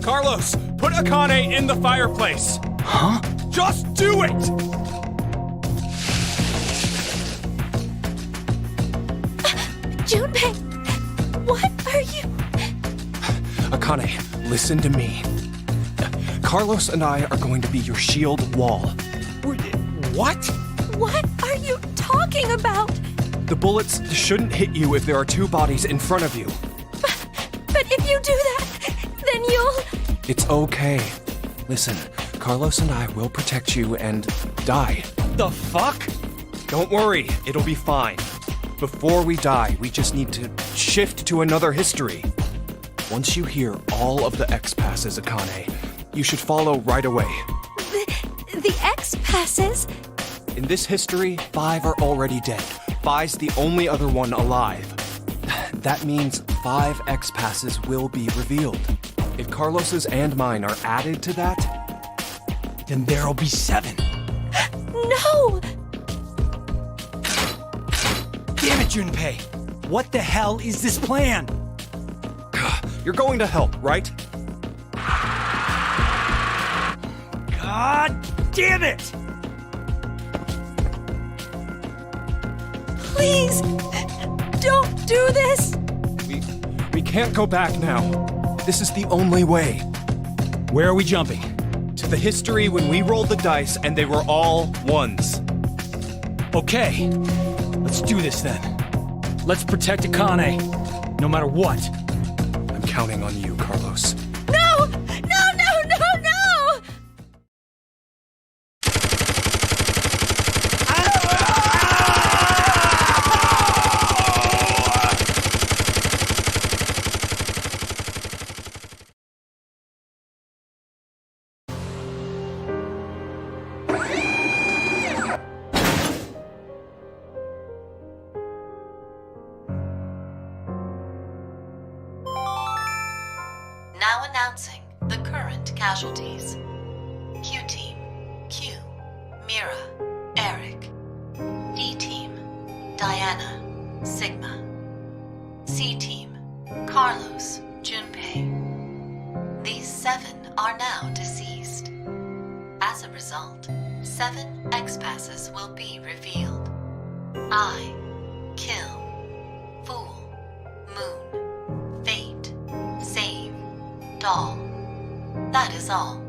Carlos, put Akane in the fireplace. Huh? Just do it! Junpei, what are you... Akane, listen to me. Carlos and I are going to be your shield wall. What? What are you talking about? The bullets shouldn't hit you if there are two bodies in front of you. But if you do that, then you'll... It's okay. Listen, Carlos and I will protect you and die. The fuck? Don't worry, it'll be fine. Before we die, we just need to shift to another history. Once you hear all of the X-passes, Akane, you should follow right away. The X-passes? In this history, 5 are already dead. Phi's the only other one alive. That means 5 X-passes will be revealed. If Carlos's and mine are added to that, Then there'll be 7. No! Damn it, Junpei! What the hell is this plan? you're going to help, right? God damn it! Please, don't do this! We can't go back now. This is the only way. Where are we jumping? To the history when we rolled the dice and they were all ones. Okay, let's do this then. Let's protect Akane, no matter what. I'm counting on you, Carlos. No! No, no, no, no! Now announcing the current casualties. Q-Team, Q, Mira, Eric. D-Team, Diana, Sigma. C-Team, Carlos, Junpei. These 7 are now deceased. As a result, 7 X-passes will be revealed. I, Kill, Fool, Moon, Fate, Save, Doll. That is all.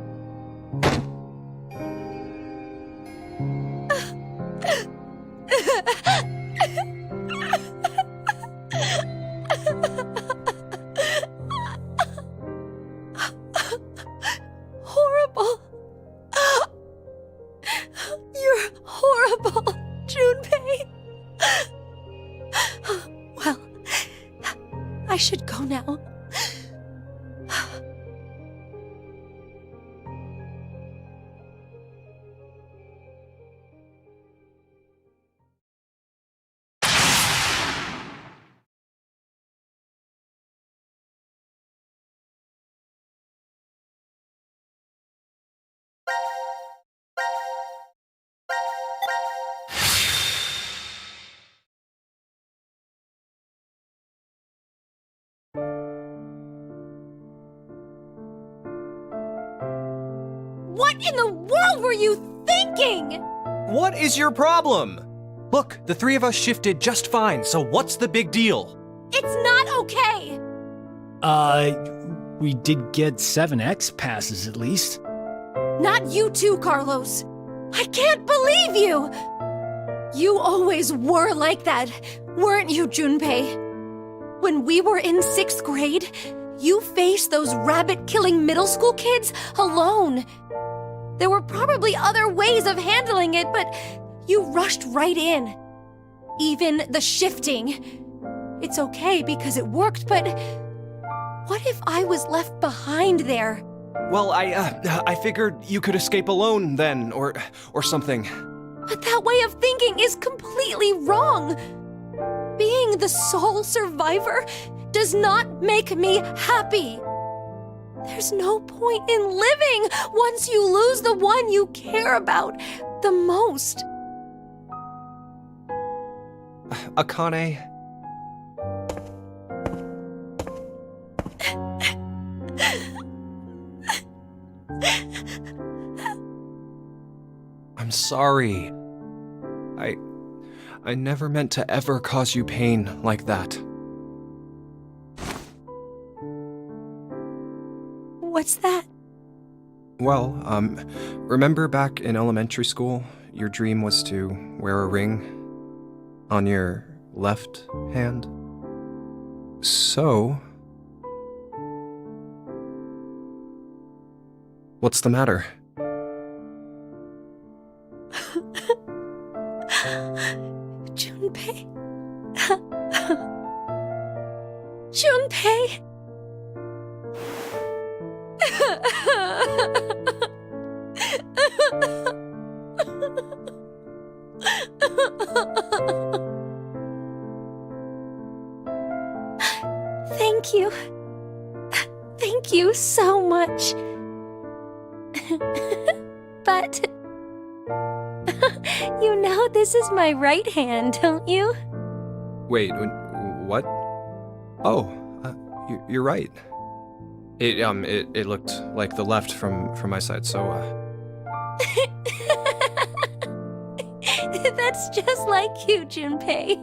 Horrible. You're horrible, Junpei. Well, I should go now. What in the world were you thinking? What is your problem? Look, the 3 of us shifted just fine, so what's the big deal? It's not okay. We did get 7 X-passes at least. Not you too, Carlos. I can't believe you. You always were like that, weren't you, Junpei? When we were in 6th grade, you faced those rabbit-killing middle school kids alone. There were probably other ways of handling it, but you rushed right in. Even the shifting. It's okay because it worked, but what if I was left behind there? Well, I figured you could escape alone then, or something. But that way of thinking is completely wrong. being the sole survivor does not make me happy. There's no point in living once you lose the one you care about the most. Akane. I'm sorry. I never meant to ever cause you pain like that. What's that? Well, remember back in elementary school, your dream was to wear a ring on your left hand? So... what's the matter? Junpei. Junpei. Thank you. Thank you so much. But you know this is my right hand, don't you? Wait, what? Oh, you're right. It looked like the left from my side, so, That's just like you, Junpei.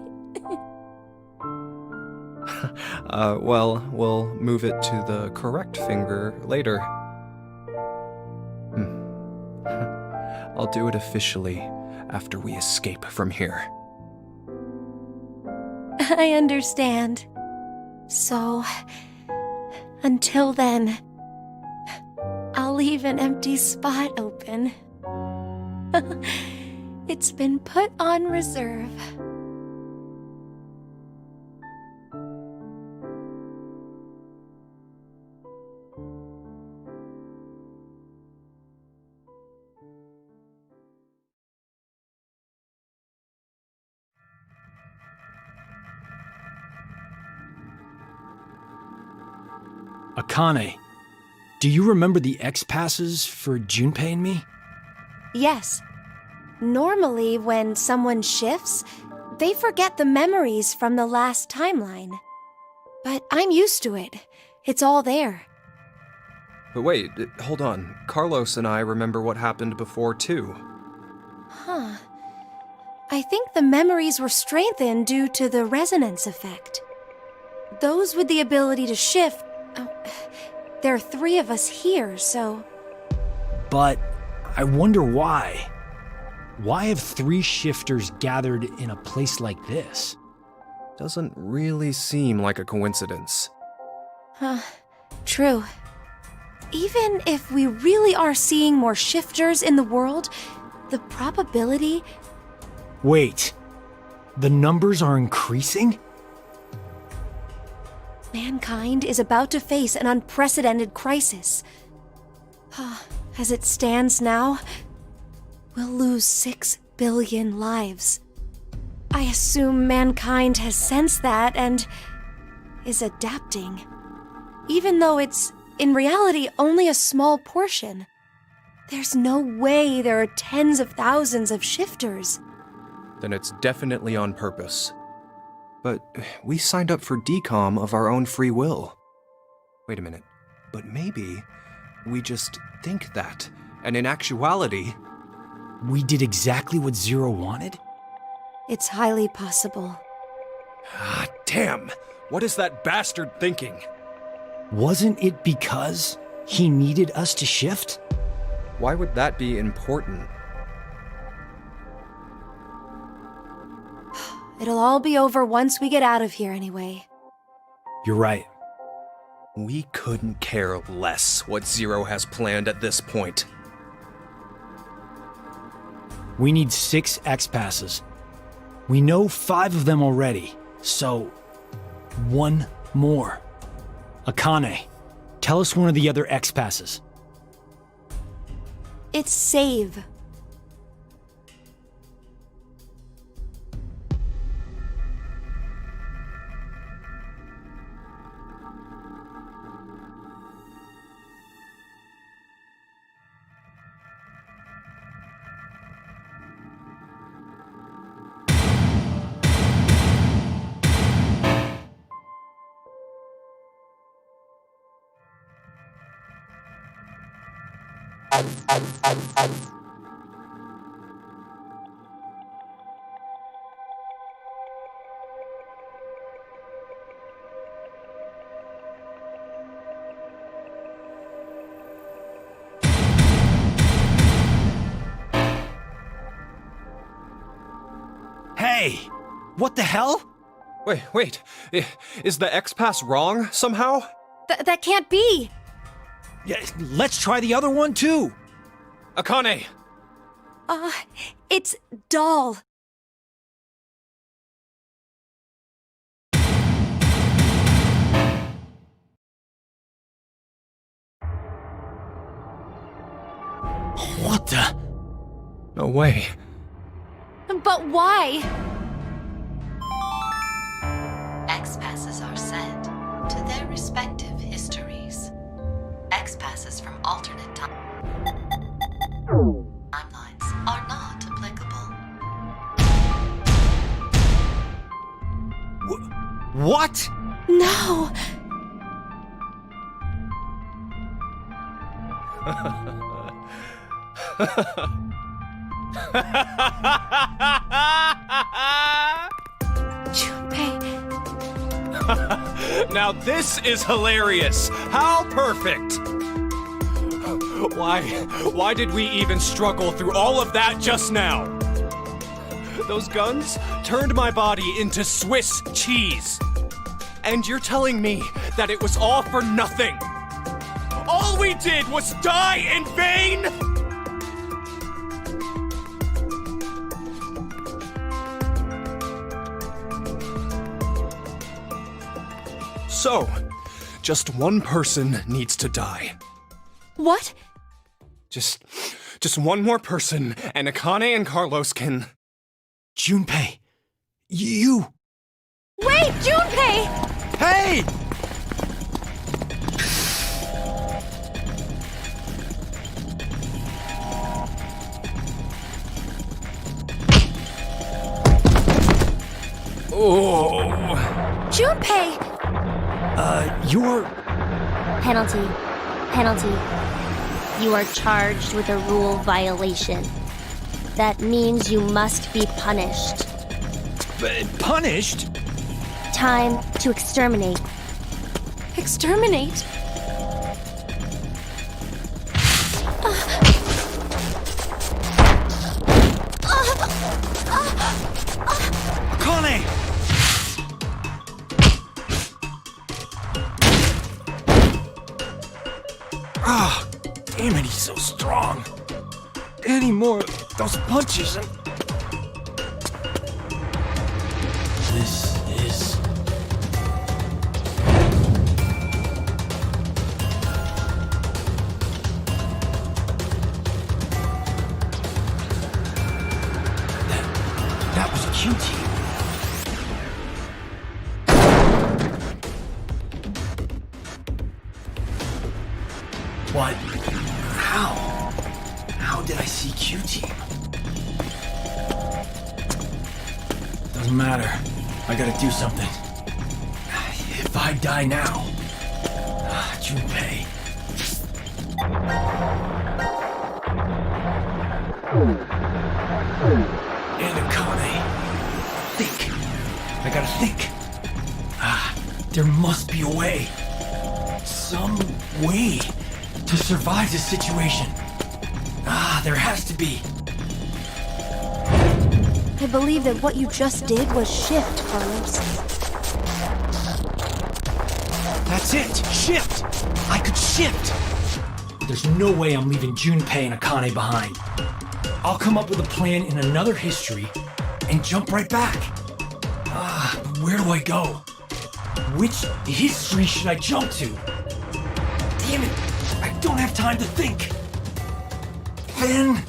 well, we'll move it to the correct finger later. I'll do it officially after we escape from here. I understand. So, until then, I'll leave an empty spot open. It's been put on reserve. Akane, do you remember the X-passes for Junpei and me? Yes. Normally, when someone shifts, they forget the memories from the last timeline. But I'm used to it. It's all there. But wait, hold on. Carlos and I remember what happened before, too. Huh. I think the memories were strengthened due to the resonance effect. Those with the ability to shift... there are 3 of us here, so... But I wonder why. Why have 3 shifters gathered in a place like this? Doesn't really seem like a coincidence. True. Even if we really are seeing more shifters in the world, the probability... Wait. The numbers are increasing? Mankind is about to face an unprecedented crisis. As it stands now, we'll lose 6 billion lives. I assume mankind has sensed that and is adapting. Even though it's, in reality, only a small portion. There's no way there are tens of thousands of shifters. Then it's definitely on purpose. But we signed up for decom of our own free will. Wait a minute. But maybe we just think that, and in actuality... We did exactly what Zero wanted? It's highly possible. Ah, damn! What is that bastard thinking? Wasn't it because he needed us to shift? Why would that be important? It'll all be over once we get out of here anyway. You're right. We couldn't care less what Zero has planned at this point. We need 6 X-passes. We know 5 of them already, so 1 more. Akane, tell us one of the other X-passes. It's save. Hey! What the hell? Wait. Is the X-Pass wrong somehow? That can't be! Yeah, let's try the other one too! Akane! It's Doll. What the? No way. But why? X-passes are sent to their respective histories. X-passes from alternate timelines are not applicable. What? No! Junpei. Now this is hilarious! How perfect! Why did we even struggle through all of that just now? Those guns turned my body into Swiss cheese. And you're telling me that it was all for nothing? All we did was die in vain?! So, just one person needs to die. What? Just one more person, and Akane and Carlos can... Junpei, you... Wait, Junpei! Hey! Oh... Junpei! You're... Penalty. You are charged with a rule violation. That means you must be punished. Punished? Time to exterminate. Exterminate? Akane! Ah, damn it, he's so strong. Any more of those punches and... This is... That was QT. What? How did I see Q-Team? Doesn't matter. I gotta do something. If I die now... Junpei... And Akane... Think. I gotta think. There must be a way. Some way to survive this situation. There has to be. I believe that what you just did was shift, Carlos. That's it! Shift! I could shift! There's no way I'm leaving Junpei and Akane behind. I'll come up with a plan in another history and jump right back. But where do I go? Which history should I jump to? Damn it! I don't have time to think. Then...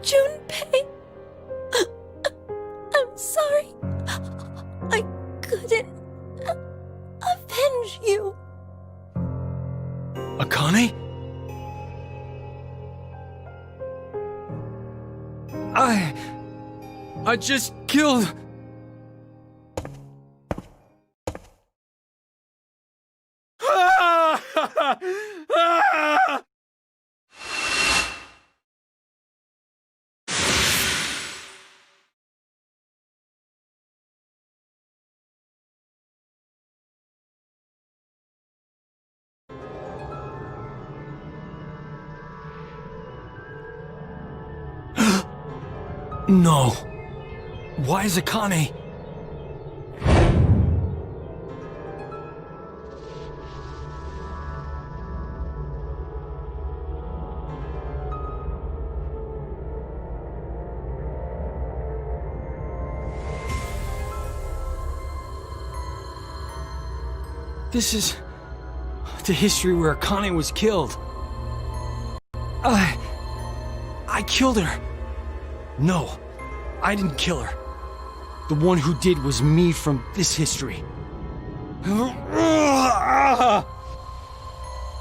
Junpei. I just killed... No. Why is Akane... This is the history where Akane was killed. I killed her. No, I didn't kill her. The one who did was me from this history.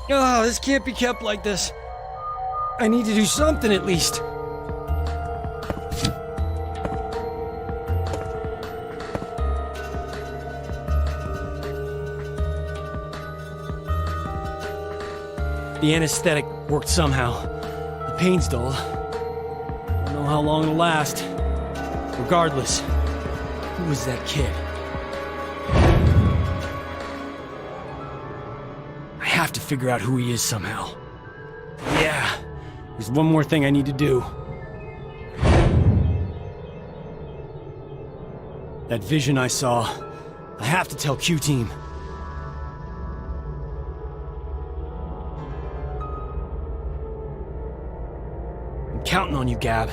This can't be kept like this. I need to do something at least. The anesthetic worked somehow. The pain's dull. Don't know how long it'll last. Regardless, who was that kid? I have to figure out who he is somehow. Yeah, there's one more thing I need to do. That vision I saw, I have to tell Q-Team. I'm counting on you, Gab.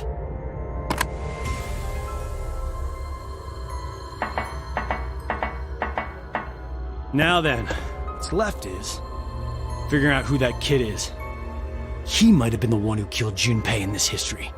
Now then, what's left is figuring out who that kid is. He might have been the one who killed Junpei in this history.